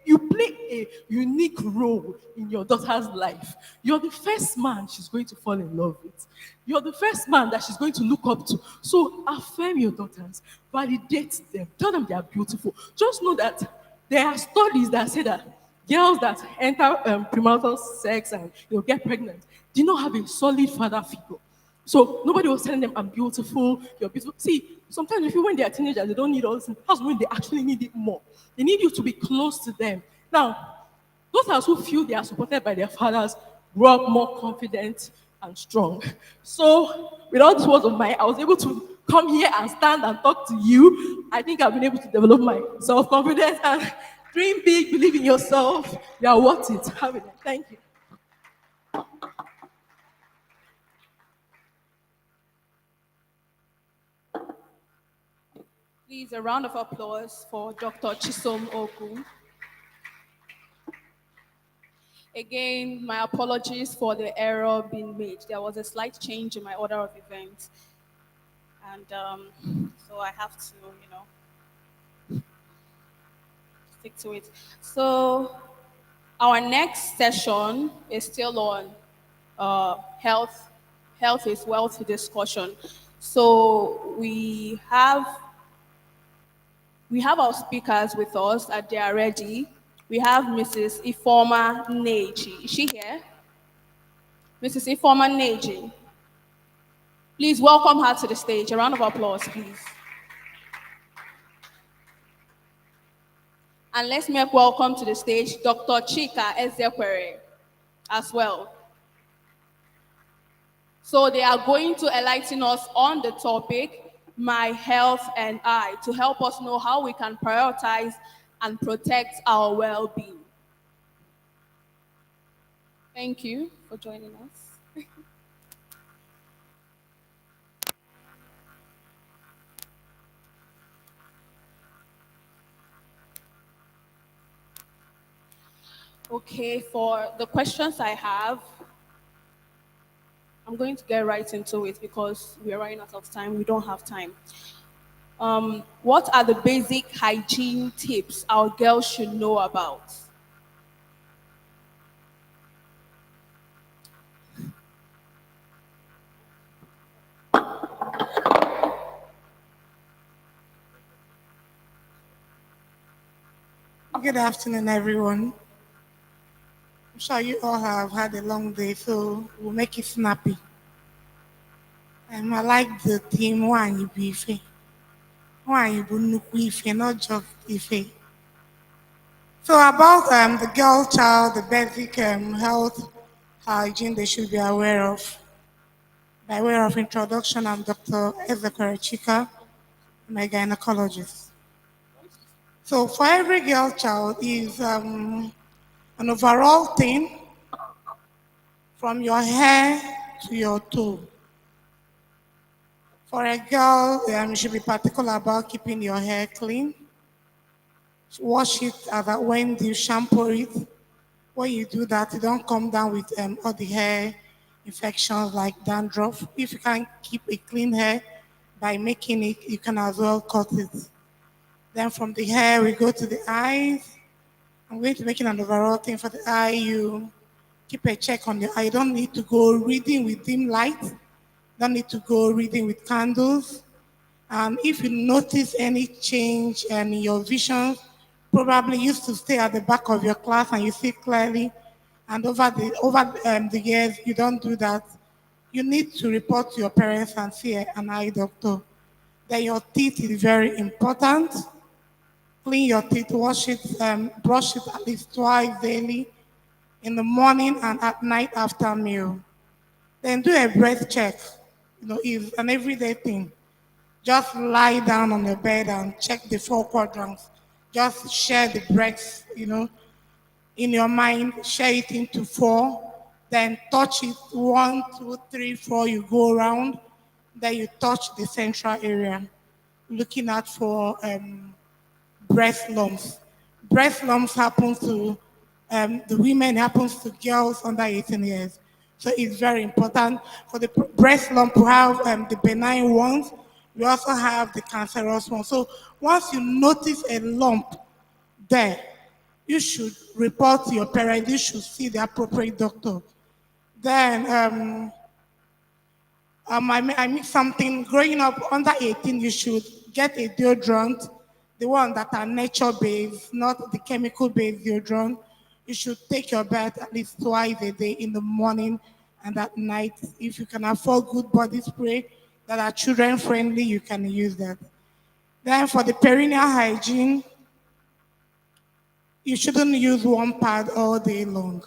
you play a unique role in your daughter's life. You're the first man she's going to fall in love with. You're the first man that she's going to look up to. So affirm your daughters, validate them, tell them they are beautiful. Just know that there are studies that say that girls that enter premarital sex and get pregnant do not have a solid father figure. So nobody was telling them, I'm beautiful, you're beautiful. See, sometimes if you when they are teenagers, they don't need all this. That's when they actually need it more. They need you to be close to them. Now, those who feel they are supported by their fathers grow up more confident and strong. So, with all these words of mine, I was able to come here and stand and talk to you. I think I've been able to develop my self-confidence and dream big, believe in yourself. You are worth it. Have it. Thank you. Please, a round of applause for Dr. Chisom Ogu. Again, my apologies for the error being made. There was a slight change in my order of events. And so I have to, stick to it. So our next session is still on health. Health is wealth discussion. So we have our speakers with us, and they are ready. We have Mrs. Ifoma Neji. Is she here? Mrs. Ifoma Neji. Please welcome her to the stage. A round of applause, please. And let's make welcome to the stage Dr. Chika Ezekwere as well. So they are going to enlighten us on the topic, My Health and I, to help us know how we can prioritize and protect our well-being. Thank you for joining us. Okay, for the questions I have, I'm going to get right into it because we're running out of time. We don't have time. What are the basic hygiene tips our girls should know about? Good afternoon, everyone. I'm sure you all have had a long day, so we'll make it snappy. I like the theme, one you be ife. One you be ife, not just ife. So about the girl child, the basic health hygiene they should be aware of. By way of introduction, I'm Dr. Ezekwere Chika, my gynecologist. So for every girl child is an overall thing from your hair to your toe. For a girl, you should be particular about keeping your hair clean. Wash it when you shampoo it. When you do that, you don't come down with all the hair infections like dandruff. If you can keep a clean hair by making it, you can as well cut it. Then from the hair, we go to the eyes. I'm going to make an overall thing for the eye. You keep a check on your eye. You don't need to go reading with dim light. Don't need to go reading with candles. And if you notice any change in your vision, probably used to stay at the back of your class and you see clearly, and over the years you don't do that, you need to report to your parents and see an eye doctor. Then your teeth is very important. Clean your teeth, wash it, brush it at least twice daily, in the morning and at night after meal. Then do a breath check. It's an everyday thing. Just lie down on the bed and check the 4 quadrants. Just share the breaths, in your mind, share it into 4, then touch it 1, 2, 3, 4, you go around, then you touch the central area, looking out for breast lumps. Breast lumps happen to the women, happens to girls under 18 years. So it's very important for the breast lump to have the benign ones. We also have the cancerous ones. So once you notice a lump there, you should report to your parents. You should see the appropriate doctor. Then I mean something. Growing up under 18, you should get a deodorant, the one that are nature-based, not the chemical-based deodorant. You should take your bath at least twice a day, in the morning and at night. If you can afford good body spray that are children-friendly, you can use that. Then for the perineal hygiene, you shouldn't use one pad all day long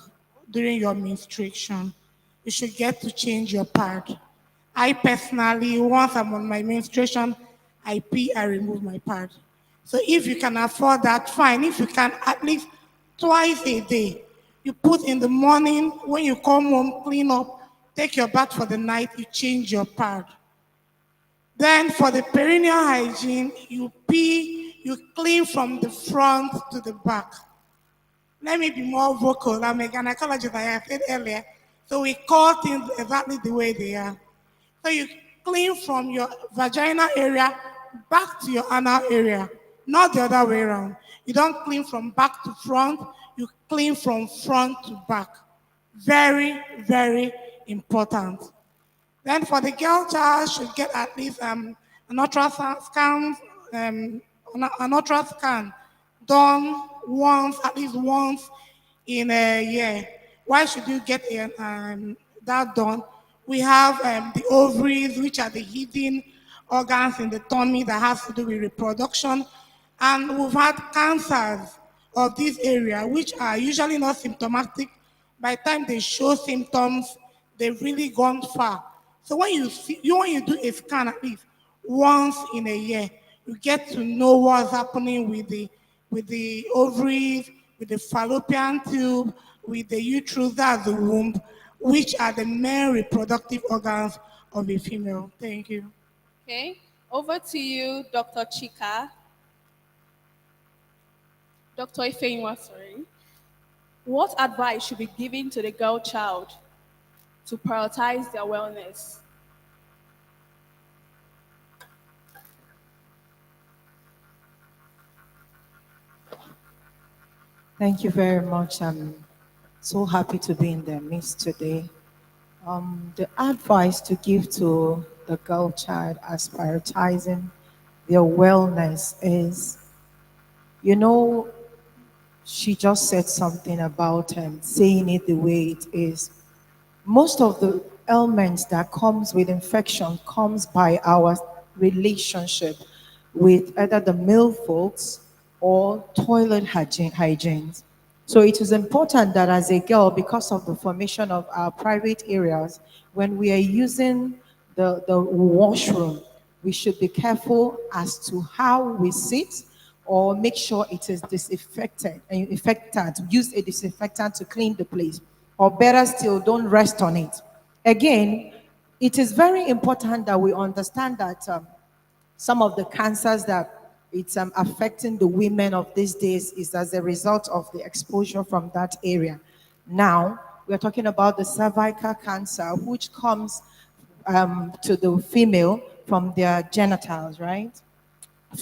during your menstruation. You should get to change your pad. I personally, once I'm on my menstruation, I pee, I remove my pad. So if you can afford that, fine. If you can, at least twice a day. You put in the morning, when you come home, clean up, take your bath for the night, you change your pad. Then for the perineal hygiene, you pee, you clean from the front to the back. Let me be more vocal. I'm a gynecologist, I said earlier. So we call things exactly the way they are. So you clean from your vagina area back to your anal area, not the other way around. You don't clean from back to front, you clean from front to back. Very, very important. Then for the girl child, should get at least an ultrasound scan, an ultrasound done once, at least once in a year. Why should you get that done? We have the ovaries, which are the hidden organs in the tummy that has to do with reproduction. And we've had cancers of this area, which are usually not symptomatic. By the time they show symptoms, they've really gone far. So when you do a scan at least once in a year, you get to know what's happening with the ovaries, with the fallopian tube, with the uterus, that's the womb, which are the main reproductive organs of a female. Thank you. Okay, over to you, Dr. Chika. Dr. Ifeanyi, sorry. What advice should be given to the girl child to prioritize their wellness? Thank you very much. I'm so happy to be in the midst today. The advice to give to the girl child as prioritizing their wellness is, you know, she just said something about saying it the way it is. Most of the ailments that comes with infection comes by our relationship with either the male folks or toilet hygiene. So it is important that as a girl, because of the formation of our private areas, when we are using the washroom, we should be careful as to how we sit, or make sure it is disinfected and use a disinfectant to clean the place, or better still, don't rest on it. Again, it is very important that we understand that some of the cancers that it's affecting the women of these days is as a result of the exposure from that area. Now, we're talking about the cervical cancer, which comes to the female from their genitals, right?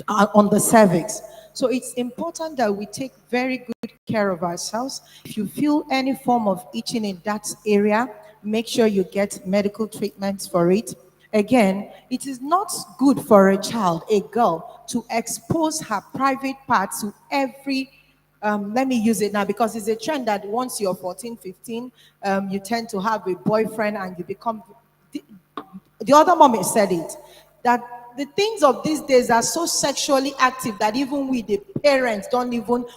On the cervix. So it's important that we take very good care of ourselves. If you feel any form of itching in that area, make sure you get medical treatments for it. Again, it is not good for a child, a girl, to expose her private parts to every, let me use it now because it's a trend that once you're 14, 15, you tend to have a boyfriend and you become, the other mom said it, that the things of these days are so sexually active that even we, the parents,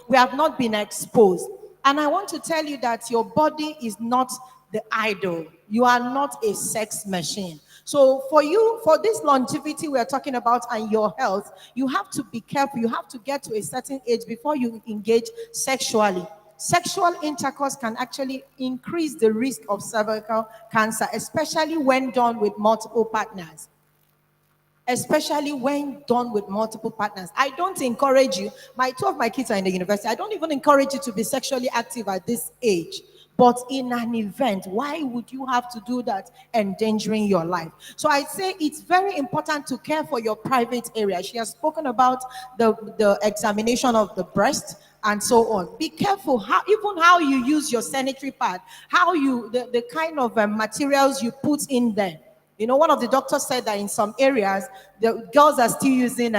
we have not been exposed. And I want to tell you that your body is not the idol. You are not a sex machine. So for you, for this longevity we're talking about and your health, you have to be careful. You have to get to a certain age before you engage sexually. Sexual intercourse can actually increase the risk of cervical cancer, especially when done with multiple partners. Especially when done with multiple partners. I don't encourage you, two of my kids are in the university, I don't even encourage you to be sexually active at this age. But in an event, why would you have to do that, endangering your life? So I say it's very important to care for your private area. She has spoken about the examination of the breast and so on. Be careful even how you use your sanitary pad, how the kind of materials you put in there. You know, one of the doctors said that in some areas, the girls are still using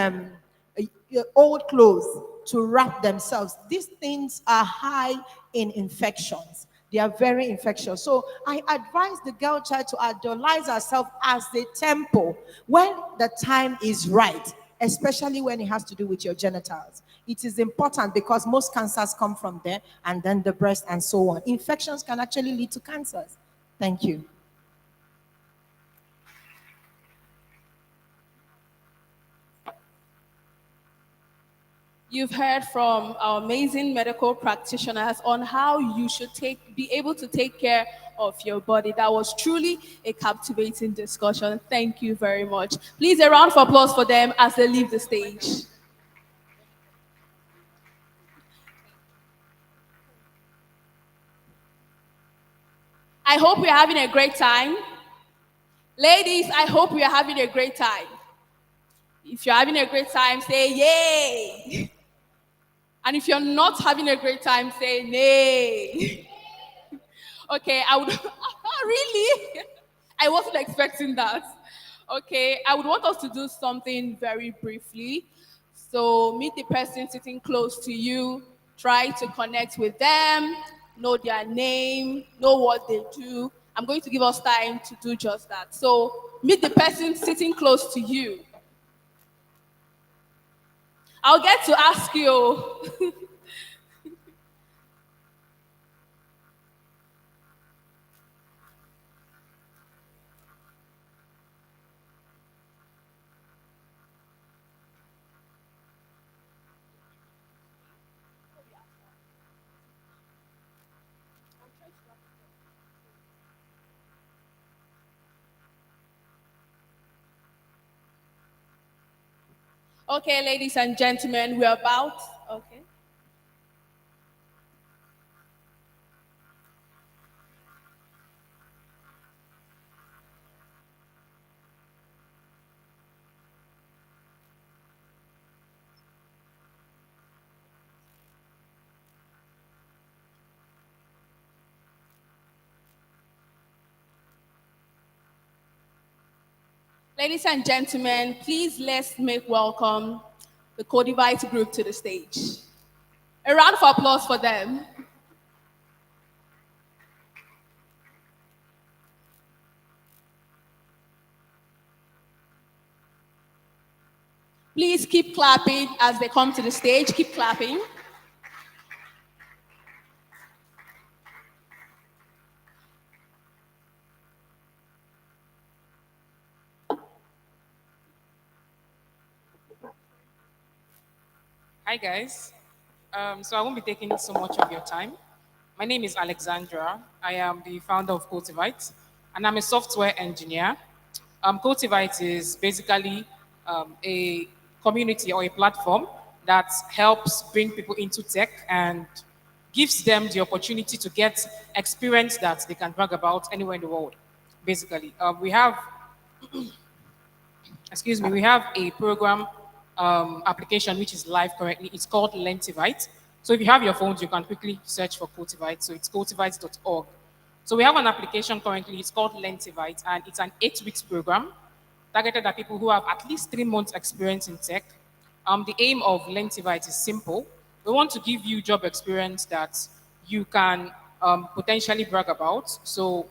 old clothes to wrap themselves. These things are high in infections. They are very infectious. So I advise the girl child to idolize herself as the temple when the time is right, especially when it has to do with your genitals. It is important because most cancers come from there, and then the breast and so on. Infections can actually lead to cancers. Thank you. You've heard from our amazing medical practitioners on how you should be able to take care of your body. That was truly a captivating discussion. Thank you very much. Please, a round of applause for them as they leave the stage. I hope we're having a great time. Ladies, I hope we are having a great time. If you're having a great time, say yay. And if you're not having a great time, say nay. Okay, I would really? I wasn't expecting that. Okay, I would want us to do something very briefly. So meet the person sitting close to you, try to connect with them, know their name, know what they do. I'm going to give us time to do just that. So meet the person sitting close to you. I'll get to ask you. Okay, ladies and gentlemen, we're about. Okay. Ladies and gentlemen, please let's make welcome the Codivite group to the stage. A round of applause for them. Please keep clapping as they come to the stage. Keep clapping. Hi guys. So I won't be taking so much of your time. My name is Alexandra. I am the founder of Cultivite, and I'm a software engineer. Cultivite is basically a community or a platform that helps bring people into tech and gives them the opportunity to get experience that they can brag about anywhere in the world. Basically, we have, excuse me, we have a program application which is live currently. It's called Lentivite. So if you have your phones, you can quickly search for Cultivite. So it's cultivite.org. So we have an application currently. It's called Lentivite, and it's an 8-week program targeted at people who have at least 3 months experience in tech. The aim of Lentivite is simple. We want to give you job experience that you can potentially brag about. So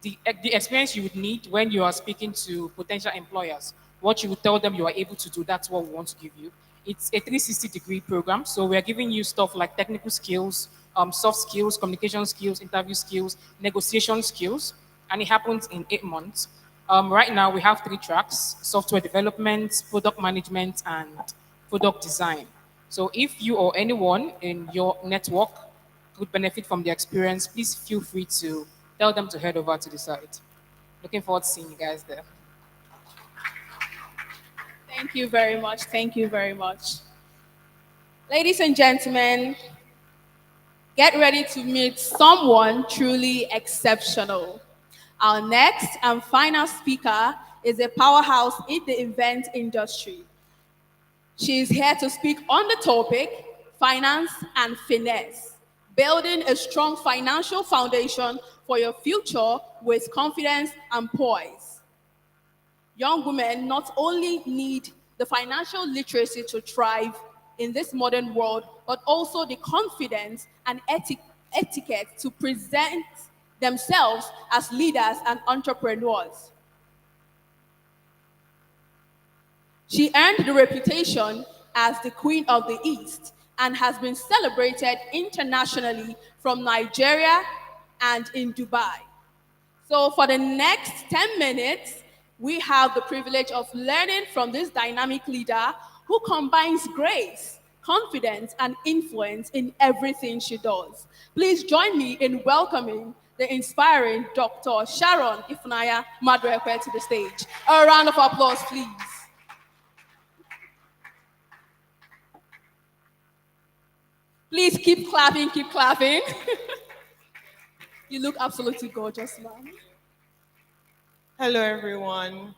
the experience you would need when you are speaking to potential employers, what you would tell them you are able to do, that's what we want to give you. It's a 360-degree program, so we're giving you stuff like technical skills, soft skills, communication skills, interview skills, negotiation skills, and it happens in 8 months. Right now, we have 3 tracks: software development, product management, and product design. So if you or anyone in your network could benefit from the experience, please feel free to tell them to head over to the site. Looking forward to seeing you guys there. Thank you very much. Thank you very much. Ladies and gentlemen, get ready to meet someone truly exceptional. Our next and final speaker is a powerhouse in the event industry. She is here to speak on the topic, finance and finesse, building a strong financial foundation for your future with confidence and poise. Young women not only need the financial literacy to thrive in this modern world, but also the confidence and etiquette to present themselves as leaders and entrepreneurs. She earned the reputation as the Queen of the East and has been celebrated internationally from Nigeria and in Dubai. So for the next 10 minutes, we have the privilege of learning from this dynamic leader who combines grace, confidence, and influence in everything she does. Please join me in welcoming the inspiring Dr. Sharon Ifunanya Madrekwe to the stage. A round of applause, please. Please keep clapping, keep clapping. You look absolutely gorgeous, ma'am. Hello, everyone.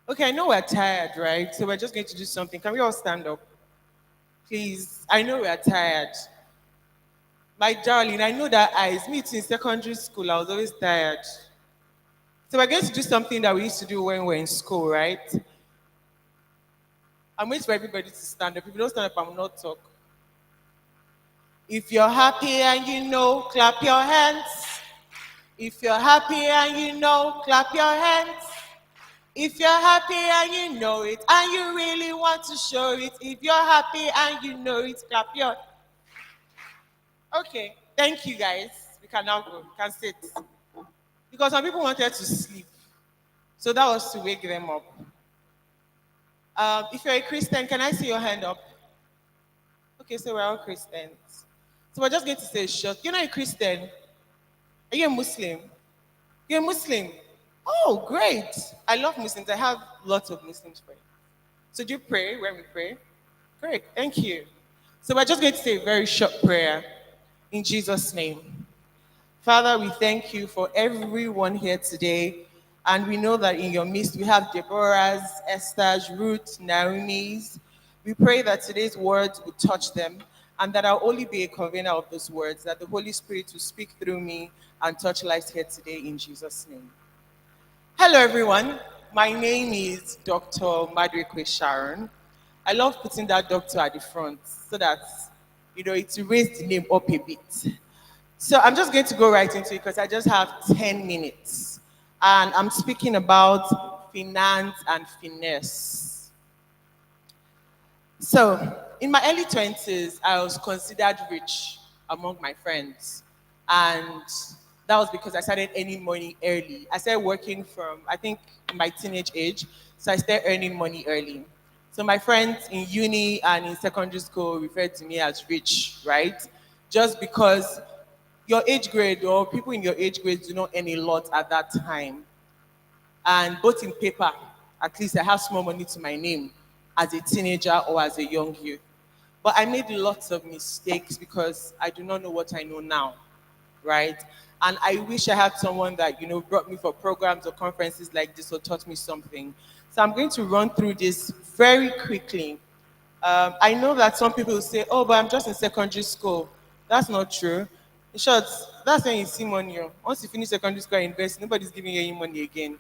Okay, I know we're tired, right? So we're just going to do something. Can we all stand up? Please. I know we are tired. My darling, I know that eyes. Me too, in secondary school, I was always tired. So we're going to do something that we used to do when we were in school, right? I'm waiting for everybody to stand up. If you don't stand up, I will not talk. If you're happy and you know, clap your hands. If you're happy and you know, clap your hands. If you're happy and you know it, and you really want to show it, if you're happy and you know it, clap your. Okay, thank you guys. We can now go. We can sit. Because some people wanted to sleep. So that was to wake them up. If you're a Christian, can I see your hand up? Okay, so we're all Christians. So we're just going to say a short. You're not a Christian. Are you a Muslim? You're a Muslim. Oh, great. I love Muslims. I have lots of Muslims friends. So do you pray when we pray? Great, thank you. So we're just going to say a very short prayer in Jesus' name. Father, we thank you for everyone here today. And we know that in your midst we have Deborah's, Esther's, Ruth, Naomi's. We pray that today's words will touch them and that I'll only be a convener of those words, that the Holy Spirit will speak through me and touch lives here today in Jesus' name. Hello, everyone. My name is Dr. Madrekwe Sharon. I love putting that doctor at the front so that, it will raise the name up a bit. So I'm just going to go right into it because I just have 10 minutes. And I'm speaking about finance and finesse. So in my early 20s, I was considered rich among my friends. And that was because I started earning money early. I started working from, I think, my teenage age. So I started earning money early. So my friends in uni and in secondary school referred to me as rich, right? Just because your age grade or people in your age grade do not earn a lot at that time. And both in paper, at least I have small money to my name as a teenager or as a young youth. But I made lots of mistakes because I do not know what I know now, right? And I wish I had someone that, brought me for programs or conferences like this or taught me something. So I'm going to run through this very quickly. I know that some people will say, oh, but I'm just in secondary school. That's not true. In short, that's when you see money. Once you finish secondary school and invest, nobody's giving you any money again.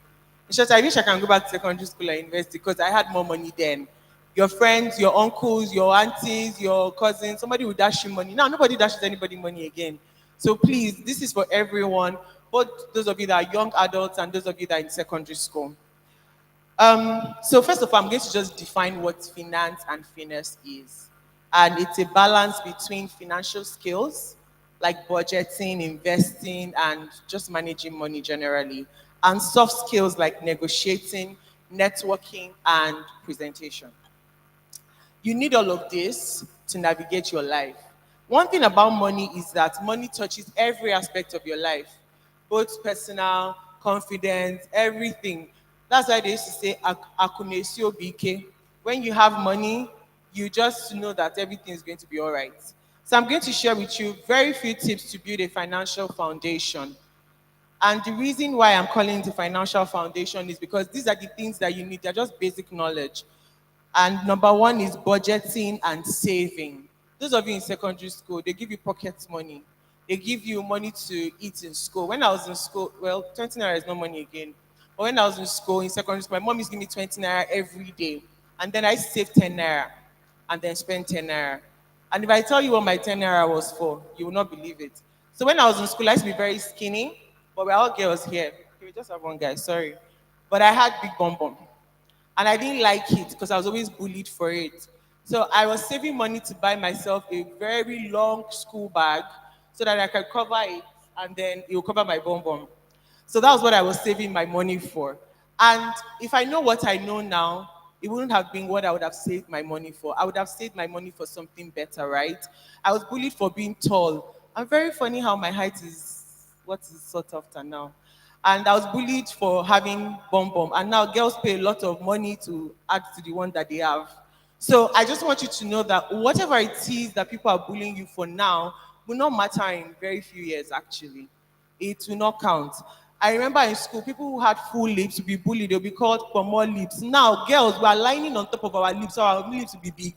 In short, I wish I can go back to secondary school and invest because I had more money then. Your friends, your uncles, your aunties, your cousins, somebody will dash you money. Now, nobody dashes anybody money again. So please, this is for everyone, both those of you that are young adults and those of you that are in secondary school. So first of all, I'm going to just define what finance and finesse is. And it's a balance between financial skills, like budgeting, investing, and just managing money generally, and soft skills like negotiating, networking, and presentation. You need all of this to navigate your life. One thing about money is that money touches every aspect of your life, both personal, confidence, everything. That's why they used to say, "Akunesio bike." When you have money, you just know that everything is going to be all right. So I'm going to share with you very few tips to build a financial foundation. And the reason why I'm calling it a financial foundation is because these are the things that you need. They're just basic knowledge. And number one is budgeting and saving. Those of you in secondary school, they give you pocket money. They give you money to eat in school. When I was in school, well, 20 naira is no money again. But when I was in school, in secondary school, my mom used to give me 20 naira every day. And then I save 10 naira and then spend 10 naira. And if I tell you what my 10 naira was for, you will not believe it. So when I was in school, I used to be very skinny, but we're all girls here. Okay, we just have one guy, sorry. But I had big bum bum. And I didn't like it because I was always bullied for it. So I was saving money to buy myself a very long school bag so that I could cover it and then it will cover my bum bum. So that was what I was saving my money for. And if I know what I know now, it wouldn't have been what I would have saved my money for. I would have saved my money for something better, right? I was bullied for being tall. And very funny how my height is what is sought after now. And I was bullied for having bum bum. And now girls pay a lot of money to add to the one that they have. So I just want you to know that whatever it is that people are bullying you for now will not matter in very few years, actually. it will not count. I remember in school, people who had full lips would be bullied, they'll be called for more lips. Now, girls, we are lining on top of our lips, so our lips will be big.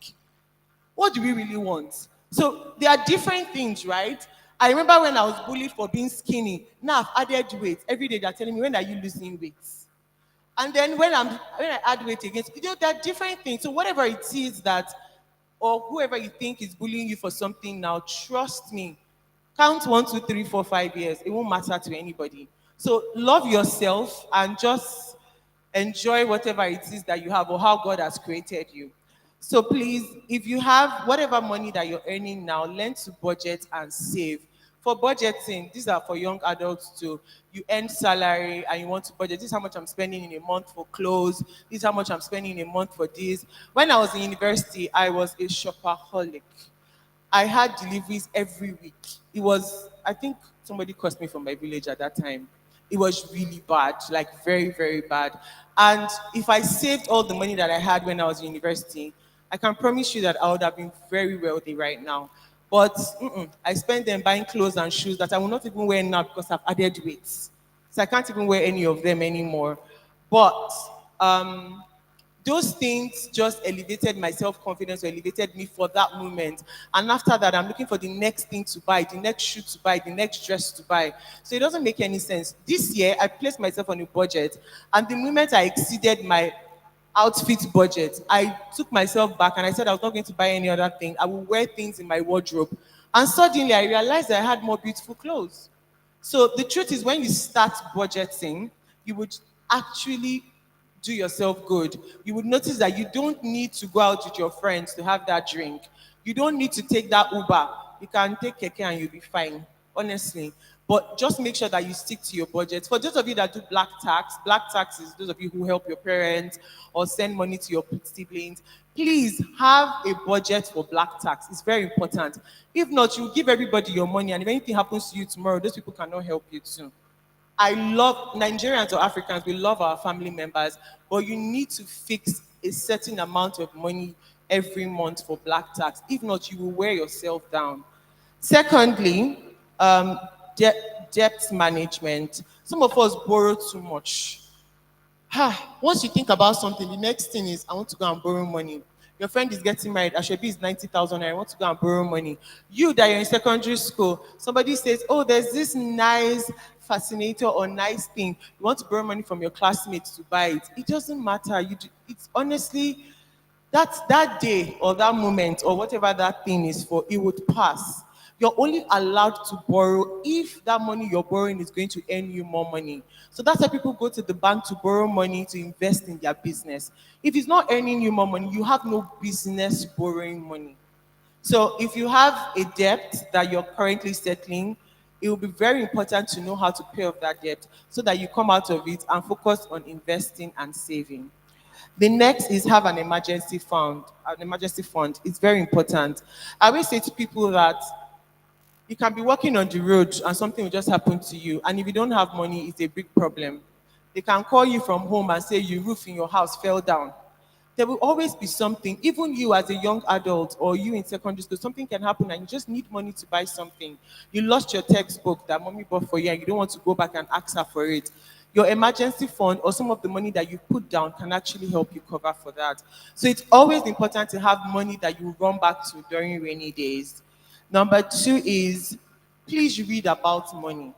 What do we really want? So there are different things, right? I remember when I was bullied for being skinny. Now I've added weight. Every day they're telling me, when are you losing weight? And then when I add weight again, there are different things. So whatever it is that, or whoever you think is bullying you for something now, trust me, count 1, 2, 3, 4, 5 years. It won't matter to anybody. So love yourself and just enjoy whatever it is that you have or how God has created you. So please, if you have whatever money that you're earning now, learn to budget and save. For budgeting, these are for young adults too. You earn salary and you want to budget. This is how much I'm spending in a month for clothes. This is how much I'm spending in a month for this. When I was in university, I was a shopaholic. I had deliveries every week. It was, I think somebody cursed me from my village at that time. It was really bad, like very, very bad. And if I saved all the money that I had when I was in university, I can promise you that I would have been very wealthy right now. But I spent them buying clothes and shoes that I will not even wear now because I've added weight. So I can't even wear any of them anymore. But those things just elevated my self-confidence or elevated me for that moment. And after that, I'm looking for the next thing to buy, the next shoe to buy, the next dress to buy. So it doesn't make any sense. This year, I placed myself on a budget. And the moment I exceeded my outfit budget, I took myself back and I said I was not going to buy any other thing. I will wear things in my wardrobe. And suddenly I realized that I had more beautiful clothes. So the truth is, when you start budgeting, you would actually do yourself good. You would notice that you don't need to go out with your friends to have that drink. You don't need to take that Uber. You can take Keke and you'll be fine, honestly. But just make sure that you stick to your budget. For those of you that do black tax is those of you who help your parents or send money to your siblings. Please have a budget for black tax. It's very important. If not, you give everybody your money, and if anything happens to you tomorrow, those people cannot help you too. I love Nigerians or Africans, we love our family members, but you need to fix a certain amount of money every month for black tax. If not, you will wear yourself down. Secondly, debt management. Some of us borrow too much. Once you think about something, the next thing is, I want to go and borrow money. Your friend is getting married, Ashebi is 90,000, I want to go and borrow money. You that you're in secondary school, somebody says, oh, there's this nice fascinator or nice thing. You want to borrow money from your classmates to buy it. It doesn't matter. It's honestly, that day or that moment or whatever that thing is for, it would pass. You're only allowed to borrow if that money you're borrowing is going to earn you more money. So that's why people go to the bank to borrow money to invest in their business. If it's not earning you more money, you have no business borrowing money. So if you have a debt that you're currently settling, it will be very important to know how to pay off that debt so that you come out of it and focus on investing and saving. The next is have an emergency fund. An emergency fund is very important. I always say to people that you can be walking on the road and something will just happen to you. And if you don't have money, it's a big problem. They can call you from home and say your roof in your house fell down. There will always be something. Even you as a young adult or you in secondary school, something can happen and you just need money to buy something. You lost your textbook that mommy bought for you and you don't want to go back and ask her for it. Your emergency fund or some of the money that you put down can actually help you cover for that. So it's always important to have money that you run back to during rainy days. Number 2 is, please read about money.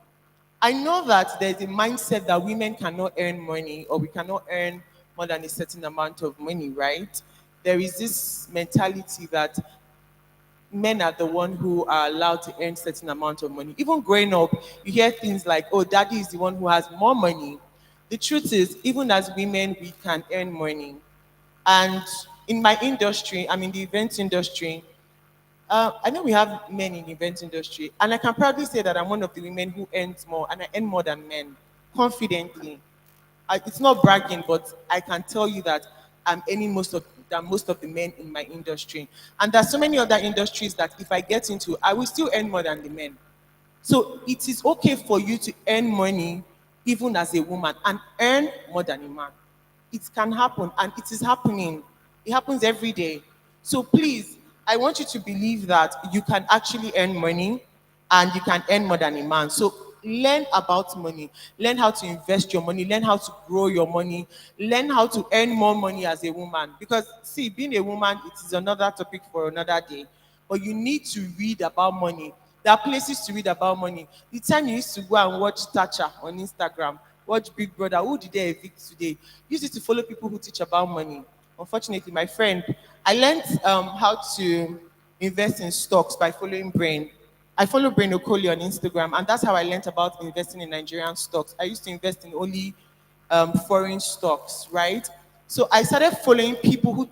I know that there's a mindset that women cannot earn money or we cannot earn more than a certain amount of money, right? There is this mentality that men are the one who are allowed to earn certain amount of money. Even growing up, you hear things like, oh, daddy is the one who has more money. The truth is, even as women, we can earn money. And in my industry, I'm in the events industry, I know we have men in the event industry, and I can proudly say that I'm one of the women who earns more, and I earn more than men, confidently. It's not bragging, but I can tell you that I'm earning than most of the men in my industry. And there's so many other industries that if I get into, I will still earn more than the men. So it is okay for you to earn money even as a woman and earn more than a man. It can happen, and it is happening. It happens every day. So please, I want you to believe that you can actually earn money and you can earn more than a man. So learn about money, learn how to invest your money, learn how to grow your money, learn how to earn more money as a woman. Because see, being a woman, it is another topic for another day. But you need to read about money. There are places to read about money. The time you used to go and watch Thatcher on Instagram, watch Big Brother, who did they evict today? Use it to follow people who teach about money. Unfortunately, my friend, I learned how to invest in stocks by following Brain. I follow Brain Okoli on Instagram, and that's how I learned about investing in Nigerian stocks. I used to invest in only foreign stocks, right? So I started following people who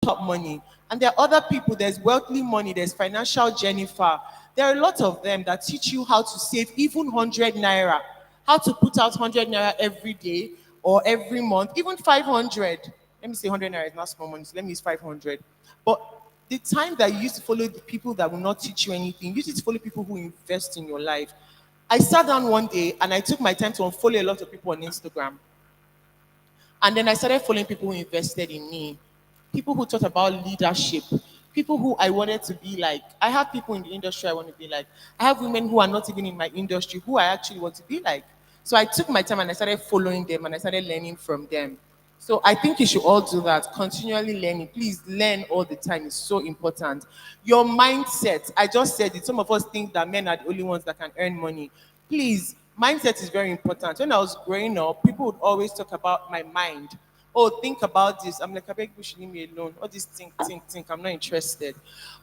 top money. And there are other people, there's Wealthy Money, there's Financial Jennifer. There are a lot of them that teach you how to save even 100 naira, how to put out 100 naira every day or every month, even 500. Let me say 100 naira is not small money, so let me use 500. But the time that you used to follow the people that will not teach you anything, use it to follow people who invest in your life. I sat down one day and I took my time to unfollow a lot of people on Instagram. And then I started following people who invested in me, people who taught about leadership, people who I wanted to be like. I have people in the industry I want to be like. I have women who are not even in my industry who I actually want to be like. So I took my time and I started following them and I started learning from them. So I think you should all do that, continually learning. Please learn all the time. It's so important. Your mindset, I just said it. Some of us think that men are the only ones that can earn money. Please, mindset is very important. When I was growing up, people would always talk about my mind. Oh, think about this. I'm like, I beg you should leave me alone. All this think. I'm not interested.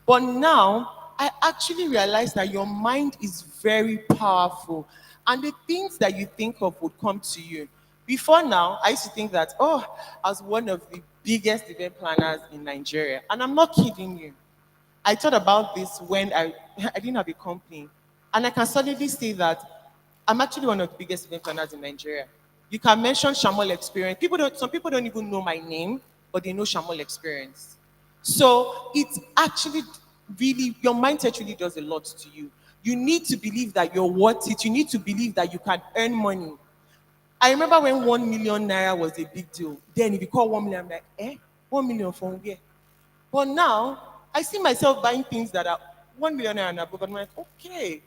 But now, I actually realized that your mind is very powerful. And the things that you think of would come to you. Before now, I used to think that, oh, I was one of the biggest event planners in Nigeria. And I'm not kidding you. I thought about this when I didn't have a company. And I can solidly say that I'm actually one of the biggest event planners in Nigeria. You can mention Shamol Experience. Some people don't even know my name, but they know Shamol Experience. So it's actually really, your mindset really does a lot to you. You need to believe that you're worth it. You need to believe that you can earn money. I remember when 1 million naira was a big deal. Then if you call 1 million, I'm like, 1 million from where? But now, I see myself buying things that are 1 million naira and above, and I'm like, okay.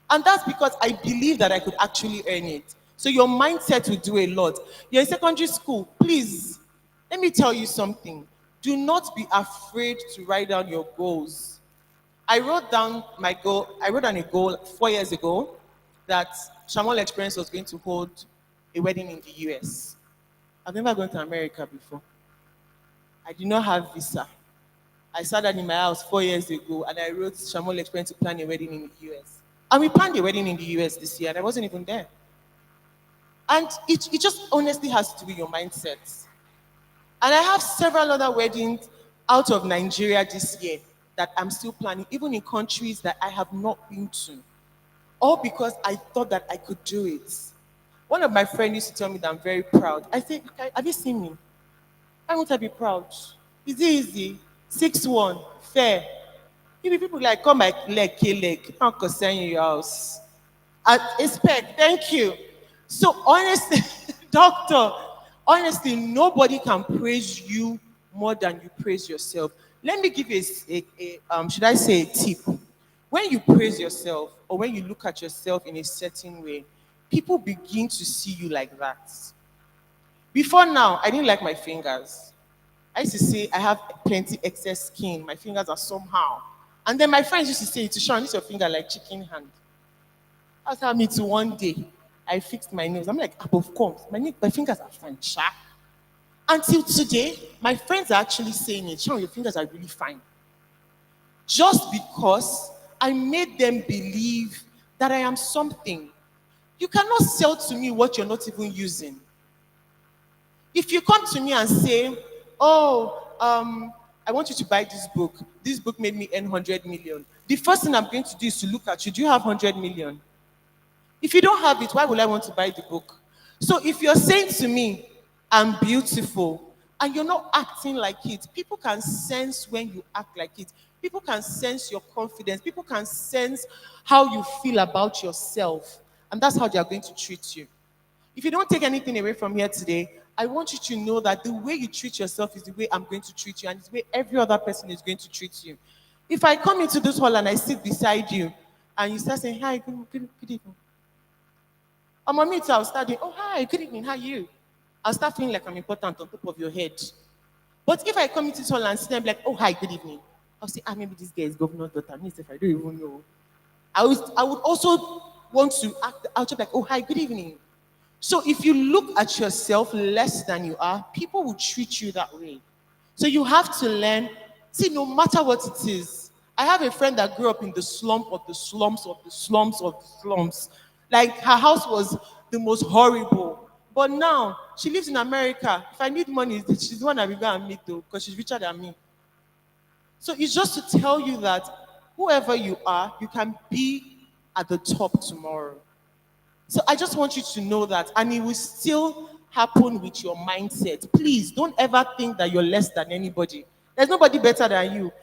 And that's because I believe that I could actually earn it. So your mindset will do a lot. You're in secondary school, please, let me tell you something. Do not be afraid to write down your goals. I wrote down a goal 4 years ago that Shamol Experience was going to hold a wedding in the US. I've never gone to America before. I did not have visa. I sat down in my house 4 years ago and I wrote Shamol Experience to plan a wedding in the US. And we planned a wedding in the US this year and I wasn't even there. And it just honestly has to be your mindset. And I have several other weddings out of Nigeria this year that I'm still planning, even in countries that I have not been to. All because I thought that I could do it. One of my friends used to tell me that I'm very proud. I said, have you seen me? Why won't I be proud? Is it easy? 6'1", fair. If people like, come my leg, kill leg, can't concern your house. I expect, thank you. So honestly, doctor, honestly, nobody can praise you more than you praise yourself. Let me give you should I say a tip? When you praise yourself or when you look at yourself in a certain way, people begin to see you like that. Before now, I didn't like my fingers. I used to say I have plenty excess skin. My fingers are somehow. And then my friends used to say, to Sean, this your finger like chicken hand. That's how me too one day. I fixed my nails. I'm like, above course, my fingers are fine, sharp. Until today, my friends are actually saying it, Sean, your fingers are really fine. Just because I made them believe that I am something. You cannot sell to me what you're not even using. If you come to me and say, oh, I want you to buy this book. This book made me earn 100 million. The first thing I'm going to do is to look at you. Do you have 100 million? If you don't have it, why would I want to buy the book? So if you're saying to me, I'm beautiful, and you're not acting like it, people can sense when you act like it. People can sense your confidence. People can sense how you feel about yourself. And that's how they are going to treat you. If you don't take anything away from here today, I want you to know that the way you treat yourself is the way I'm going to treat you, and it's the way every other person is going to treat you. If I come into this hall and I sit beside you, and you start saying, hi, good evening. I'm on meet, I'll start doing, oh, hi, good evening, how are you? I'll start feeling like I'm important on top of your head. But if I come into this hall and sit there and be like, oh, hi, good evening, I'll say, maybe this guy is governor's daughter. Me, if I don't even know. I would also want to act, I'll just be like, oh, hi, good evening. So if you look at yourself less than you are, people will treat you that way. So you have to learn, see, no matter what it is. I have a friend that grew up in the slum of the slums of the slums of the slums. Like her house was the most horrible. But now she lives in America. If I need money, she's the one I will go and meet though, because she's richer than me. So it's just to tell you that whoever you are, you can be at the top tomorrow. So I just want you to know that, and it will still happen with your mindset. Please don't ever think that you're less than anybody. There's nobody better than you.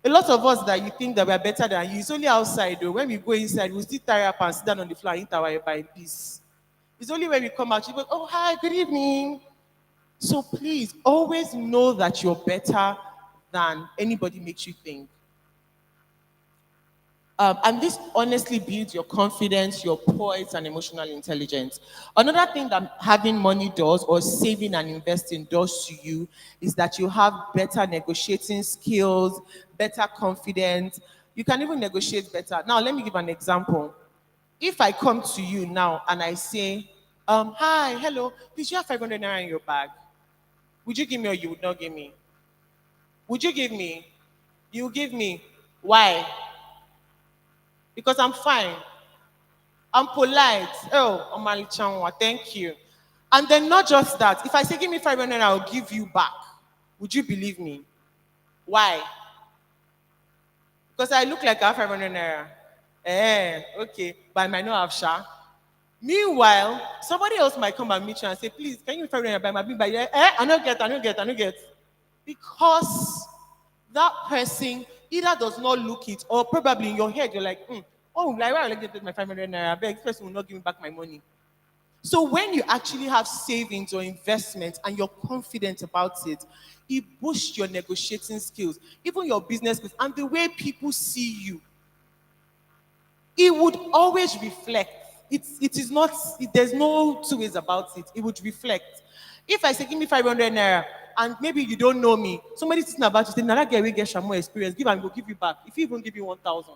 A lot of us that you think that we're better than you, it's only outside though. When we go inside, we'll still tie up and sit down on the floor and eat our by peace. It's only when we come out, you go, oh, hi, good evening. So please, always know that you're better than anybody makes you think. And this honestly builds your confidence, your poise, and emotional intelligence. Another thing that having money does, or saving and investing does to you, is that you have better negotiating skills, better confidence. You can even negotiate better. Now, let me give an example. If I come to you now and I say, hi, hello, please, you have 500 naira in your bag. Would you give me or you would not give me? Would you give me? You give me. Why? Because I'm fine. I'm polite. Oh, Omali Chanwa, thank you. And then not just that. If I say, give me 500, I'll give you back. Would you believe me? Why? Because I look like I have 500 naira. Okay. But I might not have sha. Meanwhile, somebody else might come and meet you and say, please, can you give me 500 naira by my bill? I don't get. Because that person either does not look it, or probably in your head you're like, oh, like why I get my 500 naira? This person will not give me back my money. So when you actually have savings or investments and you're confident about it, it boosts your negotiating skills, even your business skills, and the way people see you. It would always reflect. It is not. There's no two ways about it. It would reflect. If I say, give me 500 naira, and maybe you don't know me, somebody's thinking about you, say, now that guy will get some more experience, give and go give you back. If you even give you 1,000.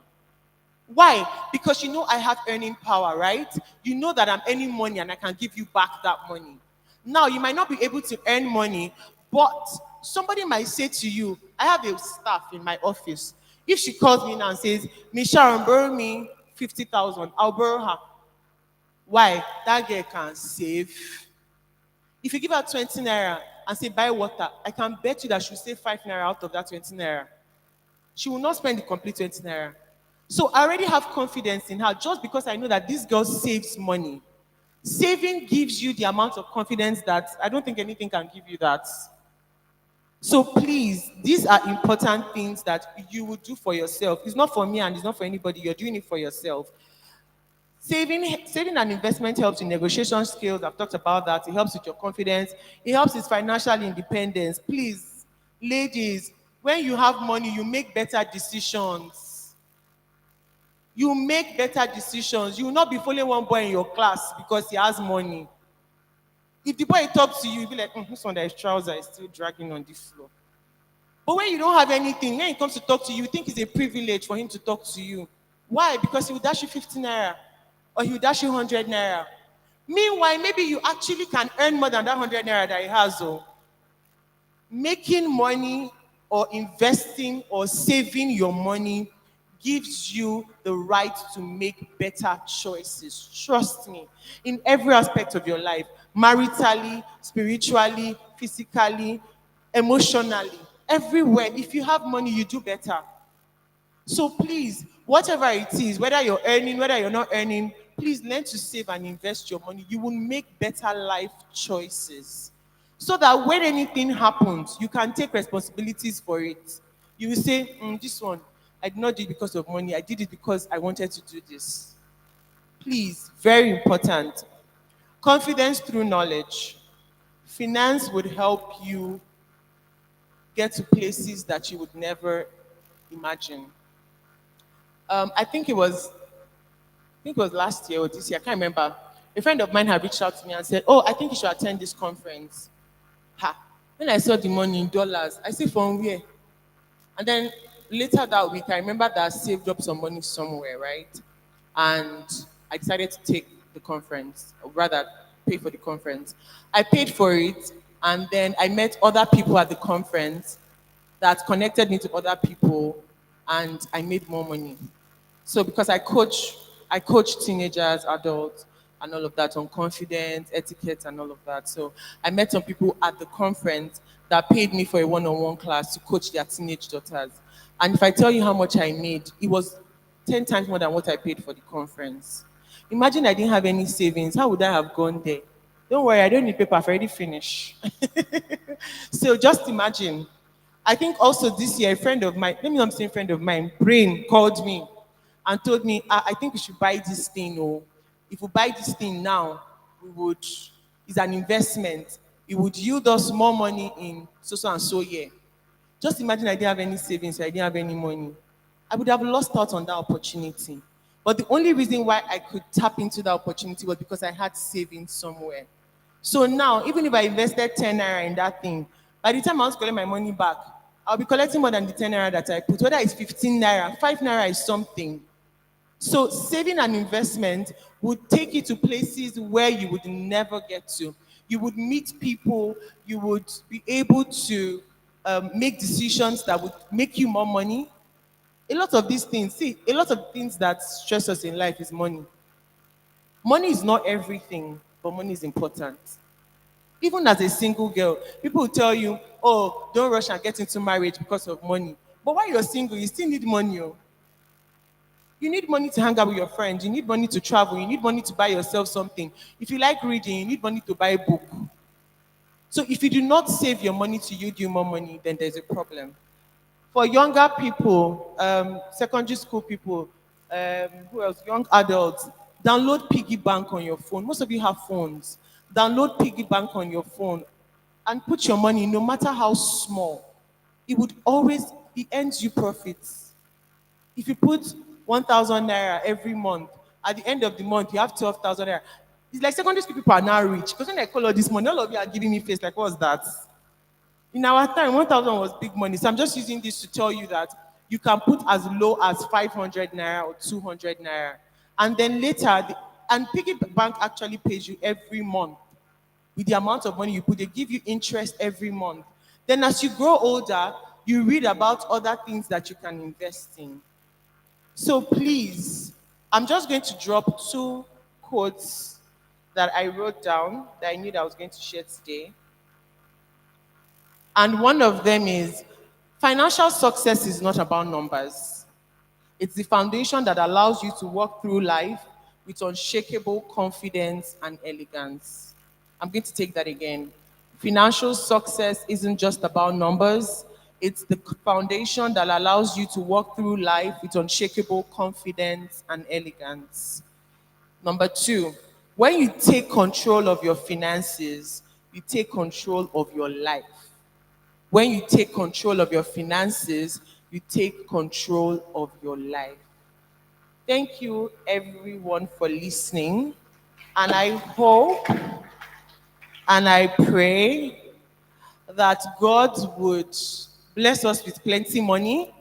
Why? Because you know I have earning power, right? You know that I'm earning money and I can give you back that money. Now, you might not be able to earn money, but somebody might say to you, I have a staff in my office. If she calls me now and says, Miss Sharon, borrow me 50,000, I'll borrow her. Why? That girl can save. If you give her 20 naira and say, buy water, I can bet you that she'll save 5 naira out of that 20 naira. She will not spend the complete 20 naira. So I already have confidence in her just because I know that this girl saves money. Saving gives you the amount of confidence that I don't think anything can give you that. So please, these are important things that you would do for yourself. It's not for me and it's not for anybody. You're doing it for yourself. Saving and investment helps in negotiation skills. I've talked about that. It helps with your confidence. It helps with financial independence. Please, ladies, when you have money, you make better decisions. You make better decisions. You will not be following one boy in your class because he has money. If the boy talks to you, you'll be like, this one that is trouser is still dragging on the floor. But when you don't have anything, when he comes to talk to you, you think it's a privilege for him to talk to you. Why? Because he will dash you 50 naira. Or he will dash you 100 naira. Meanwhile, maybe you actually can earn more than that 100 naira that he has. Though. Making money or investing or saving your money gives you the right to make better choices. Trust me, in every aspect of your life, maritally, spiritually, physically, emotionally, everywhere. If you have money, you do better. So please, whatever it is, whether you're earning, whether you're not earning, please learn to save and invest your money. You will make better life choices. So that when anything happens, you can take responsibilities for it. You will say, this one, I did not do it because of money. I did it because I wanted to do this. Please, very important. Confidence through knowledge. Finance would help you get to places that you would never imagine. I think it was last year or this year, I can't remember. a friend of mine had reached out to me and said, "Oh, I think you should attend this conference." Ha! When I saw the money in dollars, I said, "From where?" And then later that week, I remember that I saved up some money somewhere, right? And I decided to take the conference, or rather, pay for the conference. I paid for it, and then I met other people at the conference that connected me to other people, and I made more money. So because I coach teenagers, adults, and all of that on confidence, etiquette, and all of that. So I met some people at the conference that paid me for a one-on-one class to coach their teenage daughters. And if I tell you how much I made, it was 10 times more than what I paid for the conference. Imagine I didn't have any savings. How would I have gone there? Don't worry, I don't need paper. I've already finished. So just imagine. I think also this year, a friend of mine, let me not say a friend of mine, Brain called me and told me, I think we should buy this thing. Or if we buy this thing now, it's an investment. It would yield us more money in so and so year. Just imagine I didn't have any savings, I didn't have any money. I would have lost out on that opportunity. But the only reason why I could tap into that opportunity was because I had savings somewhere. So now, even if I invested 10 naira in that thing, by the time I was collecting my money back, I'll be collecting more than the 10 naira that I put. Whether it's 15 naira, 5 naira is something. So saving an investment would take you to places where you would never get to. You would meet people, you would be able to make decisions that would make you more money. A lot of these things, a lot of things that stress us in life is money. Money is not everything, but money is important. Even as a single girl, people will tell you, "Oh, don't rush and get into marriage because of money." But while you're single, you still need money. Oh. You need money to hang out with your friends. You need money to travel. You need money to buy yourself something. If you like reading, you need money to buy a book. So if you do not save your money to yield you more money, then there's a problem. For younger people, secondary school people, who else? Young adults, download Piggy Bank on your phone. Most of you have phones. Download Piggy Bank on your phone and put your money, no matter how small, it earns you profits. If you put 1,000 naira every month, at the end of the month, you have 12,000 naira. It's like secondary school people are now rich. Because when I call all this money, all of you are giving me face like, what's that? In our time, 1,000 was big money. So I'm just using this to tell you that you can put as low as 500 naira or 200 naira. And then later, and Piggy Bank actually pays you every month. With the amount of money you put, they give you interest every month. Then as you grow older, you read about other things that you can invest in. So please, I'm just going to drop 2 quotes that I wrote down that I knew that I was going to share today. And one of them is, financial success is not about numbers. It's the foundation that allows you to walk through life with unshakable confidence and elegance. I'm going to take that again. Financial success isn't just about numbers. It's the foundation that allows you to walk through life with unshakable confidence and elegance. Number 2, when you take control of your finances, you take control of your life. When you take control of your finances, you take control of your life. Thank you, everyone, for listening. And I hope and I pray that God would bless us with plenty money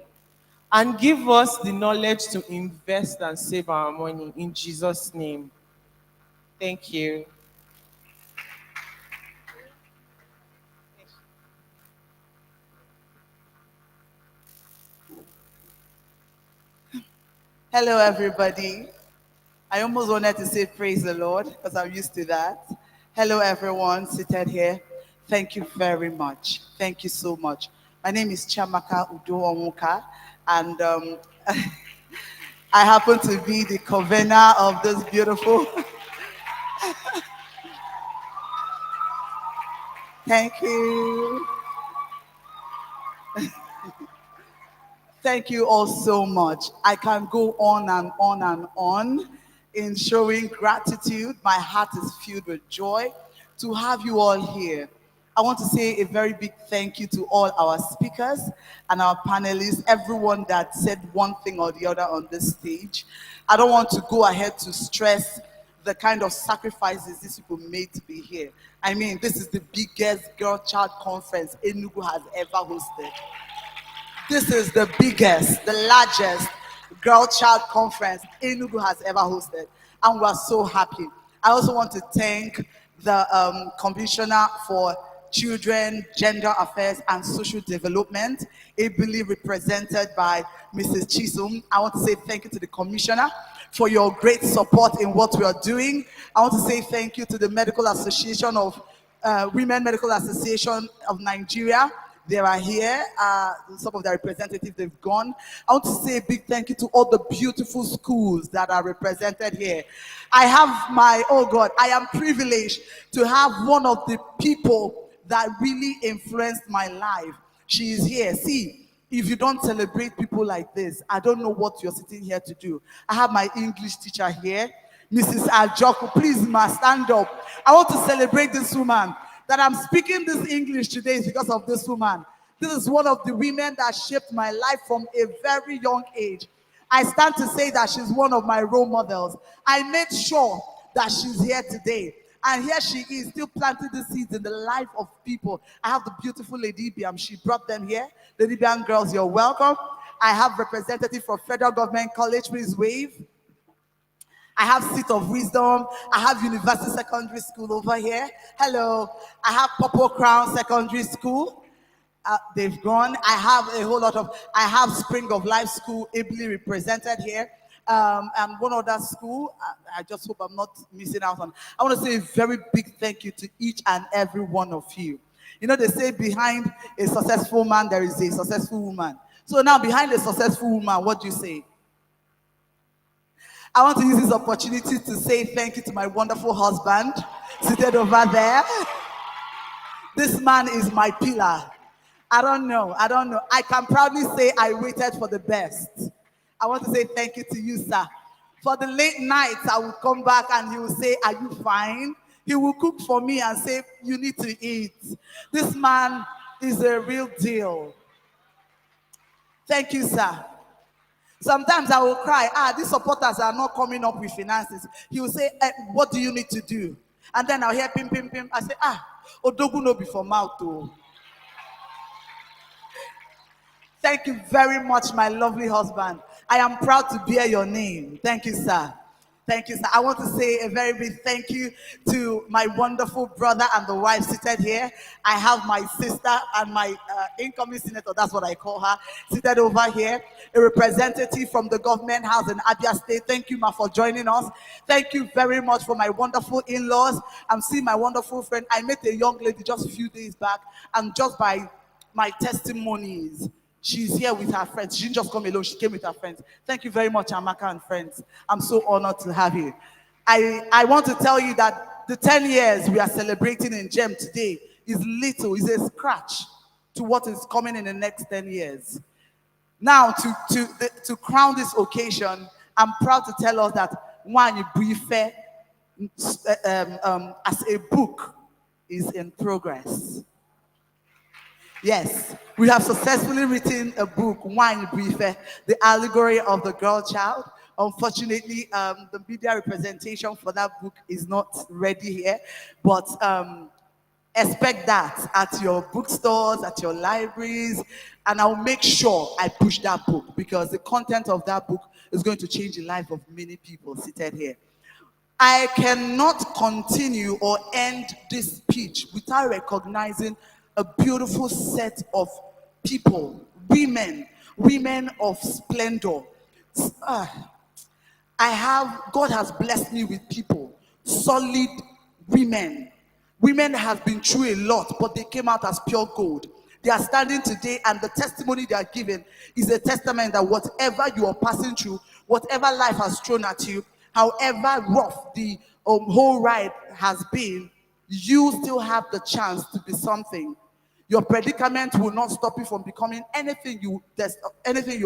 and give us the knowledge to invest and save our money in Jesus' name. Thank you. Hello, everybody. I almost wanted to say praise the Lord because I'm used to that. Hello, everyone seated here. Thank you very much. Thank you so much. My name is Chiamaka Udo-Onwuka, and I happen to be the convener of this beautiful. Thank you. Thank you all so much. I can go on and on and on in showing gratitude. My heart is filled with joy to have you all here. I want to say a very big thank you to all our speakers and our panelists, everyone that said one thing or the other on this stage. I don't want to go ahead to stress the kind of sacrifices these people made to be here. I mean, this is the biggest girl-child conference Enugu has ever hosted. This is the biggest, the largest girl-child conference Enugu has ever hosted. And we're so happy. I also want to thank the Commissioner for Children, Gender Affairs, and Social Development, ably represented by Mrs. Chisum. I want to say thank you to the Commissioner for your great support in what we are doing. I want to say thank you to the Medical Association of Women Medical Association of Nigeria. They are here. Some of their representatives, they've gone. I want to say a big thank you to all the beautiful schools that are represented here. I have I am privileged to have one of the people that really influenced my life. She is here. See, if you don't celebrate people like this, I don't know what you're sitting here to do. I have my English teacher here, Mrs. Ajoko. Please, ma, stand up. I want to celebrate this woman. That I'm speaking this English today is because of this woman. This is one of the women that shaped my life from a very young age. I stand to say that she's one of my role models. I made sure that she's here today. And here she is, still planting the seeds in the life of people. I have the beautiful Lady Ibiam. She brought them here. Lady Ibiam girls, you're welcome. I have representative from Federal Government College. Please wave. I have Seat of Wisdom. I have University Secondary School over here. Hello. I have Purple Crown Secondary School. They've gone. I have a whole lot of, I have Spring of Life School ably represented here. And one other school, I just hope I'm not missing out on. I want to say a very big thank you to each and every one of you. You know, they say behind a successful man, there is a successful woman. So now behind a successful woman, what do you say? I want to use this opportunity to say thank you to my wonderful husband, seated over there. This man is my pillar. I don't know. I can proudly say I waited for the best. I want to say thank you to you, sir. For the late nights, I will come back and he will say, are you fine? He will cook for me and say, you need to eat. This man is a real deal. Thank you, sir. Sometimes I will cry, these supporters are not coming up with finances. He will say, what do you need to do? And then I'll hear pim, pim, pim. I say, Odogu no be for mouth too. Thank you very much, my lovely husband. I am proud to bear your name. Thank you, sir. Thank you, sir. I want to say a very big thank you to my wonderful brother and the wife seated here. I have my sister and my incoming senator, that's what I call her, seated over here. A representative from the government house in Abia State. Thank you, ma, for joining us. Thank you very much for my wonderful in-laws. I'm seeing my wonderful friend. I met a young lady just a few days back, and just by my testimonies, she's here with her friends. She didn't just come alone, she came with her friends. Thank you very much, Amaka and friends. I'm so honored to have you. I want to tell you that the 10 years we are celebrating in GEM today is little, is a scratch to what is coming in the next 10 years. Now, to crown this occasion, I'm proud to tell us that Nwanyị Buife as a book is in progress. Yes, we have successfully written a book, Nwanyị Buife, the allegory of the girl child. Unfortunately, the media representation for that book is not ready here, but expect that at your bookstores, at your libraries, and I'll make sure I push that book because the content of that book is going to change the life of many people seated here. I cannot continue or end this speech without recognizing a beautiful set of people, women of splendor. God has blessed me with people, solid women. Women have been through a lot, but they came out as pure gold. They are standing today, and the testimony they are giving is a testament that whatever you are passing through, whatever life has thrown at you, however rough the whole ride has been, you still have the chance to be something. Your predicament will not stop you from becoming anything you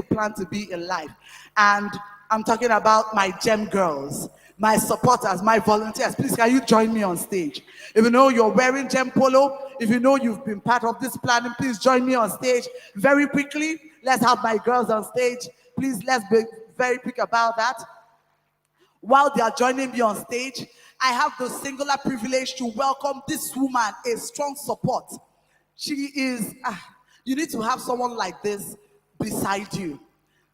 plan to be in life. And I'm talking about my GEM girls, my supporters, my volunteers. Please, can you join me on stage? If you know you're wearing GEM polo, if you know you've been part of this planning, please join me on stage very quickly. Let's have my girls on stage. Please, let's be very quick about that. While they are joining me on stage, I have the singular privilege to welcome this woman, a strong support. She is, you need to have someone like this beside you.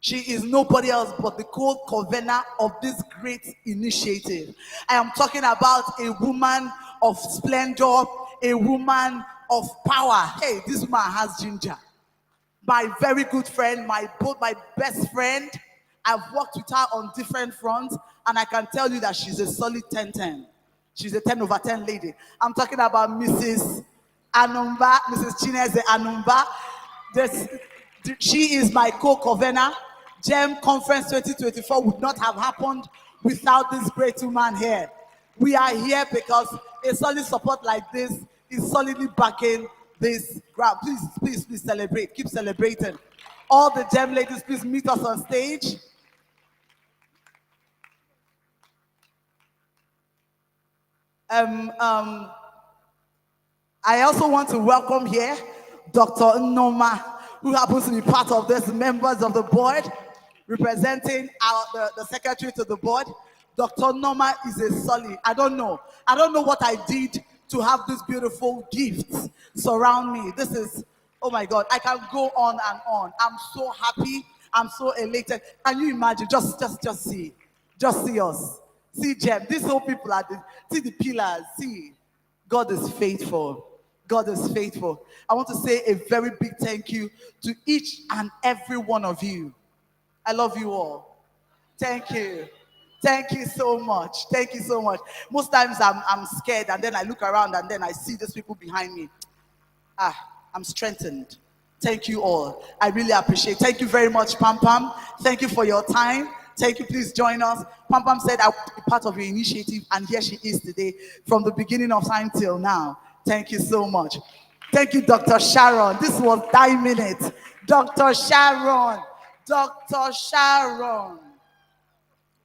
She is nobody else but the co-convener of this great initiative. I am talking about a woman of splendor, a woman of power. Hey, this woman has ginger. My very good friend, my best friend. I've worked with her on different fronts, and I can tell you that she's a solid 10-10. She's a 10 over 10 lady. I'm talking about Mrs. Anumba, Mrs. Chineze Anumba. She is my co-convener. GEM Conference 2024 would not have happened without this great woman here. We are here because a solid support like this is solidly backing this grab. Please celebrate. Keep celebrating. All the GEM ladies, please meet us on stage. I also want to welcome here Dr. Noma, who happens to be part of this, members of the board, representing the secretary to the board. Dr. Noma is a solid. I don't know what I did to have this beautiful gifts surround me. This is, oh my God, I can go on and on. I'm so happy. I'm so elated. Can you imagine? Just see us. See GEM. These whole people see the pillars. See, God is faithful. God is faithful. I want to say a very big thank you to each and every one of you. I love you all. Thank you. Thank you so much. Thank you so much. Most times I'm scared, and then I look around and then I see these people behind me. I'm strengthened. Thank you all. I really appreciate it. Thank you very much, Pam Pam. Thank you for your time. Thank you. Please join us. Pam Pam said I want to be part of your initiative, and here she is today from the beginning of time till now. Thank you so much. Thank you, Dr. Sharon. This was 9 minutes. Dr. Sharon. Dr. Sharon.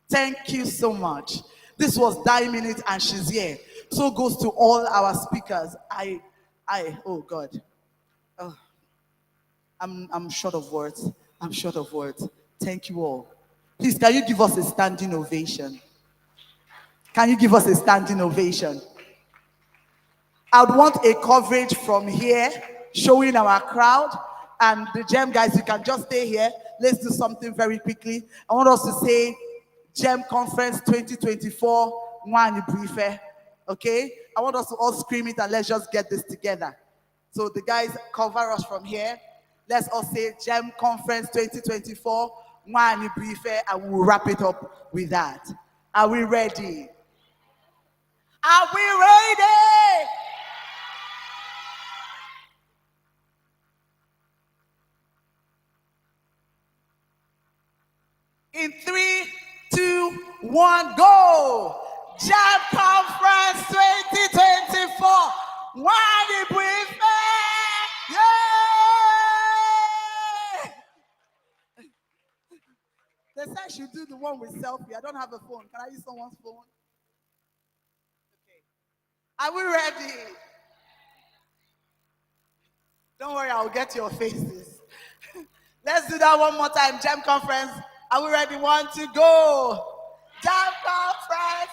Thank you so much. This was 9 minutes and she's here. So goes to all our speakers. Oh God. Oh, I'm short of words. I'm short of words. Thank you all. Please, can you give us a standing ovation? Can you give us a standing ovation? I would want a coverage from here showing our crowd, and the GEM guys, you can just stay here. Let's do something very quickly. I want us to say GEM Conference 2024 Mwani Briefe. Okay? I want us to all scream it, and let's just get this together. So the guys cover us from here. Let's all say GEM Conference 2024 Mwani Briefe, and we'll wrap it up with that. Are we ready? Are we ready? In 3, 2, 1, go! GEM Conference 2024. Mwani Briefe! Yay! They said I should do the one with selfie. I don't have a phone. Can I use someone's phone? Okay. Are we ready? Don't worry, I'll get your faces. Let's do that one more time. GEM Conference. Are we ready? 1, 2, go. GEM Conference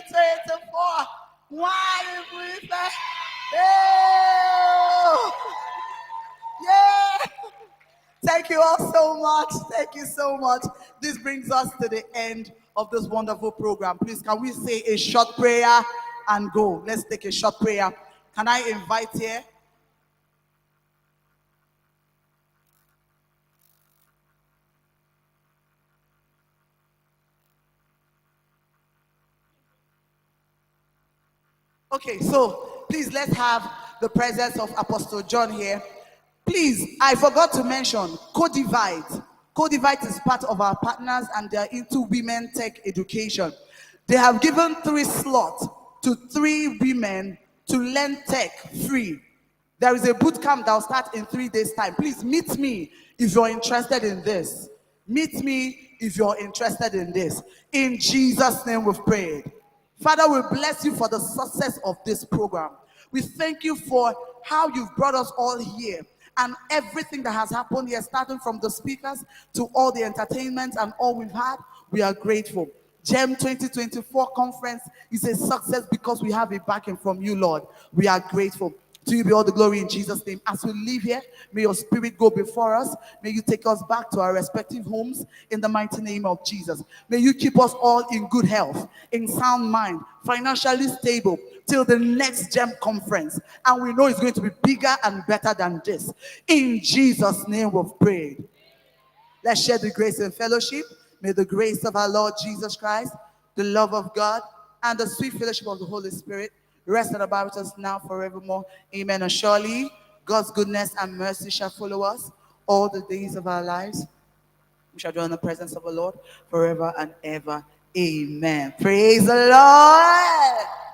2024. Mwani Briefe. Yeah. Thank you all so much. Thank you so much. This brings us to the end of this wonderful program. Please, can we say a short prayer and go? Let's take a short prayer. Can I invite here? Okay, so please let's have the presence of Apostle John here. Please, I forgot to mention Codivite. Codivite is part of our partners, and they are into women tech education. They have given 3 slots to 3 women to learn tech free. There is a boot camp that will start in 3 days' time. Please meet me if you're interested in this. Meet me if you're interested in this. In Jesus' name we've prayed. Father, we bless you for the success of this program. We thank you for how you've brought us all here and everything that has happened here, starting from the speakers to all the entertainment and all we've had. We are grateful. GEM 2024 conference is a success because we have a backing from you, Lord. We are grateful. To you be all the glory in Jesus' name. As we leave here, may your spirit go before us. May you take us back to our respective homes in the mighty name of Jesus. May you keep us all in good health, in sound mind, financially stable till the next GEM conference. And we know it's going to be bigger and better than this. In Jesus' name we've prayed. Let's share the grace and fellowship. May the grace of our Lord Jesus Christ, the love of God, and the sweet fellowship of the Holy Spirit rest and abide with us now forevermore. Amen. And surely God's goodness and mercy shall follow us all the days of our lives. We shall dwell in the presence of the Lord forever and ever. Amen. Praise the Lord.